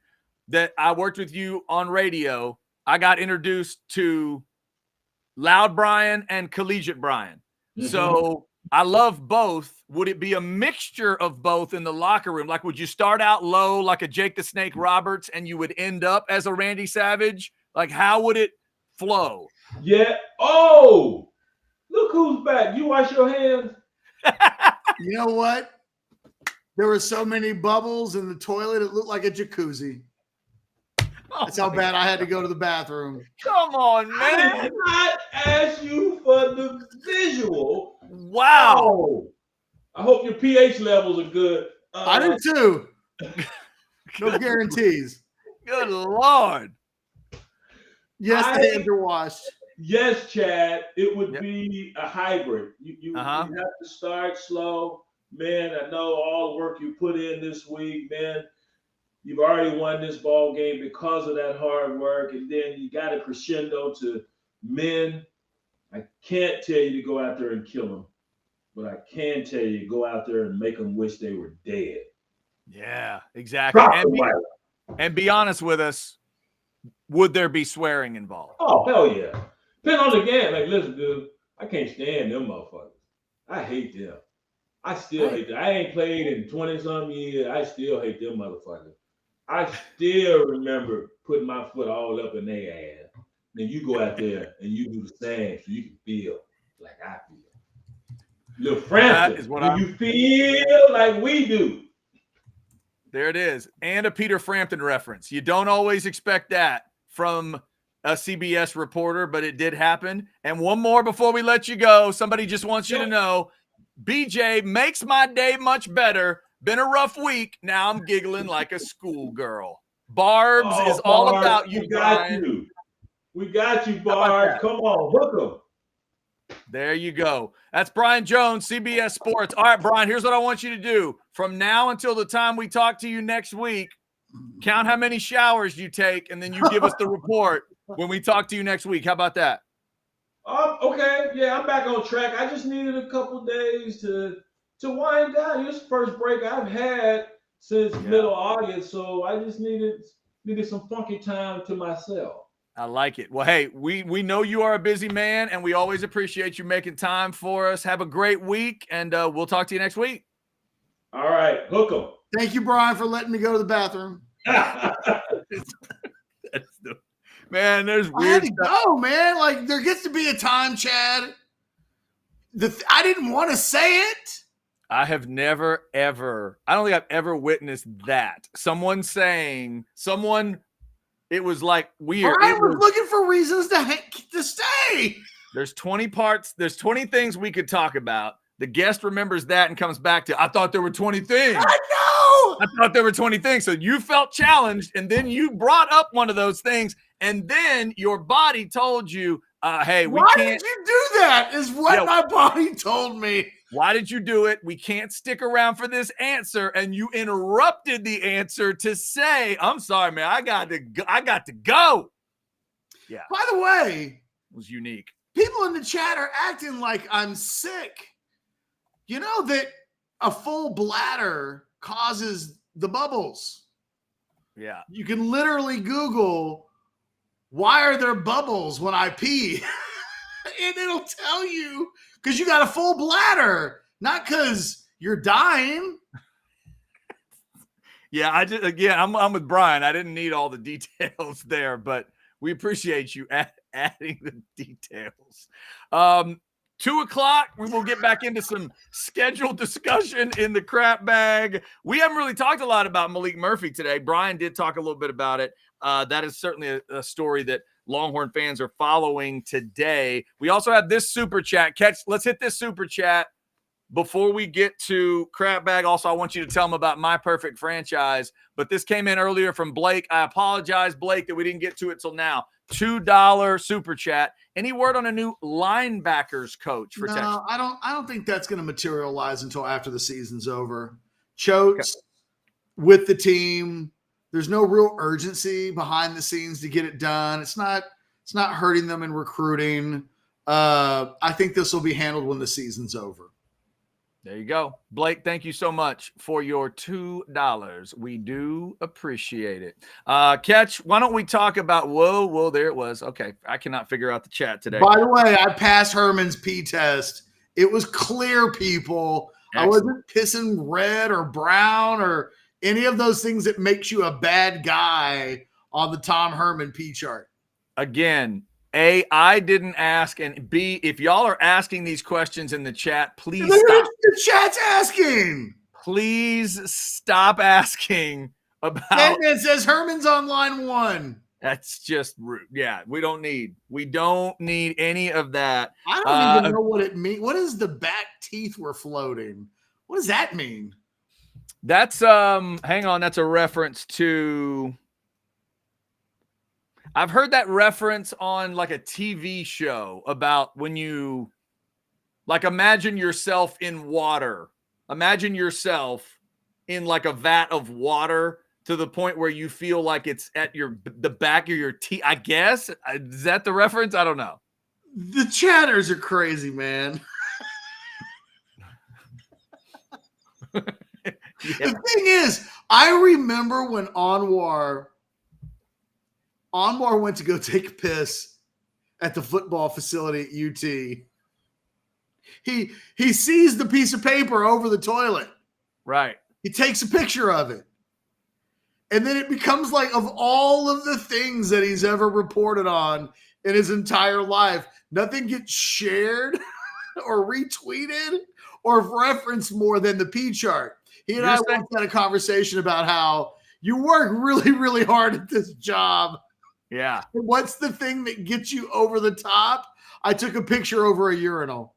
that I worked with you on radio, I got introduced to Loud Brian and Collegiate Brian. Mm-hmm. So I love both. Would it be a mixture of both in the locker room? Like, would you start out low like a Jake the Snake Roberts and you would end up as a Randy Savage? Like, how would it flow? Yeah. Oh, look who's back. You wash your hands? You know what? There were so many bubbles in the toilet, it looked like a jacuzzi. That's how bad I had to go to the bathroom. Come on, man. I did not ask you for the visual. Wow. Oh, I hope your pH levels are good. I do too. No guarantees. Good Lord. Yes, the hands are washed. Yes, Chad, it would be a hybrid. You have to start slow. Man, I know all the work you put in this week, man. You've already won this ball game because of that hard work. And then you got a crescendo to men. I can't tell you to go out there and kill them, but I can tell you go out there and make them wish they were dead. Yeah, exactly. And be honest with us. Would there be swearing involved? Oh, hell yeah. Depending on the game. Like, listen, dude, I can't stand them motherfuckers. I hate them. I still hate them. I ain't played in 20-some years. I still hate them motherfuckers. I still remember putting my foot all up in their ass. Then you go out there and you do the same so you can feel like I feel. Little Francis, you feel like we do. There it is. And a Peter Frampton reference. You don't always expect that from a CBS reporter, but it did happen. And one more before we let you go. Somebody just wants you to know, BJ makes my day much better. Been a rough week. Now I'm giggling like a schoolgirl. Barbs is all about you, Brian. We got you, Barbs. Come on, hook 'em. There you go. That's Brian Jones, CBS Sports. All right, Brian, here's what I want you to do. From now until the time we talk to you next week, count how many showers you take, and then you give us the report when we talk to you next week. How about that? Okay. Yeah, I'm back on track. I just needed a couple days to wind down. This is the first break I've had since middle August, so I just needed some funky time to myself. I like it. Well, hey, we know you are a busy man, and we always appreciate you making time for us. Have a great week, and we'll talk to you next week. All right. Hook 'em. Thank you, Brian, for letting me go to the bathroom. Man, there's weird I had to go, man. Like, there gets to be a time, Chad. I didn't want to say it. I have never, ever, I don't think I've ever witnessed that. It was like weird. Brian was looking for reasons to stay. There's 20 parts. There's 20 things we could talk about. The guest remembers that and comes back to, I thought there were 20 things. I know. I thought there were 20 things. So you felt challenged, and then you brought up one of those things, and then your body told you, hey, we can't. Why can't. did you do that? Is what my body told me. Why did you do it? We can't stick around for this answer. And you interrupted the answer to say, I'm sorry, man. I got to go. Yeah. By the way, was unique. People in the chat are acting like I'm sick. You know that a full bladder causes the bubbles. Yeah. You can literally Google, why are there bubbles when I pee? And it'll tell you because you got a full bladder, not because you're dying. Yeah, I'm with Brian. I didn't need all the details there, but we appreciate you adding the details. 2:00, we will get back into some scheduled discussion in the crap bag. We haven't really talked a lot about Malik Murphy today. Brian did talk a little bit about it. That is certainly a story that Longhorn fans are following today. We also have this super chat. Ketch, let's hit this super chat before we get to crap bag. Also, I want you to tell them about My Perfect Franchise, but this came in earlier from Blake. I apologize, Blake, that we didn't get to it till now. $2 super chat. Any word on a new linebackers coach for Texas? No, I don't think that's going to materialize until after the season's over. Choate's with the team. There's no real urgency behind the scenes to get it done. It's not hurting them in recruiting. I think this will be handled when the season's over. There you go. Blake, thank you so much for your $2. We do appreciate it. Ketch, why don't we talk about – whoa, there it was. Okay, I cannot figure out the chat today. By the way, I passed Herman's P test. It was clear, people. Excellent. I wasn't pissing red or brown or any of those things that makes you a bad guy on the Tom Herman P chart. Again, A, I didn't ask, and B, if y'all are asking these questions in the chat, please stop. The chat's asking. Please stop asking about. It says Herman's on line 1. That's just rude. Yeah, we don't need any of that. I don't even know what it means. What is the back teeth were floating? What does that mean? That's hang on, that's a reference to. I've heard that reference on like a TV show about when you like imagine yourself in water. Imagine yourself in like a vat of water to the point where you feel like it's at the back of your teeth. I guess. Is that the reference? I don't know. The chatters are crazy, man. Yeah. The thing is, I remember when Anwar went to go take a piss at the football facility at UT. He sees the piece of paper over the toilet. Right. He takes a picture of it. And then it becomes like, of all of the things that he's ever reported on in his entire life, nothing gets shared or retweeted or referenced more than the P chart. He and I once had a conversation about how you work really, really hard at this job. Yeah. What's the thing that gets you over the top? I took a picture over a urinal.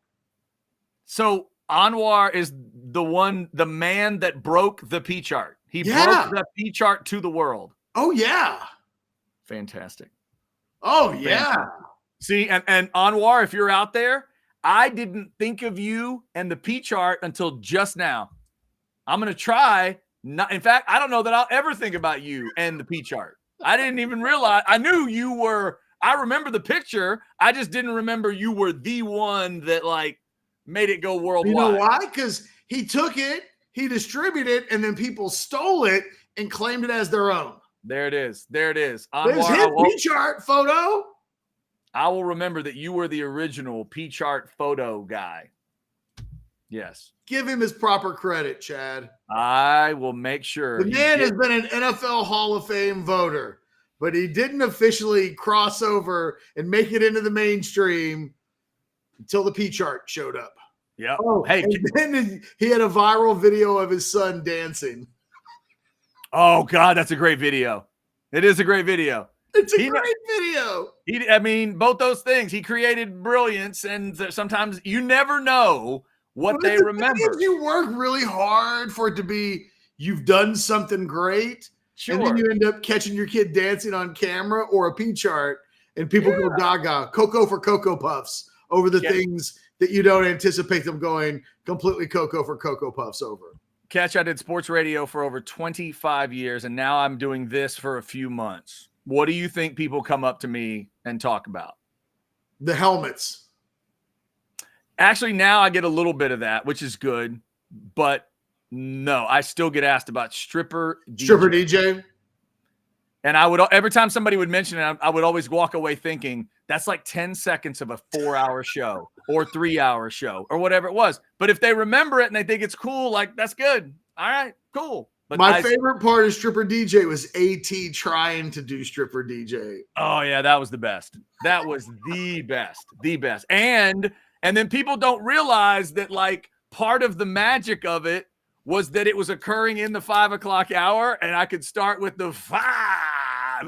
So Anwar is the man that broke the P chart. He broke the P chart to the world. Oh, yeah. Fantastic. Oh, yeah. Fantastic. See, and Anwar, if you're out there, I didn't think of you and the P chart until just now. I'm going to try. In fact, I don't know that I'll ever think about you and the P chart. I didn't even realize. I knew you were. I remember the picture. I just didn't remember you were the one that like made it go worldwide. You know why? Because he took it, he distributed it, and then people stole it and claimed it as their own. There it is. There it is. There's his P chart photo. I will remember that you were the original P chart photo guy. Yes. Give him his proper credit, Chad. I will make sure. The man has been an NFL Hall of Fame voter, but he didn't officially cross over and make it into the mainstream until the P chart showed up. Yeah. Oh, hey, and then he had a viral video of his son dancing. Oh God, that's a great video. It is a great video. It's a great video. I mean, both those things. He created brilliance, and sometimes you never know what they remember. You work really hard for it to be you've done something great, sure. And then you end up catching your kid dancing on camera or a P chart, and people go gaga, Cocoa for Cocoa Puffs over the things that you don't anticipate them going completely Cocoa for Cocoa Puffs over. Ketch, I did sports radio for over 25 years, and now I'm doing this for a few months. What do you think people come up to me and talk about? The helmets. Actually, now I get a little bit of that, which is good. But no, I still get asked about stripper DJ. And I would, every time somebody would mention it, I would always walk away thinking that's like 10 seconds of a 4-hour show or 3-hour show or whatever it was. But if they remember it and they think it's cool, like, that's good. All right, cool. But my favorite part of stripper DJ was AT trying to do stripper DJ. Oh yeah, that was the best. That was the best, the best. And then people don't realize that, like, part of the magic of it was that it was occurring in the 5 o'clock hour, and I could start with the 5,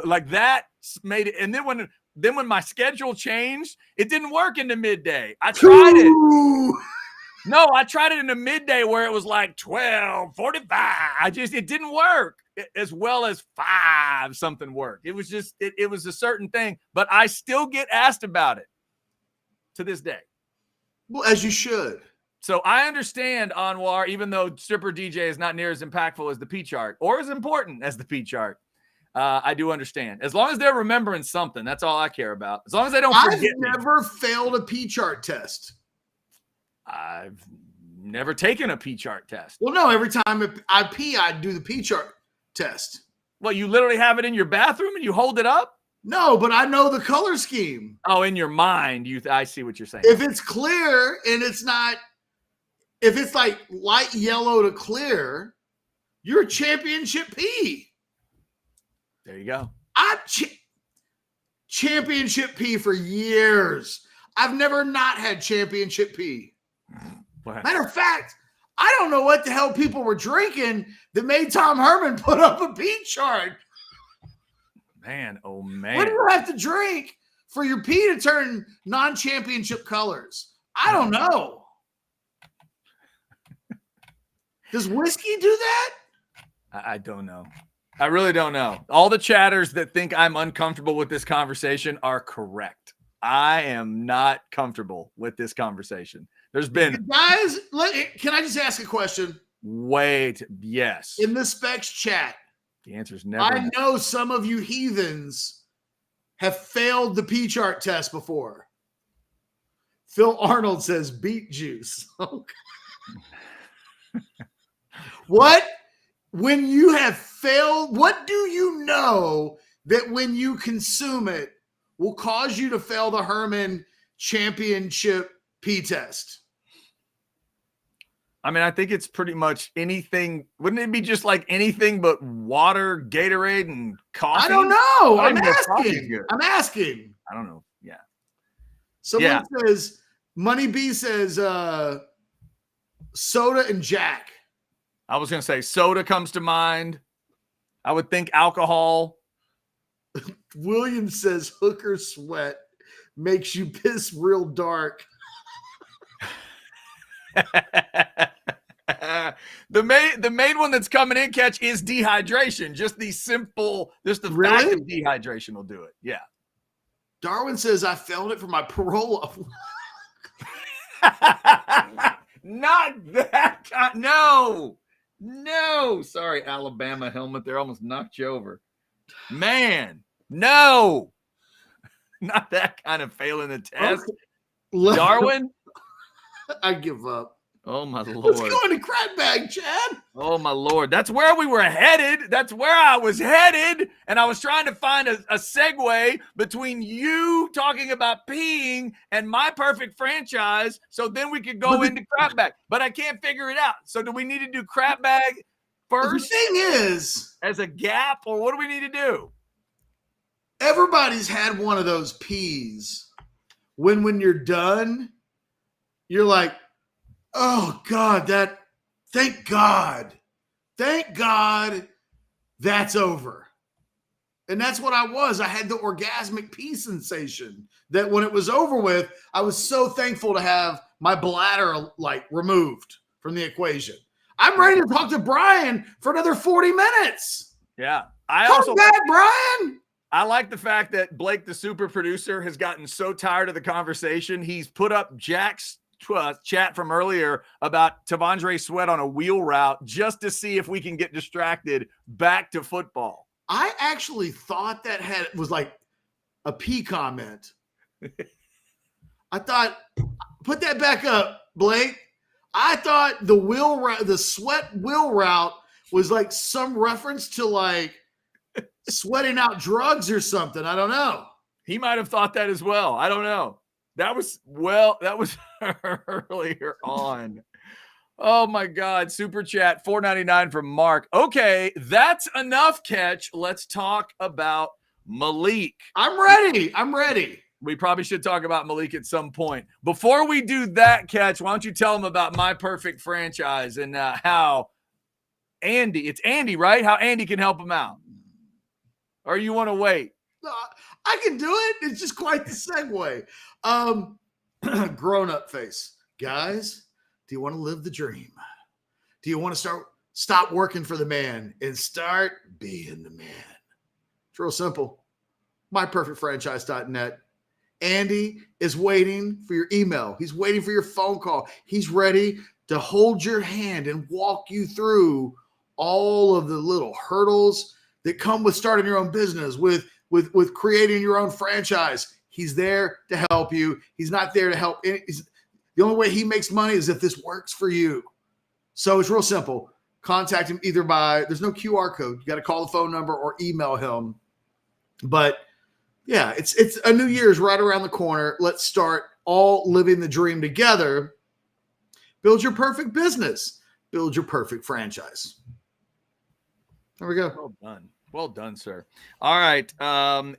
like that made it. And then when my schedule changed, it didn't work in the midday. I tried it. No, I tried it in the midday where it was like 12:45. It didn't work as well as 5 something worked. It was just, it was a certain thing, but I still get asked about it to this day. Well, as you should. So I understand, Anwar, even though stripper DJ is not near as impactful as the P chart or as important as the P chart, I do understand. As long as they're remembering something, that's all I care about. As long as they don't forget. I've never failed a P chart test. I've never taken a P chart test. Well, no, every time I pee, I do the P chart test. Well, you literally have it in your bathroom and you hold it up? No, but I know the color scheme. Oh, in your mind, I see what you're saying. If it's clear and it's not, if it's like light yellow to clear, you're a championship P. There you go. Championship P for years. I've never not had championship P. Matter of fact, I don't know what the hell people were drinking that made Tom Herman put up a P chart. Man, oh man. What do you have to drink for your P to turn non-championship colors? I don't know. Does whiskey do that? I don't know. I really don't know. All the chatters that think I'm uncomfortable with this conversation are correct. I am not comfortable with this conversation. There's been guys. Can I just ask a question? Wait, yes. In the Specs chat, the answer is never. I know some of you heathens have failed the P chart test before. Phil Arnold says beet juice. What? When you have failed, what do you know that when you consume it will cause you to fail the Herman Championship P test? I mean, I think it's pretty much anything. Wouldn't it be just like anything but water, Gatorade, and coffee? I don't know. I I'm asking. I don't know. Yeah. Someone says, Money B says soda and Jack. I was going to say soda comes to mind. I would think alcohol. William says hooker sweat makes you piss real dark. The main one that's coming in, Ketch, is dehydration. Just the fact of dehydration will do it. Yeah. Darwin says I failed it for my parole. Not that kind. No. Sorry, Alabama helmet. They almost knocked you over. Man, no. Not that kind of failing the test. Okay. Darwin? I give up. Oh, my Lord. Let's go into crap bag, Chad. Oh, my Lord. That's where we were headed. That's where I was headed. And I was trying to find a segue between you talking about peeing and my perfect franchise so then we could go into crap bag. But I can't figure it out. So do we need to do crap bag first? The thing is, as a gap, or what do we need to do? Everybody's had one of those pees when you're done, you're like, oh God, thank God that's over. And that's what I was. I had the orgasmic pee sensation that when it was over with, I was so thankful to have my bladder like removed from the equation. I'm ready to talk to Brian for another 40 minutes. Yeah. Come back, Brian. I like the fact that Blake, the super producer, has gotten so tired of the conversation. He's put up Jack's chat from earlier about Tandre Sweat on a wheel route just to see if we can get distracted back to football. I actually thought that was like a P comment. I thought, put that back up, Blake. I thought the Sweat wheel route was like some reference to like sweating out drugs or something. I don't know. He might have thought that as well. I don't know. That was earlier on. Oh my God. Super chat $4.99 from Mark. Okay, that's enough, Ketch. Let's talk about Maalik. I'm ready. We probably should talk about Maalik at some point. Before we do that, Ketch, why don't you tell them about My Perfect Franchise and how it's Andy, right? How Andy can help him out. Or you want to wait? I can do it. It's just quite the segue. Grown-up face. Guys, do you want to live the dream? Do you want to stop working for the man and start being the man? It's real simple. MyPerfectFranchise.net. Andy is waiting for your email. He's waiting for your phone call. He's ready to hold your hand and walk you through all of the little hurdles that come with starting your own business, with creating your own franchise. He's there to help you. He's not there to help. The only way he makes money is if this works for you. So it's real simple. Contact him either there's no QR code. You got to call the phone number or email him. But yeah, it's a new year's right around the corner. Let's start all living the dream together. Build your perfect business. Build your perfect franchise. There we go. Well done, sir. All right.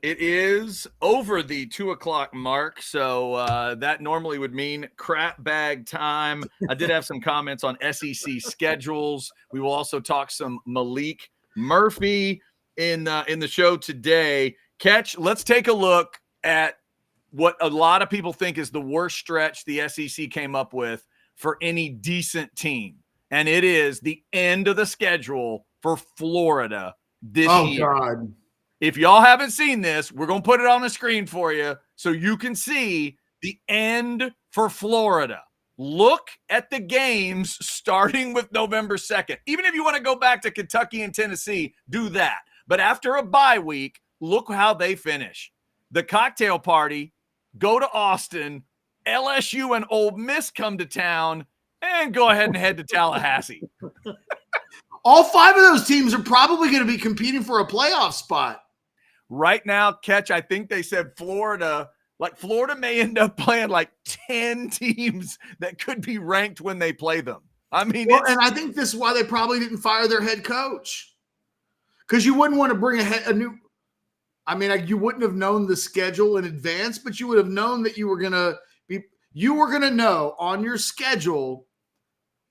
It is over the 2:00 mark. So that normally would mean crap bag time. I did have some comments on SEC schedules. We will also talk some Malik Murphy in the show today. Ketch, let's take a look at what a lot of people think is the worst stretch the SEC came up with for any decent team. And it is the end of the schedule for Florida this year. Oh, God. If y'all haven't seen this, we're going to put it on the screen for you so you can see the end for Florida. Look at the games starting with November 2nd. Even if you want to go back to Kentucky and Tennessee, do that. But after a bye week, look how they finish. The cocktail party, go to Austin, LSU and Ole Miss come to town, and go ahead and head to Tallahassee. All 5 of those teams are probably going to be competing for a playoff spot. Right now, Ketch, I think they said Florida may end up playing like 10 teams that could be ranked when they play them. I mean, and I think this is why they probably didn't fire their head coach. Because you wouldn't want to bring a new – I mean, you wouldn't have known the schedule in advance, but you would have known that you were going to know on your schedule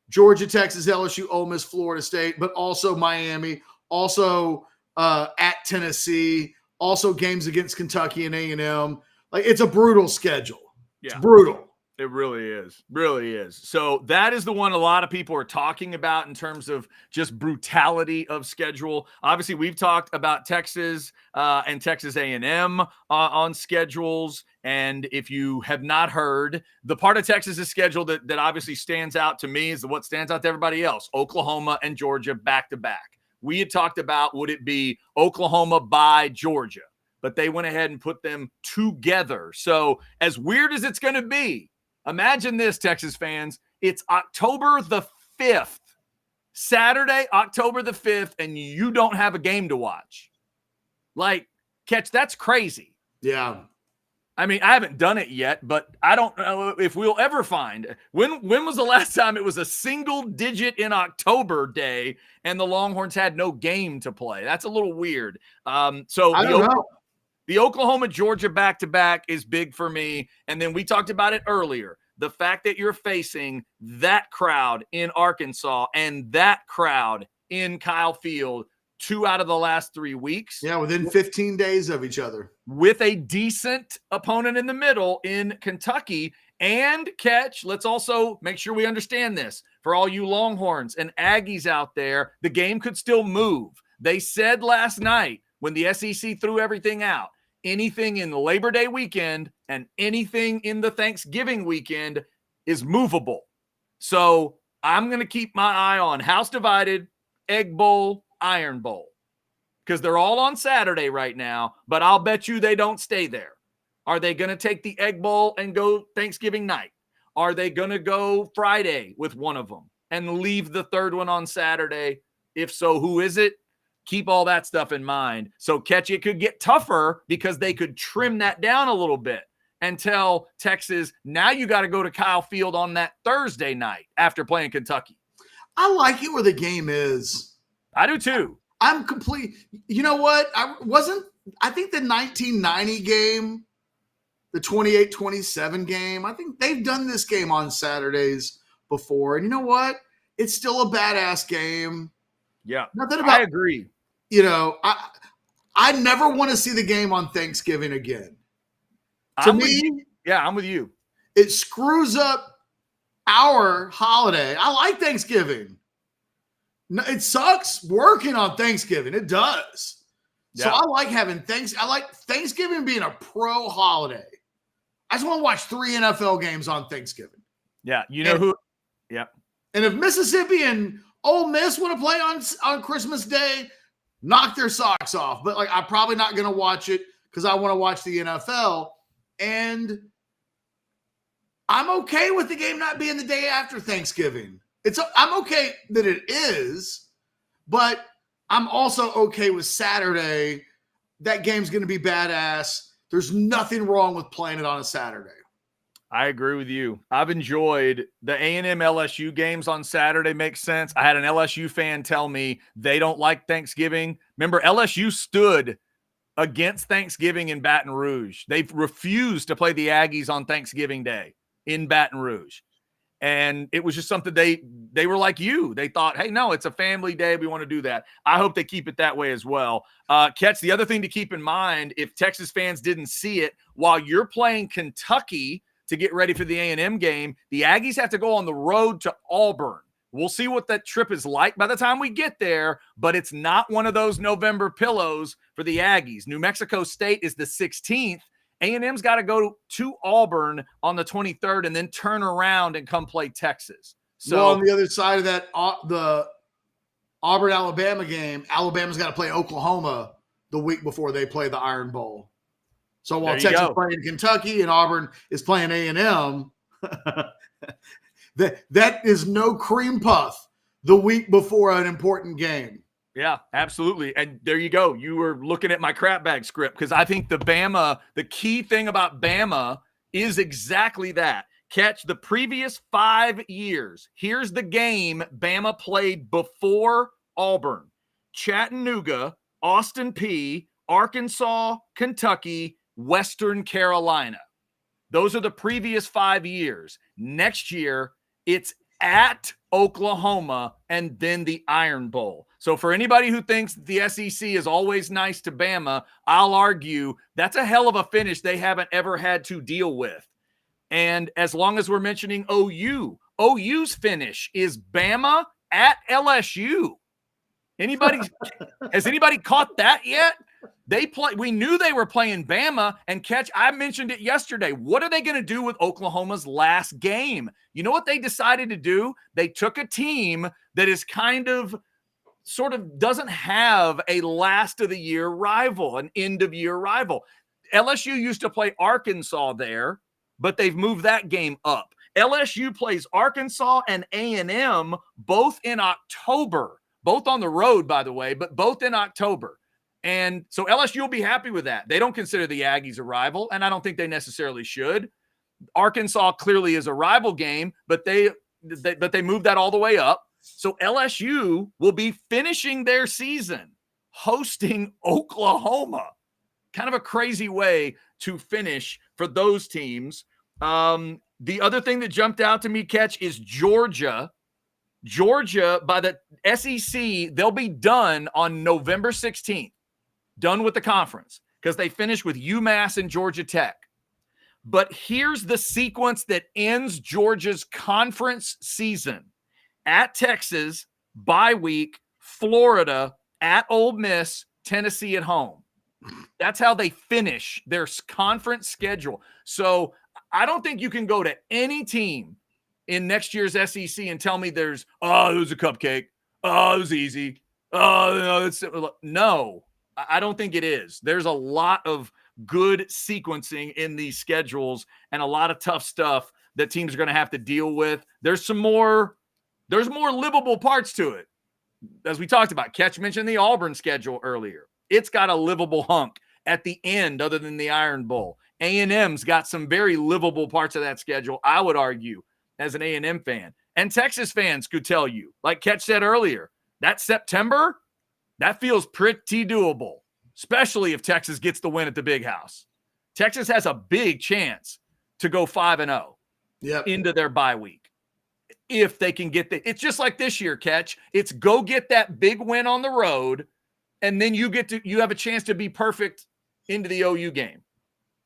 Georgia, Texas, LSU, Ole Miss, Florida State, but also Miami, also at Tennessee, also games against Kentucky and A&M. Like, it's a brutal schedule. Yeah. It's brutal. It really is. Really is. So that is the one a lot of people are talking about in terms of just brutality of schedule. Obviously, we've talked about Texas and Texas A&M on schedules. And if you have not heard, the part of Texas's schedule that obviously stands out to me is what stands out to everybody else. Oklahoma and Georgia back-to-back. We had talked about, would it be Oklahoma by Georgia? But they went ahead and put them together. So as weird as it's going to be, imagine this, Texas fans. It's October the 5th, Saturday, October the 5th, and you don't have a game to watch. Like, Ketch, that's crazy. Yeah. I mean, I haven't done it yet, but I don't know if we'll ever find. When was the last time it was a single digit in October day and the Longhorns had no game to play? That's a little weird. So I don't know. The Oklahoma-Georgia back-to-back is big for me. And then we talked about it earlier. The fact that you're facing that crowd in Arkansas and that crowd in Kyle Field 2 out of the last 3 weeks. Yeah, within 15 days of each other. With a decent opponent in the middle in Kentucky. And Ketch, let's also make sure we understand this. For all you Longhorns and Aggies out there, the game could still move. They said last night when the SEC threw everything out, anything in the Labor Day weekend and anything in the Thanksgiving weekend is movable. So I'm going to keep my eye on House Divided, Egg Bowl, Iron Bowl, because they're all on Saturday right now, but I'll bet you they don't stay there. Are they going to take the Egg Bowl and go Thanksgiving night? Are they going to go Friday with one of them and leave the third one on Saturday? If so, who is it? Keep all that stuff in mind. So Ketch, it could get tougher because they could trim that down a little bit and tell Texas, now you got to go to Kyle Field on that Thursday night after playing Kentucky. I like it where the game is. I do too. I'm complete. You know what? I think the 1990 game, the 28-27 game, I think they've done this game on Saturdays before. And you know what? It's still a badass game. Yeah. Nothing about, I agree. You know, I never want to see the game on Thanksgiving again. To me, I'm with you. it screws up our holiday. I like Thanksgiving. No, it sucks working on Thanksgiving. It does. So Yeah. I like I like Thanksgiving being a pro holiday. I just want to watch 3 NFL games on Thanksgiving. Yeah. You know who? Yeah. And if Mississippi and Ole Miss want to play on Christmas Day, knock their socks off. But like, I'm probably not going to watch it because I want to watch the NFL. And I'm okay with the game not being the day after Thanksgiving. I'm okay that it is, but I'm also okay with Saturday. That game's going to be badass. There's nothing wrong with playing it on a Saturday. I agree with you. I've enjoyed the A&M LSU games on Saturday. Makes sense. I had an LSU fan tell me they don't like Thanksgiving. Remember, LSU stood against Thanksgiving in Baton Rouge. They've refused to play the Aggies on Thanksgiving Day in Baton Rouge. And it was just something they were like you. They thought, hey, no, it's a family day. We want to do that. I hope they keep it that way as well. Ketch, the other thing to keep in mind, if Texas fans didn't see it, while you're playing Kentucky to get ready for the A&M game, the Aggies have to go on the road to Auburn. We'll see what that trip is like by the time we get there, but it's not one of those November pillows for the Aggies. New Mexico State is the 16th. A&M's got to go to Auburn on the 23rd and then turn around and come play Texas. So well, on the other side of that, the Auburn-Alabama game, Alabama's got to play Oklahoma the week before they play the Iron Bowl. So while Texas is playing Kentucky and Auburn is playing A&M, that is no cream puff the week before an important game. Yeah, absolutely. And there you go. You were looking at my crap bag script because I think the key thing about Bama is exactly that. Catch the previous 5 years. Here's the game Bama played before Auburn: Chattanooga, Austin Peay, Arkansas, Kentucky, Western Carolina. Those are the previous 5 years. Next year, it's at Oklahoma and then the Iron Bowl. So for anybody who thinks the SEC is always nice to Bama, I'll argue that's a hell of a finish they haven't ever had to deal with. And as long as we're mentioning OU's finish is Bama at LSU. Has anybody caught that yet? We knew they were playing Bama, and Ketch, I mentioned it yesterday. What are they going to do with Oklahoma's last game? You know what they decided to do? They took a team that is sort of doesn't have a last of the year rival, an end of year rival. LSU used to play Arkansas there, but they've moved that game up. LSU plays Arkansas and A&M both in October, both on the road, by the way, but both in October. And so LSU will be happy with that. They don't consider the Aggies a rival, and I don't think they necessarily should. Arkansas clearly is a rival game, but they moved that all the way up. So LSU will be finishing their season hosting Oklahoma. Kind of a crazy way to finish for those teams. The other thing that jumped out to me, Ketch, is Georgia. Georgia, by the SEC, they'll be done on November 16th. Done with the conference because they finished with UMass and Georgia Tech. But here's the sequence that ends Georgia's conference season: at Texas, bye week, Florida, at Ole Miss, Tennessee at home. That's how they finish their conference schedule. So I don't think you can go to any team in next year's SEC and tell me it was a cupcake. Oh, it was easy. Oh, no, no, I don't think it is. There's a lot of good sequencing in these schedules and a lot of tough stuff that teams are going to have to deal with. There's more livable parts to it. As we talked about, Ketch mentioned the Auburn schedule earlier. It's got a livable hunk at the end other than the Iron Bowl. A&M's got some very livable parts of that schedule, I would argue, as an A&M fan. And Texas fans could tell you, like Ketch said earlier, that September, that feels pretty doable, especially if Texas gets the win at the Big House. Texas has a big chance to go 5-0 into their bye week. If they can get it's just like this year, Ketch. It's go get that big win on the road, and then you have a chance to be perfect into the OU game.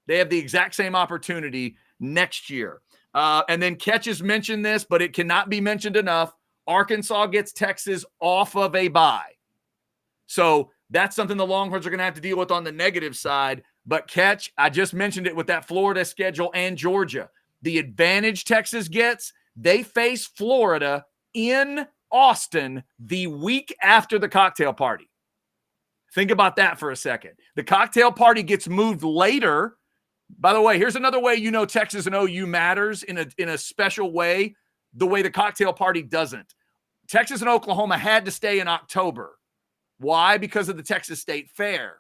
They have the exact same opportunity next year. And then Ketch has mentioned this, but it cannot be mentioned enough. Arkansas gets Texas off of a bye. So that's something the Longhorns are going to have to deal with on the negative side. But Ketch, I just mentioned it with that Florida schedule and Georgia. The advantage Texas gets, they face Florida in Austin the week after the cocktail party. Think about that for a second. The cocktail party gets moved later. By the way, here's another way Texas and OU matters in a special way, the way the cocktail party doesn't. Texas and Oklahoma had to stay in October. Why? Because of the Texas State Fair.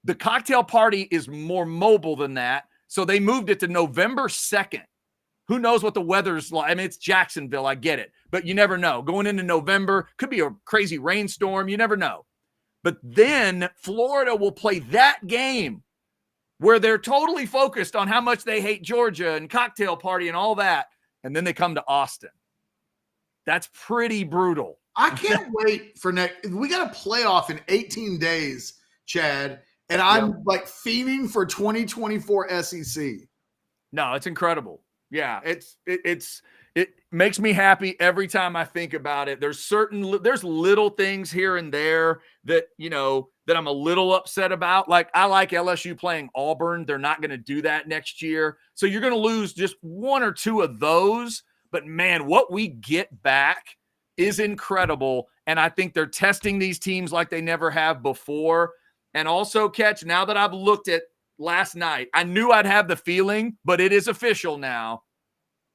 The cocktail party is more mobile than that, so they moved it to November 2nd. Who knows what the weather's like? I mean, it's Jacksonville, I get it, but you never know. Going into November, could be a crazy rainstorm, you never know. But then Florida will play that game where they're totally focused on how much they hate Georgia and cocktail party and all that, and then they come to Austin. That's pretty brutal. I can't wait for next. We got a playoff in 18 days, Chad, and I'm like fiending for 2024 SEC. No, it's incredible. Yeah, it makes me happy every time I think about it. There's little things here and there that that I'm a little upset about. Like I like LSU playing Auburn. They're not going to do that next year, so you're going to lose just one or two of those. But man, what we get back is incredible. And I think they're testing these teams like they never have before. And also, Ketch, now that I've looked at last night, I knew I'd have the feeling, but it is official now.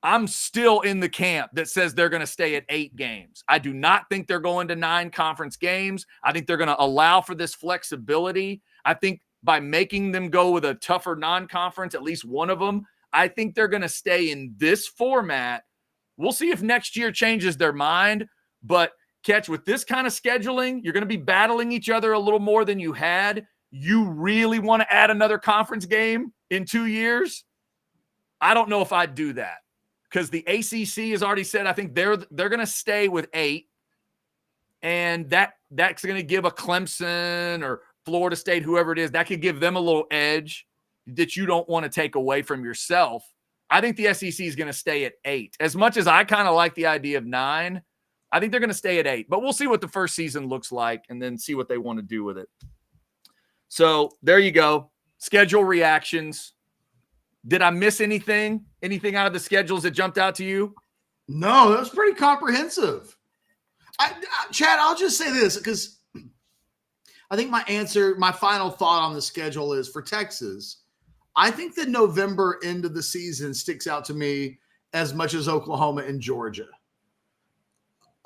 I'm still in the camp that says they're going to stay at 8 games. I do not think they're going to 9 conference games. I think they're going to allow for this flexibility. I think by making them go with a tougher non-conference, at least one of them, I think they're going to stay in this format. We'll see if next year changes their mind, but Ketch, with this kind of scheduling, you're going to be battling each other a little more than you had. You really want to add another conference game in 2 years? I don't know if I'd do that because the ACC has already said I think they're going to stay with 8, and that's going to give a Clemson or Florida State, whoever it is, that could give them a little edge that you don't want to take away from yourself. I think the SEC is going to stay at 8. As much as I kind of like the idea of 9, I think they're going to stay at 8. But we'll see what the first season looks like and then see what they want to do with it. So there you go. Schedule reactions. Did I miss anything? Anything out of the schedules that jumped out to you? No, that was pretty comprehensive. Chad, I'll just say this because I think my final thought on the schedule is for Texas. I think the November end of the season sticks out to me as much as Oklahoma and Georgia.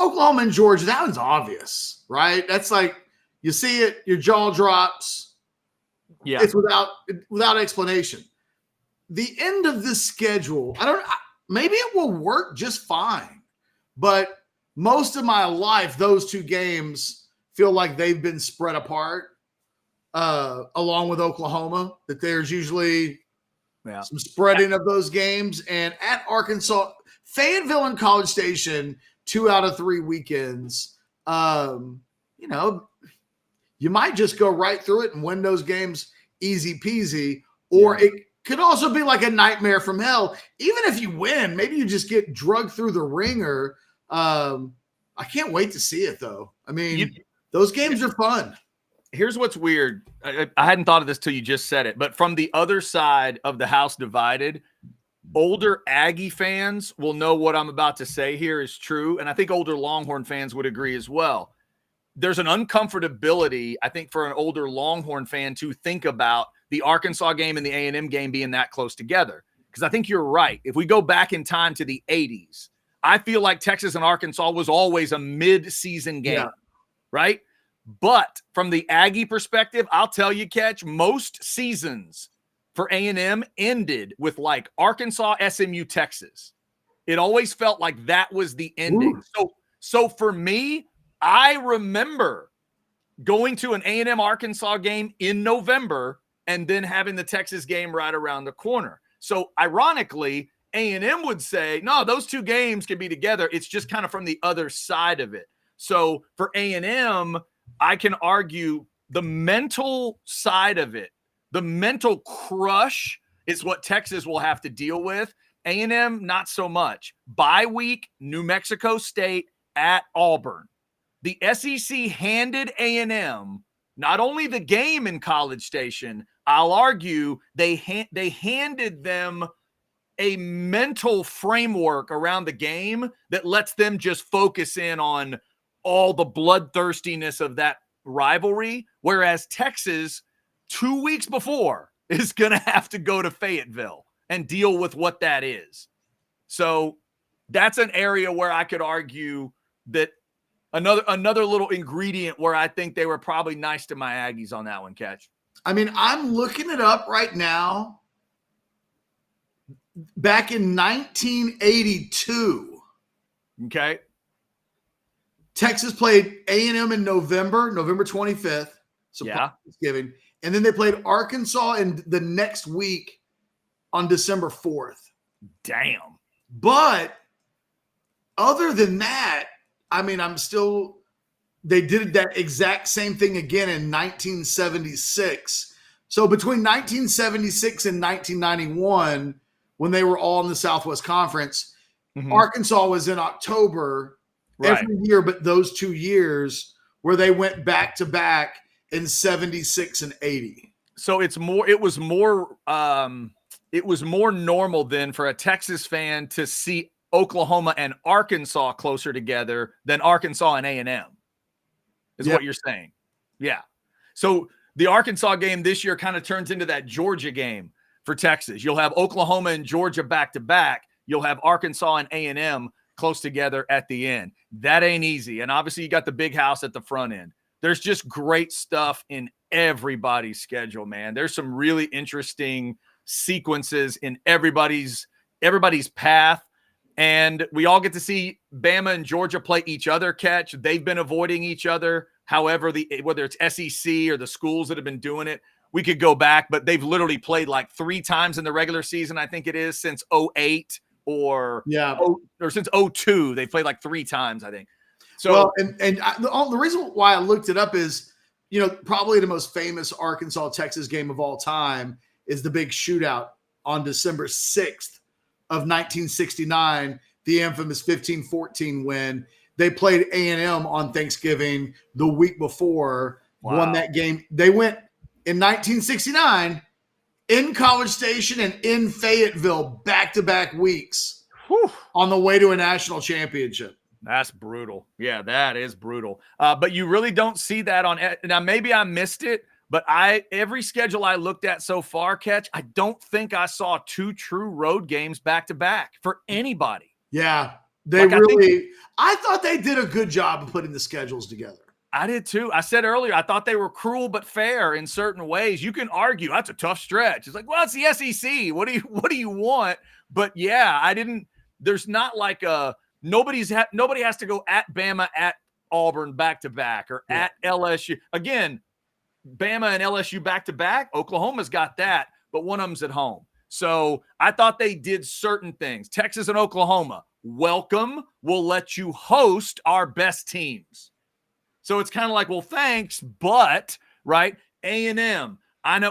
Oklahoma and Georgia, that one's obvious, right? That's like you see it, your jaw drops. Yeah, it's without explanation. The end of this schedule, maybe it will work just fine, but most of my life, those 2 games feel like they've been spread apart. Along with Oklahoma, that there's usually some spreading of those games. And at Arkansas, Fayetteville and College Station, 2 out of 3 weekends, you might just go right through it and win those games easy peasy. Or it could also be like a nightmare from hell. Even if you win, maybe you just get drugged through the ringer. I can't wait to see it, though. I mean, those games are fun. Here's what's weird. I hadn't thought of this till you just said it, but from the other side of the house divided, older Aggie fans will know what I'm about to say here is true. And I think older Longhorn fans would agree as well. There's an uncomfortability, I think, for an older Longhorn fan to think about the Arkansas game and the A&M game being that close together. Because I think you're right. If we go back in time to the 80s, I feel like Texas and Arkansas was always a mid-season game, right? But from the Aggie perspective, I'll tell you, Ketch, most seasons for A&M ended with like Arkansas, SMU, Texas. It always felt like that was the ending. So for me, I remember going to an A&M Arkansas game in November and then having the Texas game right around the corner. So ironically, A&M would say, no, those two games can be together. It's just kind of from the other side of it. So for A&M, I can argue the mental side of it, the mental crush is what Texas will have to deal with. A&M, not so much. Bye week, New Mexico State at Auburn. The SEC handed A&M not only the game in College Station, I'll argue they handed them a mental framework around the game that lets them just focus in on all the bloodthirstiness of that rivalry, whereas Texas 2 weeks before is going to have to go to Fayetteville and deal with what that is. So that's an area where I could argue that another little ingredient where I think they were probably nice to my Aggies on that one, Ketch. I mean, I'm looking it up right now. Back in 1982, okay, Texas played A&M in November 25th, so Thanksgiving, and then they played Arkansas in the next week on December 4th. Damn. But other than that, I mean, they did that exact same thing again in 1976. So between 1976 and 1991, when they were all in the Southwest Conference, Arkansas was in October every year, but those 2 years where they went back to back in 76 and 80. So it was more normal then for a Texas fan to see Oklahoma and Arkansas closer together than Arkansas and A&M is what you're saying. Yeah. So the Arkansas game this year kind of turns into that Georgia game for Texas. You'll have Oklahoma and Georgia back to back. You'll have Arkansas and A&M close together at the end. That ain't easy. And obviously you got the big house at the front end. There's just great stuff in everybody's schedule, man. There's some really interesting sequences in everybody's path. And we all get to see Bama and Georgia play each other, Ketch. They've been avoiding each other. However, whether it's SEC or the schools that have been doing it, we could go back, but they've literally played like 3 times in the regular season, I think it is, since 2008 or since 2002. They played like 3 times, I think. So, the reason why I looked it up is, probably the most famous Arkansas-Texas game of all time is the big shootout on December 6th of 1969, the infamous 15-14 win. They played A&M on Thanksgiving the week before, won that game. They went in 1969 in College Station and in Fayetteville back-to-back weeks on the way to a national championship. That's brutal. Yeah, that is brutal. But you really don't see that on – now, maybe I missed it, but every schedule I looked at so far, Ketch, I don't think I saw 2 true road games back-to-back for anybody. Yeah, I thought they did a good job of putting the schedules together. I did too. I said earlier, I thought they were cruel but fair in certain ways. You can argue that's a tough stretch. It's like, well, it's the SEC. What do you want? But yeah, there's not like nobody has to go at Bama, at Auburn back to back, or at LSU. Again, Bama and LSU back to back. Oklahoma's got that, but one of them's at home. So I thought they did certain things. Texas and Oklahoma, welcome. We'll let you host our best teams. So it's kind of like, well, thanks, but right, A&M.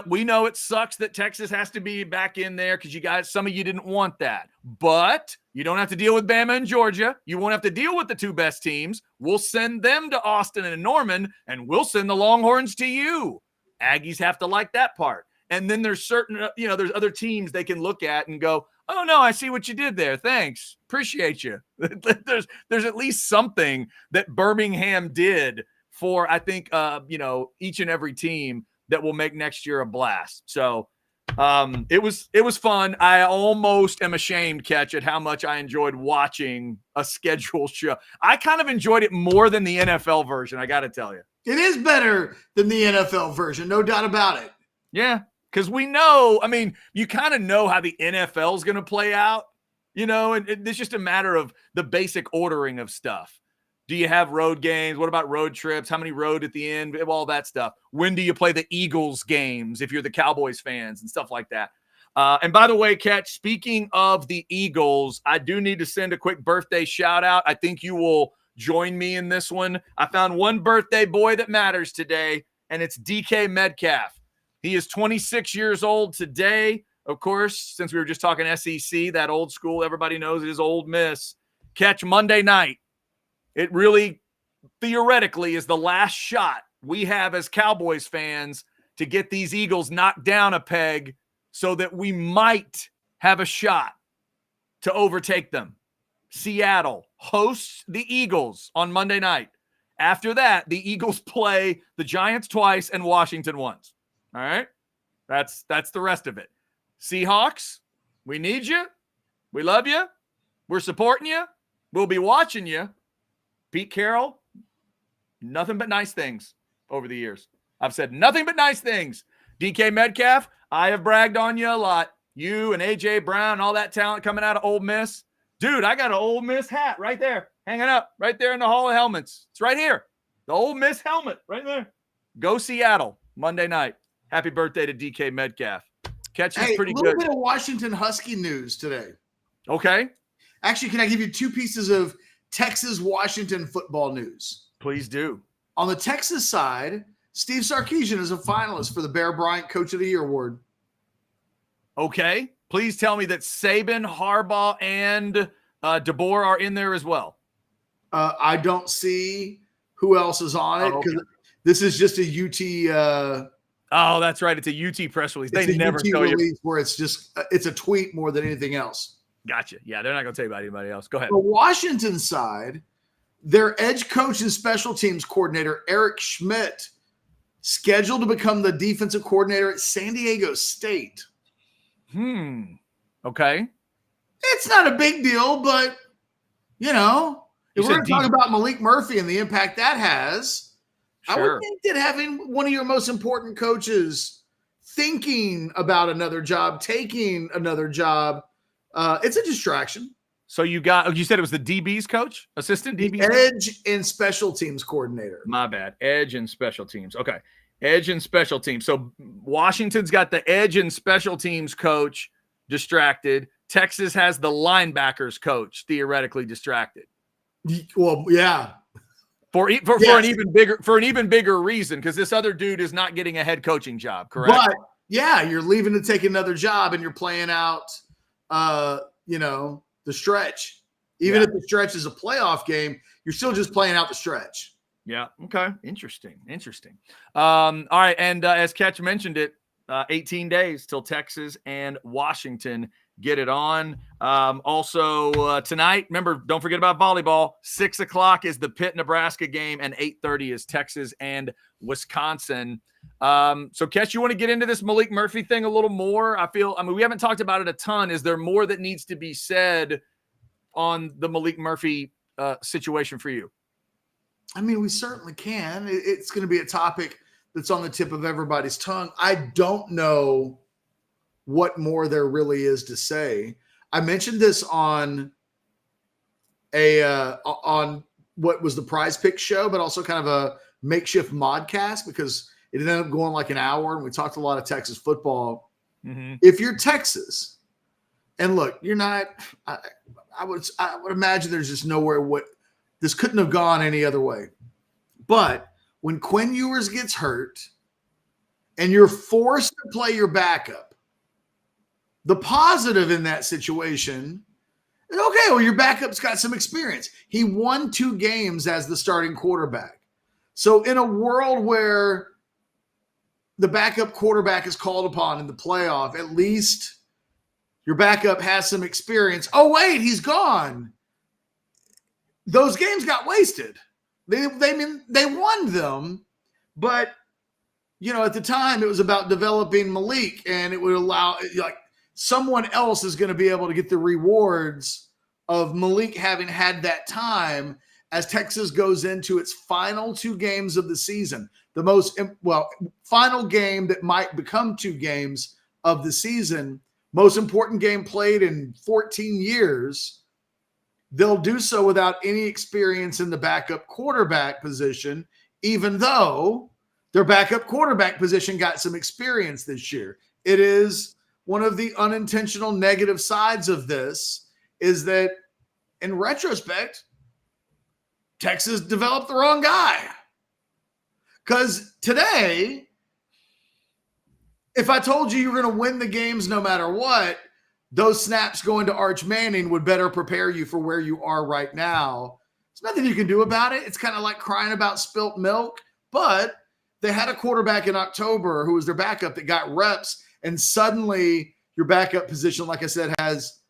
We know it sucks that Texas has to be back in there because some of you didn't want that. But you don't have to deal with Bama and Georgia. You won't have to deal with the 2 best teams. We'll send them to Austin and Norman, and we'll send the Longhorns to you. Aggies have to like that part. And then there's there's other teams they can look at and go, oh, no, I see what you did there. Thanks. Appreciate you. There's at least something that Birmingham did for, I think, each and every team that will make next year a blast. So it was fun. I almost am ashamed, Ketch, at how much I enjoyed watching a scheduled show. I kind of enjoyed it more than the NFL version, I got to tell you. It is better than the NFL version, no doubt about it. Yeah, because we know, I mean, you kind of know how the NFL is going to play out, you know, and it's just a matter of the basic ordering of stuff. Do you have road games? What about road trips? How many road at the end? All that stuff. When do you play the Eagles games if you're the Cowboys fans and stuff like that? And by the way, Ketch, speaking of the Eagles, I do need to send a quick birthday shout out. I think you will join me in this one. I found one birthday boy that matters today, and it's DK Metcalf. He is 26 years old today. Of course, since we were just talking SEC, that old school, everybody knows it is Ole Miss. Catch Monday night. It really, theoretically, is the last shot we have as Cowboys fans to get these Eagles knocked down a peg so that we might have a shot to overtake them. Seattle hosts the Eagles on Monday night. After that, the Eagles play the Giants twice and Washington once. All right? That's the rest of it. Seahawks, we need you. We love you. We're supporting you. We'll be watching you. Pete Carroll, nothing but nice things over the years. I've said nothing but nice things. DK Metcalf, I have bragged on you a lot. You and A.J. Brown, all that talent coming out of Ole Miss. Dude, I got an Ole Miss hat right there, hanging up right there in the Hall of Helmets. It's right here. The Ole Miss helmet right there. Go Seattle Monday night. Happy birthday to DK Metcalf. Catch is pretty good. A little bit of Washington Husky news today. Okay. Actually, can I give you two pieces of Texas-Washington football news? Please do. On the Texas side, Steve Sarkisian is a finalist for the Bear Bryant Coach of the Year award. Okay. Please tell me that Saban, Harbaugh, and DeBoer are in there as well. I don't see who else is on it because this is just a UT. Oh, that's right. It's a UT press release. They never UT tell release you. where it's just it's a tweet more than anything else. Gotcha. Yeah, they're not going to tell you about anybody else. Go ahead. The Washington side, their edge coach and special teams coordinator, Eric Schmidt, scheduled to become the defensive coordinator at San Diego State. Okay. It's not a big deal, but, you know, if we're going to talk about Malik Murphy and the impact that has, I would think that having one of your most important coaches thinking about another job, taking another job, it's a distraction. So you said it was the DB's coach, assistant DB's edge and special teams coordinator. My bad. Edge and special teams. Okay. Edge and special teams. So Washington's got the edge and special teams coach distracted. Texas has the linebackers coach theoretically distracted. Well, yeah. For an even bigger reason, because this other dude is not getting a head coaching job, correct? But yeah, you're leaving to take another job and you're playing out the stretch. Even if the stretch is a playoff game, you're still just playing out the stretch. Yeah. Okay. Interesting. All right. And as Ketch mentioned it, 18 days till Texas and Washington get it on. Also tonight, remember, don't forget about volleyball. 6:00 is the Pitt, Nebraska game, and 8:30 is Texas and Wisconsin. So Ketch, you want to get into this Malik Murphy thing a little more? We haven't talked about it a ton. Is there more that needs to be said on the Malik Murphy situation for you? I mean, we certainly can. It's going to be a topic that's on the tip of everybody's tongue. I don't know what more there really is to say. I mentioned this on what was the Prize Pick show, but also kind of a makeshift modcast because it ended up going like an hour and we talked a lot of Texas football. Mm-hmm. If you're Texas, and look, you're not, I would imagine there's just nowhere this couldn't have gone any other way. But when Quinn Ewers gets hurt and you're forced to play your backup, the positive in that situation is, okay, well, your backup's got some experience. He won 2 games as the starting quarterback. So in a world where the backup quarterback is called upon in the playoff, at least your backup has some experience. Oh, wait, he's gone. Those games got wasted. They won them, but at the time it was about developing Maalik, and it would allow like someone else is going to be able to get the rewards of Maalik having had that time as Texas goes into its final 2 games of the season. The final game that might become 2 games of the season, most important game played in 14 years. They'll do so without any experience in the backup quarterback position, even though their backup quarterback position got some experience this year. It is one of the unintentional negative sides of this is that in retrospect, Texas developed the wrong guy. Because today, if I told you were going to win the games no matter what, those snaps going to Arch Manning would better prepare you for where you are right now. There's nothing you can do about it. It's kind of like crying about spilt milk. But they had a quarterback in October who was their backup that got reps, and suddenly your backup position, like I said, has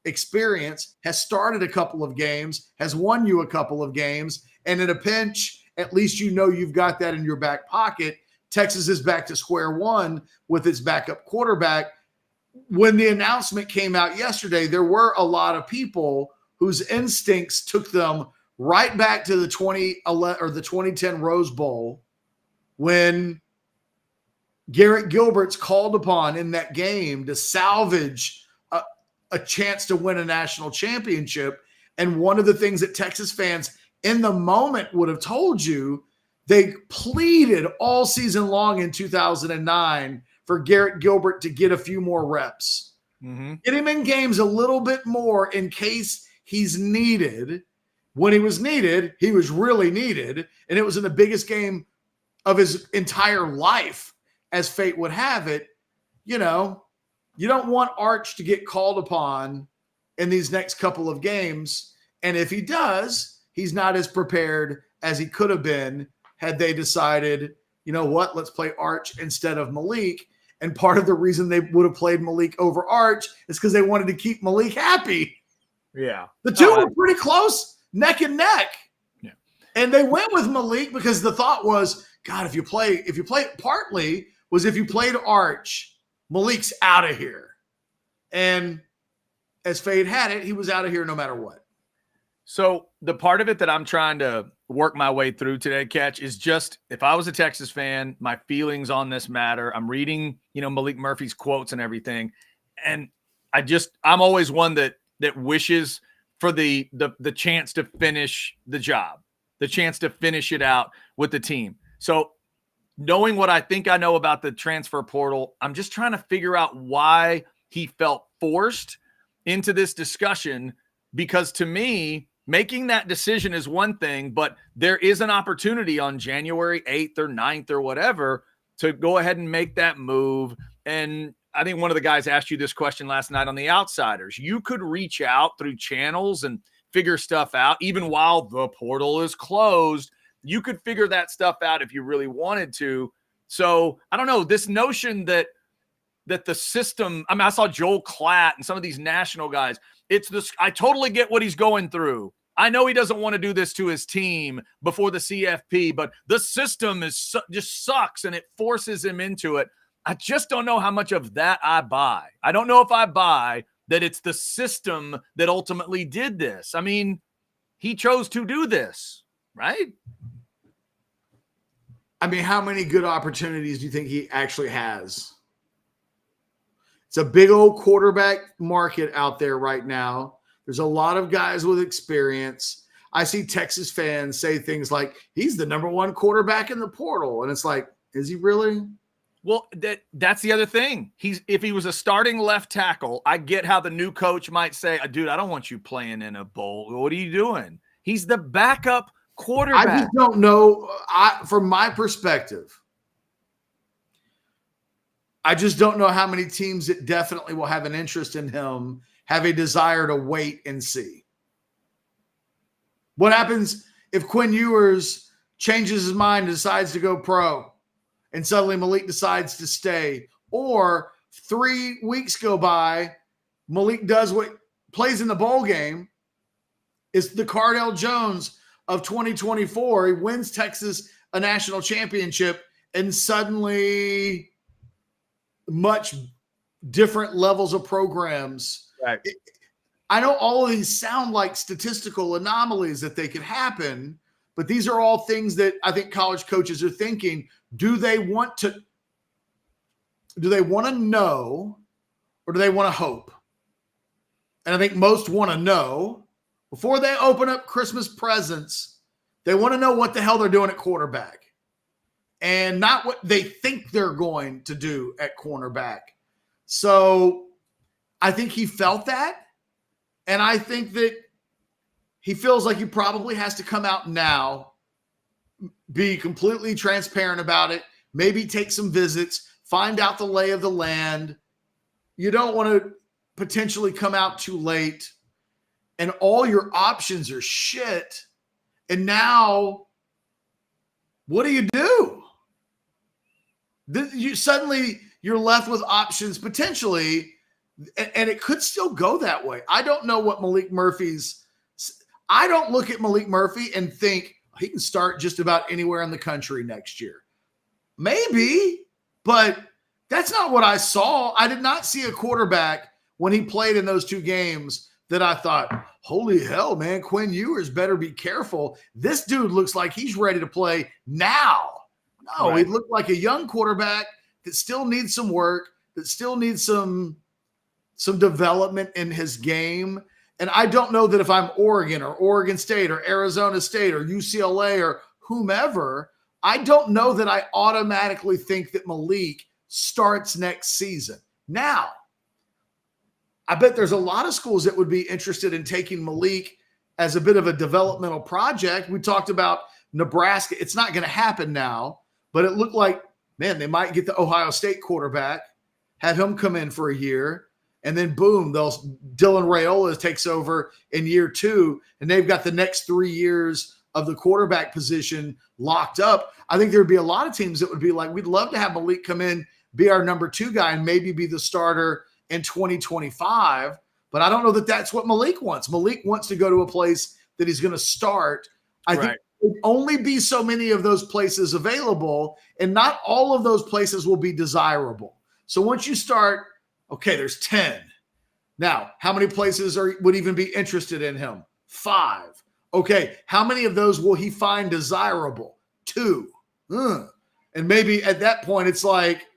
experience, has started a couple of games, has won you a couple of games, and in a pinch, at least you've got that in your back pocket. Texas is back to square one with its backup quarterback. When the announcement came out yesterday, there were a lot of people whose instincts took them right back to the 2011 or the 2010 Rose Bowl when Garrett Gilbert's called upon in that game to salvage a chance to win a national championship. And one of the things that Texas fans in the moment would have told you, they pleaded all season long in 2009 for Garrett Gilbert to get a few more reps. Mm-hmm. Get him in games a little bit more in case he's needed. When he was needed, he was really needed. And it was in the biggest game of his entire life, as fate would have it. You don't want Arch to get called upon in these next couple of games. And if he does, he's not as prepared as he could have been had they decided, let's play Arch instead of Maalik. And part of the reason they would have played Maalik over Arch is because they wanted to keep Maalik happy. Yeah. The two were pretty close, neck and neck. Yeah. And they went with Maalik because the thought was, God, if you play Arch, Malik's out of here. And as fate had it, he was out of here no matter what. So the part of it that I'm trying to work my way through today, Ketch, is just if I was a Texas fan, my feelings on this matter. I'm reading, Malik Murphy's quotes and everything. And I'm always one that wishes for the chance to finish the job, the chance to finish it out with the team. So knowing what I think I know about the transfer portal, I'm just trying to figure out why he felt forced into this discussion, because to me, making that decision is one thing, but there is an opportunity on January 8th or 9th or whatever to go ahead and make that move. And I think one of the guys asked you this question last night on the Outsiders. You could reach out through channels and figure stuff out, even while the portal is closed. You could figure that stuff out if you really wanted to. So I don't know, this notion that the system, I saw Joel Klatt and some of these national guys. It's this, I totally get what he's going through. I know he doesn't want to do this to his team before the CFP, but the system just sucks and it forces him into it. I just don't know how much of that I buy. I don't know if I buy that it's the system that ultimately did this. He chose to do this, right? How many good opportunities do you think he actually has? It's a big old quarterback market out there right now. There's a lot of guys with experience. I see Texas fans say things like, he's the number one quarterback in the portal. And it's like, is he really? Well, that's the other thing. If he was a starting left tackle, I get how the new coach might say, dude, I don't want you playing in a bowl. What are you doing? He's the backup quarterback. I just don't know. From my perspective, I just don't know how many teams that definitely will have an interest in him have a desire to wait and see. What happens if Quinn Ewers changes his mind and decides to go pro and suddenly Maalik decides to stay? Or 3 weeks go by, Maalik plays in the bowl game, is the Cardell Jones of 2024. He wins Texas a national championship, and suddenly much different levels of programs. Right. I know all of these sound like statistical anomalies that they could happen, but these are all things that I think college coaches are thinking. Do they want to know, or do they want to hope? And I think most want to know. Before they open up Christmas presents, they want to know what the hell they're doing at quarterback and not what they think they're going to do at cornerback. So I think he felt that. And I think that he feels like he probably has to come out now, be completely transparent about it, maybe take some visits, find out the lay of the land. You don't want to potentially come out too late and all your options are shit. And now what do you do? Suddenly you're left with options potentially, and it could still go that way. I don't know what I don't look at Malik Murphy and think he can start just about anywhere in the country next year. Maybe, but that's not what I saw. I did not see a quarterback when he played in those two games that I thought, holy hell, man, Quinn Ewers better be careful. This dude looks like he's ready to play now. No, right. He looked like a young quarterback that still needs some work, that still needs some development in his game. And I don't know that if I'm Oregon or Oregon State or Arizona State or UCLA or whomever, I don't know that I automatically think that Malik starts next season. Now, I bet there's a lot of schools that would be interested in taking Malik as a bit of a developmental project. We talked about Nebraska. It's not going to happen now, but it looked like, man, they might get the Ohio State quarterback, have him come in for a year, and then boom, Dylan Raiola takes over in year 2, and they've got the next 3 years of the quarterback position locked up. I think there'd be a lot of teams that would be like, we'd love to have Malik come in, be our number 2 guy, and maybe be the starter in 2025. But I don't know that that's what Malik wants. Malik wants to go to a place that he's going to start. I think there'll only be so many of those places available, and not all of those places will be desirable. So once you start, okay, there's 10. Now, how many places would even be interested in him? 5. Okay, how many of those will he find desirable? 2. And maybe at that point, it's like,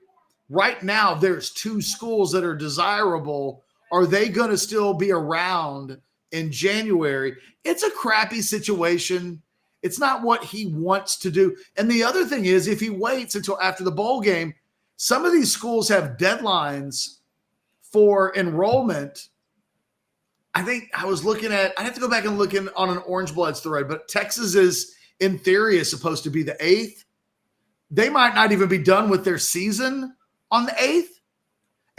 right now, there's 2 schools that are desirable. Are they going to still be around in January? It's a crappy situation. It's not what he wants to do. And the other thing is, if he waits until after the bowl game, some of these schools have deadlines for enrollment. I think I was looking at, I have to go back and look on an Orange Bloods thread, but Texas is, in theory, is supposed to be the 8th. They might not even be done with their season on the 8th.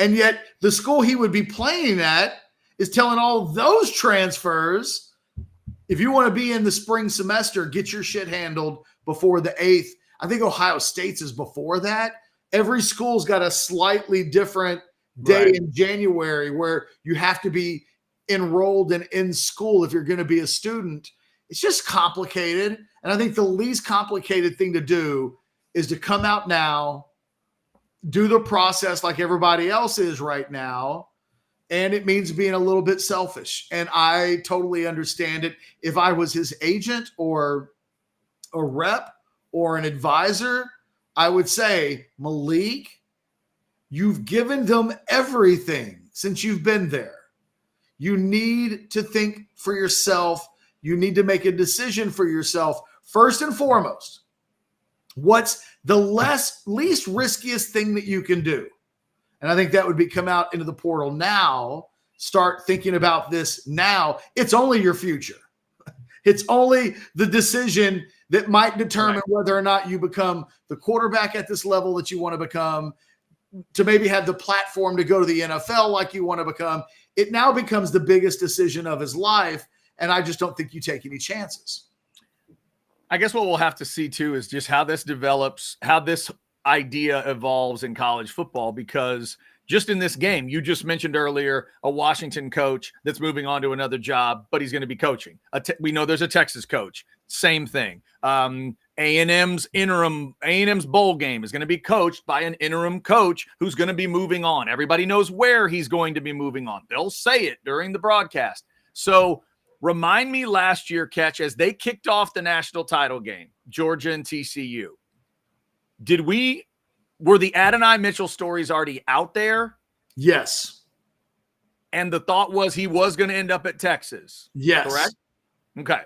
And yet the school he would be playing at is telling all those transfers, if you want to be in the spring semester, get your shit handled before the 8th. I think Ohio State's is before that. Every school's got a slightly different day in January where you have to be enrolled and in school if you're going to be a student. It's just complicated. And I think the least complicated thing to do is to come out now, do the process like everybody else is right now. And it means being a little bit selfish. And I totally understand it. If I was his agent or a rep or an advisor, I would say, Malik, you've given them everything since you've been there. You need to think for yourself. You need to make a decision for yourself. First and foremost, what's the least riskiest thing that you can do? And I think that would be come out into the portal now. Start thinking about this now. It's only your future. It's only the decision that might determine whether or not you become the quarterback at this level that you want to become, to maybe have the platform to go to the NFL like you want to become. It now becomes the biggest decision of his life, and I just don't think you take any chances. I guess what we'll have to see, too, is just how this develops, how this idea evolves in college football, because just in this game, you just mentioned earlier a Washington coach that's moving on to another job, but he's going to be coaching. We know there's a Texas coach. Same thing. A&M's bowl game is going to be coached by an interim coach who's going to be moving on. Everybody knows where he's going to be moving on. They'll say it during the broadcast. So remind me last year, Ketch, as they kicked off the national title game, Georgia and TCU, were the Adonai Mitchell stories already out there? Yes. And the thought was he was going to end up at Texas. Yes. Correct? Okay.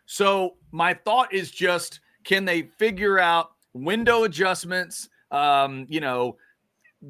So my thought is just, can they figure out window adjustments,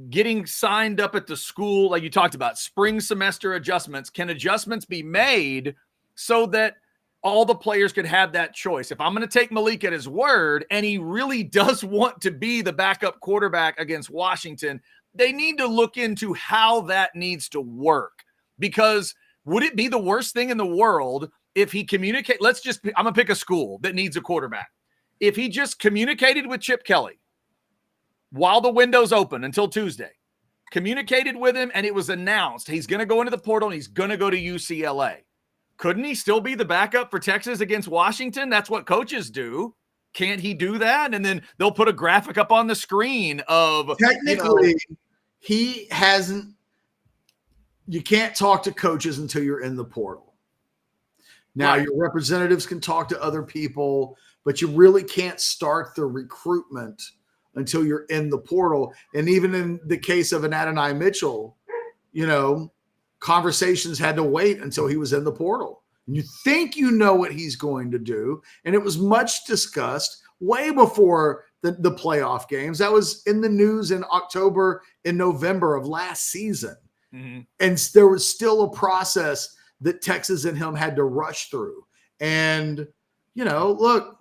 getting signed up at the school, like you talked about, spring semester adjustments? Can adjustments be made so that all the players could have that choice? If I'm going to take Maalik at his word and he really does want to be the backup quarterback against Washington, they need to look into how that needs to work. Because would it be the worst thing in the world if he I'm going to pick a school that needs a quarterback. If he just communicated with Chip Kelly while the window's open until Tuesday, communicated with him, and it was announced he's going to go into the portal and he's going to go to UCLA, couldn't he still be the backup for Texas against Washington? That's what coaches do. Can't he do that? And then they'll put a graphic up on the screen of technically he hasn't. You can't talk to coaches until you're in the portal. Now, Right. Your representatives can talk to other people, but you really can't start the recruitment until you're in the portal. And even in the case of an Adonai Mitchell, conversations had to wait until he was in the portal. And you think you know what he's going to do. And it was much discussed way before the playoff games. That was in the news in October and November of last season. Mm-hmm. And there was still a process that Texas and him had to rush through. And, look,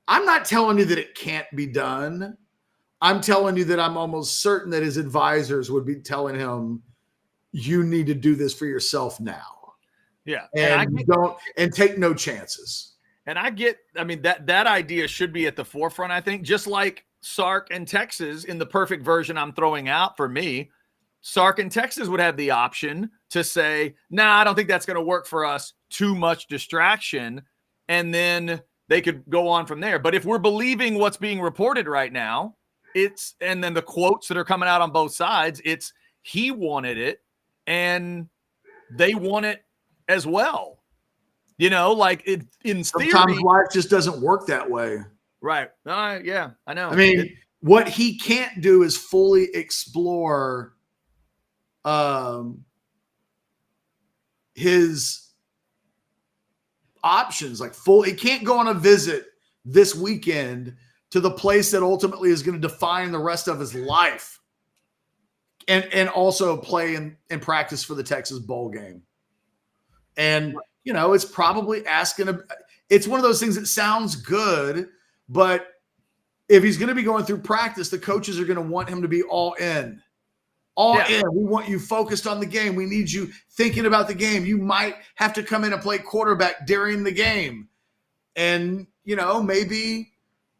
I'm not telling you that it can't be done. I'm telling you that I'm almost certain that his advisors would be telling him, you need to do this for yourself now. Yeah. And take no chances. And that idea should be at the forefront, I think, just like Sark and Texas in the perfect version I'm throwing out for me. Sark and Texas would have the option to say, I don't think that's going to work for us. Too much distraction. And then they could go on from there. But if we're believing what's being reported right now, and then the quotes that are coming out on both sides, it's he wanted it and they want it as well. In theory. Sometimes life just doesn't work that way. Right. Yeah, I know. What he can't do is fully explore his options. He can't go on a visit this weekend to the place that ultimately is going to define the rest of his life and also play and practice for the Texas bowl game. And, it's probably it's one of those things that sounds good, but if he's going to be going through practice, the coaches are going to want him to be all in. In. We want you focused on the game. We need you thinking about the game. You might have to come in and play quarterback during the game. And, maybe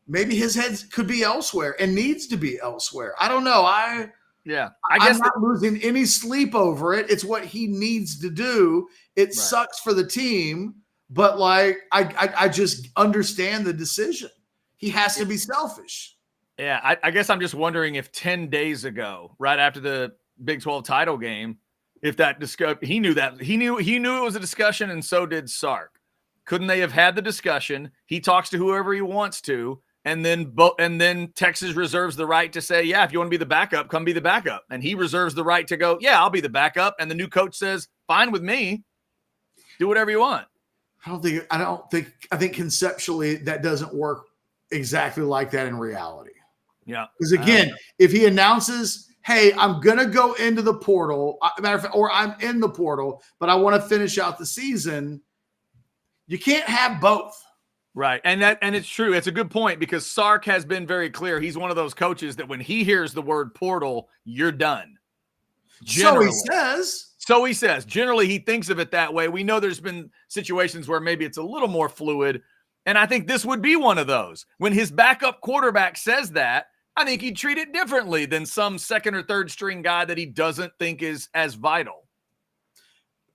his head could be elsewhere and needs to be elsewhere. I don't know. I guess I'm not losing any sleep over it. It's what he needs to do. It sucks for the team, but I just understand the decision. He has to be selfish. Yeah, I guess I'm just wondering if 10 days ago, right after the Big 12 title game, if that he knew it was a discussion, and so did Sark. Couldn't they have had the discussion? He talks to whoever he wants to, and then Texas reserves the right to say, yeah, if you want to be the backup, come be the backup. And he reserves the right to go, yeah, I'll be the backup. And the new coach says, fine with me. Do whatever you want. I think conceptually that doesn't work exactly like that in reality. Yeah. Because again, if he announces, hey, I'm going to go into the portal, or I'm in the portal, but I want to finish out the season, you can't have both. Right. And it's true. It's a good point because Sark has been very clear. He's one of those coaches that when he hears the word portal, you're done. Generally. So he says. Generally, he thinks of it that way. We know there's been situations where maybe it's a little more fluid. And I think this would be one of those. When his backup quarterback says that, I think he'd treat it differently than some second or third string guy that he doesn't think is as vital.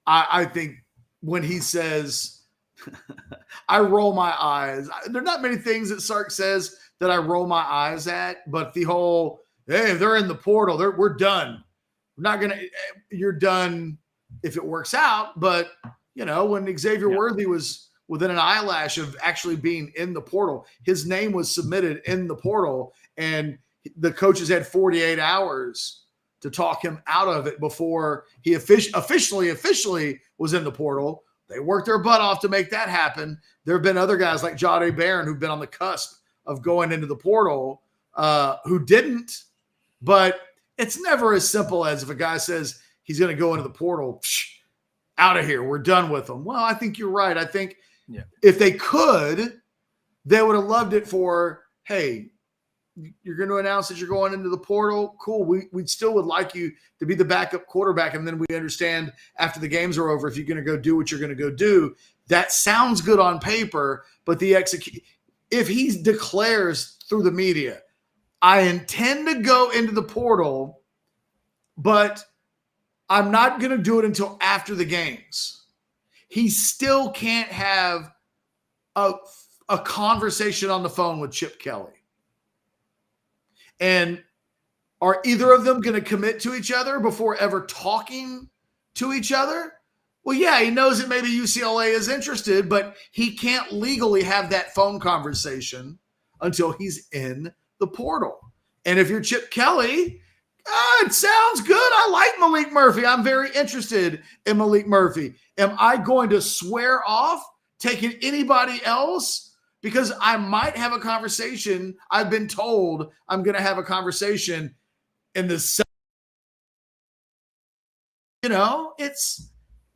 I think when he says, I roll my eyes. There are not many things that Sark says that I roll my eyes at, but the whole, hey, they're in the portal. We're done. We're not going to – you're done if it works out. But, when Xavier Worthy was within an eyelash of actually being in the portal, his name was submitted in the portal, and the coaches had 48 hours to talk him out of it before he officially was in the portal. They worked their butt off to make that happen. There have been other guys like Jahdae Barron who've been on the cusp of going into the portal who didn't. But it's never as simple as if a guy says he's going to go into the portal, out of here, we're done with him. Well, I think you're right. I think if they could, they would have loved it for, hey, you're going to announce that you're going into the portal. Cool. We still would like you to be the backup quarterback. And then we understand after the games are over, if you're going to go do what you're going to go do, that sounds good on paper, but the if he declares through the media, I intend to go into the portal, but I'm not going to do it until after the games. He still can't have a conversation on the phone with Chip Kelly. And are either of them going to commit to each other before ever talking to each other? Well, yeah, he knows that maybe UCLA is interested, but he can't legally have that phone conversation until he's in the portal. And if you're Chip Kelly, it sounds good. I like Malik Murphy. I'm very interested in Malik Murphy. Am I going to swear off taking anybody else? Because I might have a conversation. I've been told I'm going to have a conversation in the, it's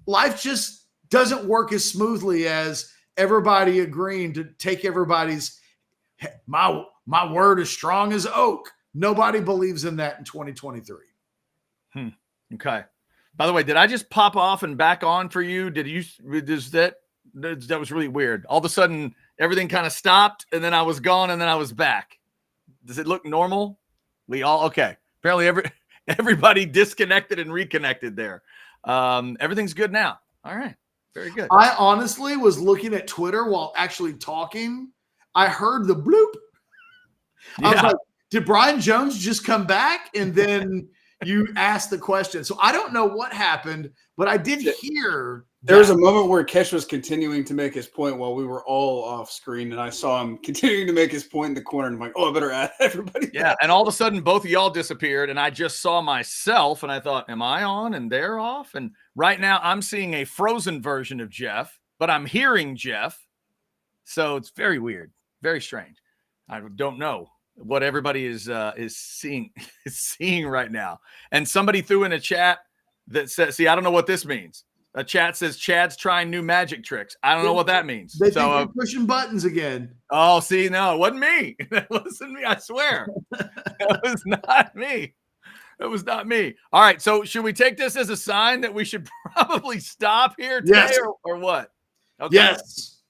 life just doesn't work as smoothly as everybody agreeing to take everybody's, my word is strong as oak. Nobody believes in that in 2023. Okay. By the way, did I just pop off and back on for you? That was really weird. All of a sudden, everything kind of stopped, and then I was gone, and then I was back. Does it look normal? Okay. Apparently everybody disconnected and reconnected there. Everything's good now. All right. Very good. I honestly was looking at Twitter while actually talking. I heard the bloop. I was like, did Brian Jones just come back? And then you asked the question. So I don't know what happened, but I did hear. There was a moment where Ketch was continuing to make his point while we were all off screen, and I saw him continuing to make his point in the corner. And I'm like, oh, I better add everybody. Yeah, and all of a sudden, both of y'all disappeared, and I just saw myself, and I thought, am I on and they're off? And right now, I'm seeing a frozen version of Jeff, but I'm hearing Jeff. So it's very weird, very strange. I don't know what everybody is seeing right now. And somebody threw in a chat that says, see, I don't know what this means. A chat says Chad's trying new magic tricks. I don't know what that means. They think you're pushing buttons again. Oh, see, no, it wasn't me. That wasn't me. I swear. That was not me. That was not me. All right. So should we take this as a sign that we should probably stop here today or what? Okay. Yes.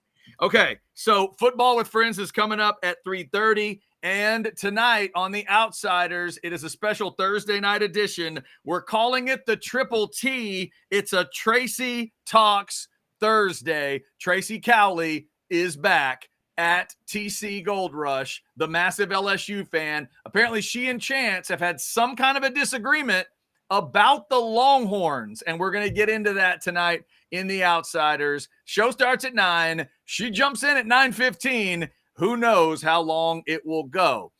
Okay. So Football with Friends is coming up at 3:30. And tonight on the Outsiders, it is a special Thursday night edition. We're calling it the Triple T. It's a Tracy Talks Thursday. Tracy Cowley is back at TC Gold Rush, the massive LSU fan. Apparently she and Chance have had some kind of a disagreement about the Longhorns, and we're going to get into that tonight in the Outsiders. Show starts at 9. She jumps in at 9:15. Who knows how long it will go.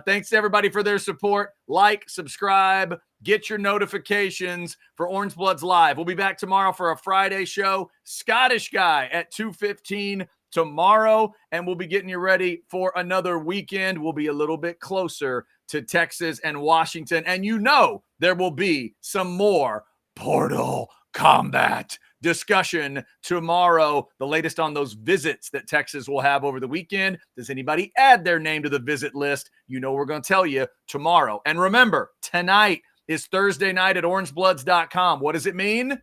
Thanks to everybody for their support. Like, subscribe, get your notifications for Orange Bloods Live. We'll be back tomorrow for a Friday show. Scottish Guy at 2:15 tomorrow, and we'll be getting you ready for another weekend. We'll be a little bit closer to Texas and Washington, and there will be some more portal combat discussion tomorrow. The latest on those visits that Texas will have over the weekend. Does anybody add their name to the visit list? We're going to tell you tomorrow. And remember, tonight is Thursday night at orangebloods.com. What does it mean?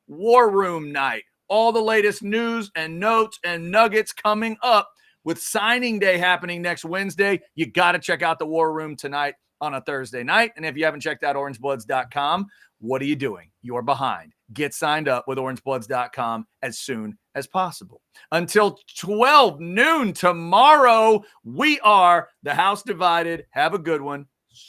War Room night. All the latest news and notes and nuggets coming up with signing day happening next Wednesday. You got to check out the War Room tonight on a Thursday night. And if you haven't checked out orangebloods.com, what are you doing? You're behind. get signed up with orangebloods.com as soon as possible. Until 12 noon tomorrow, we are the House Divided. Have a good one.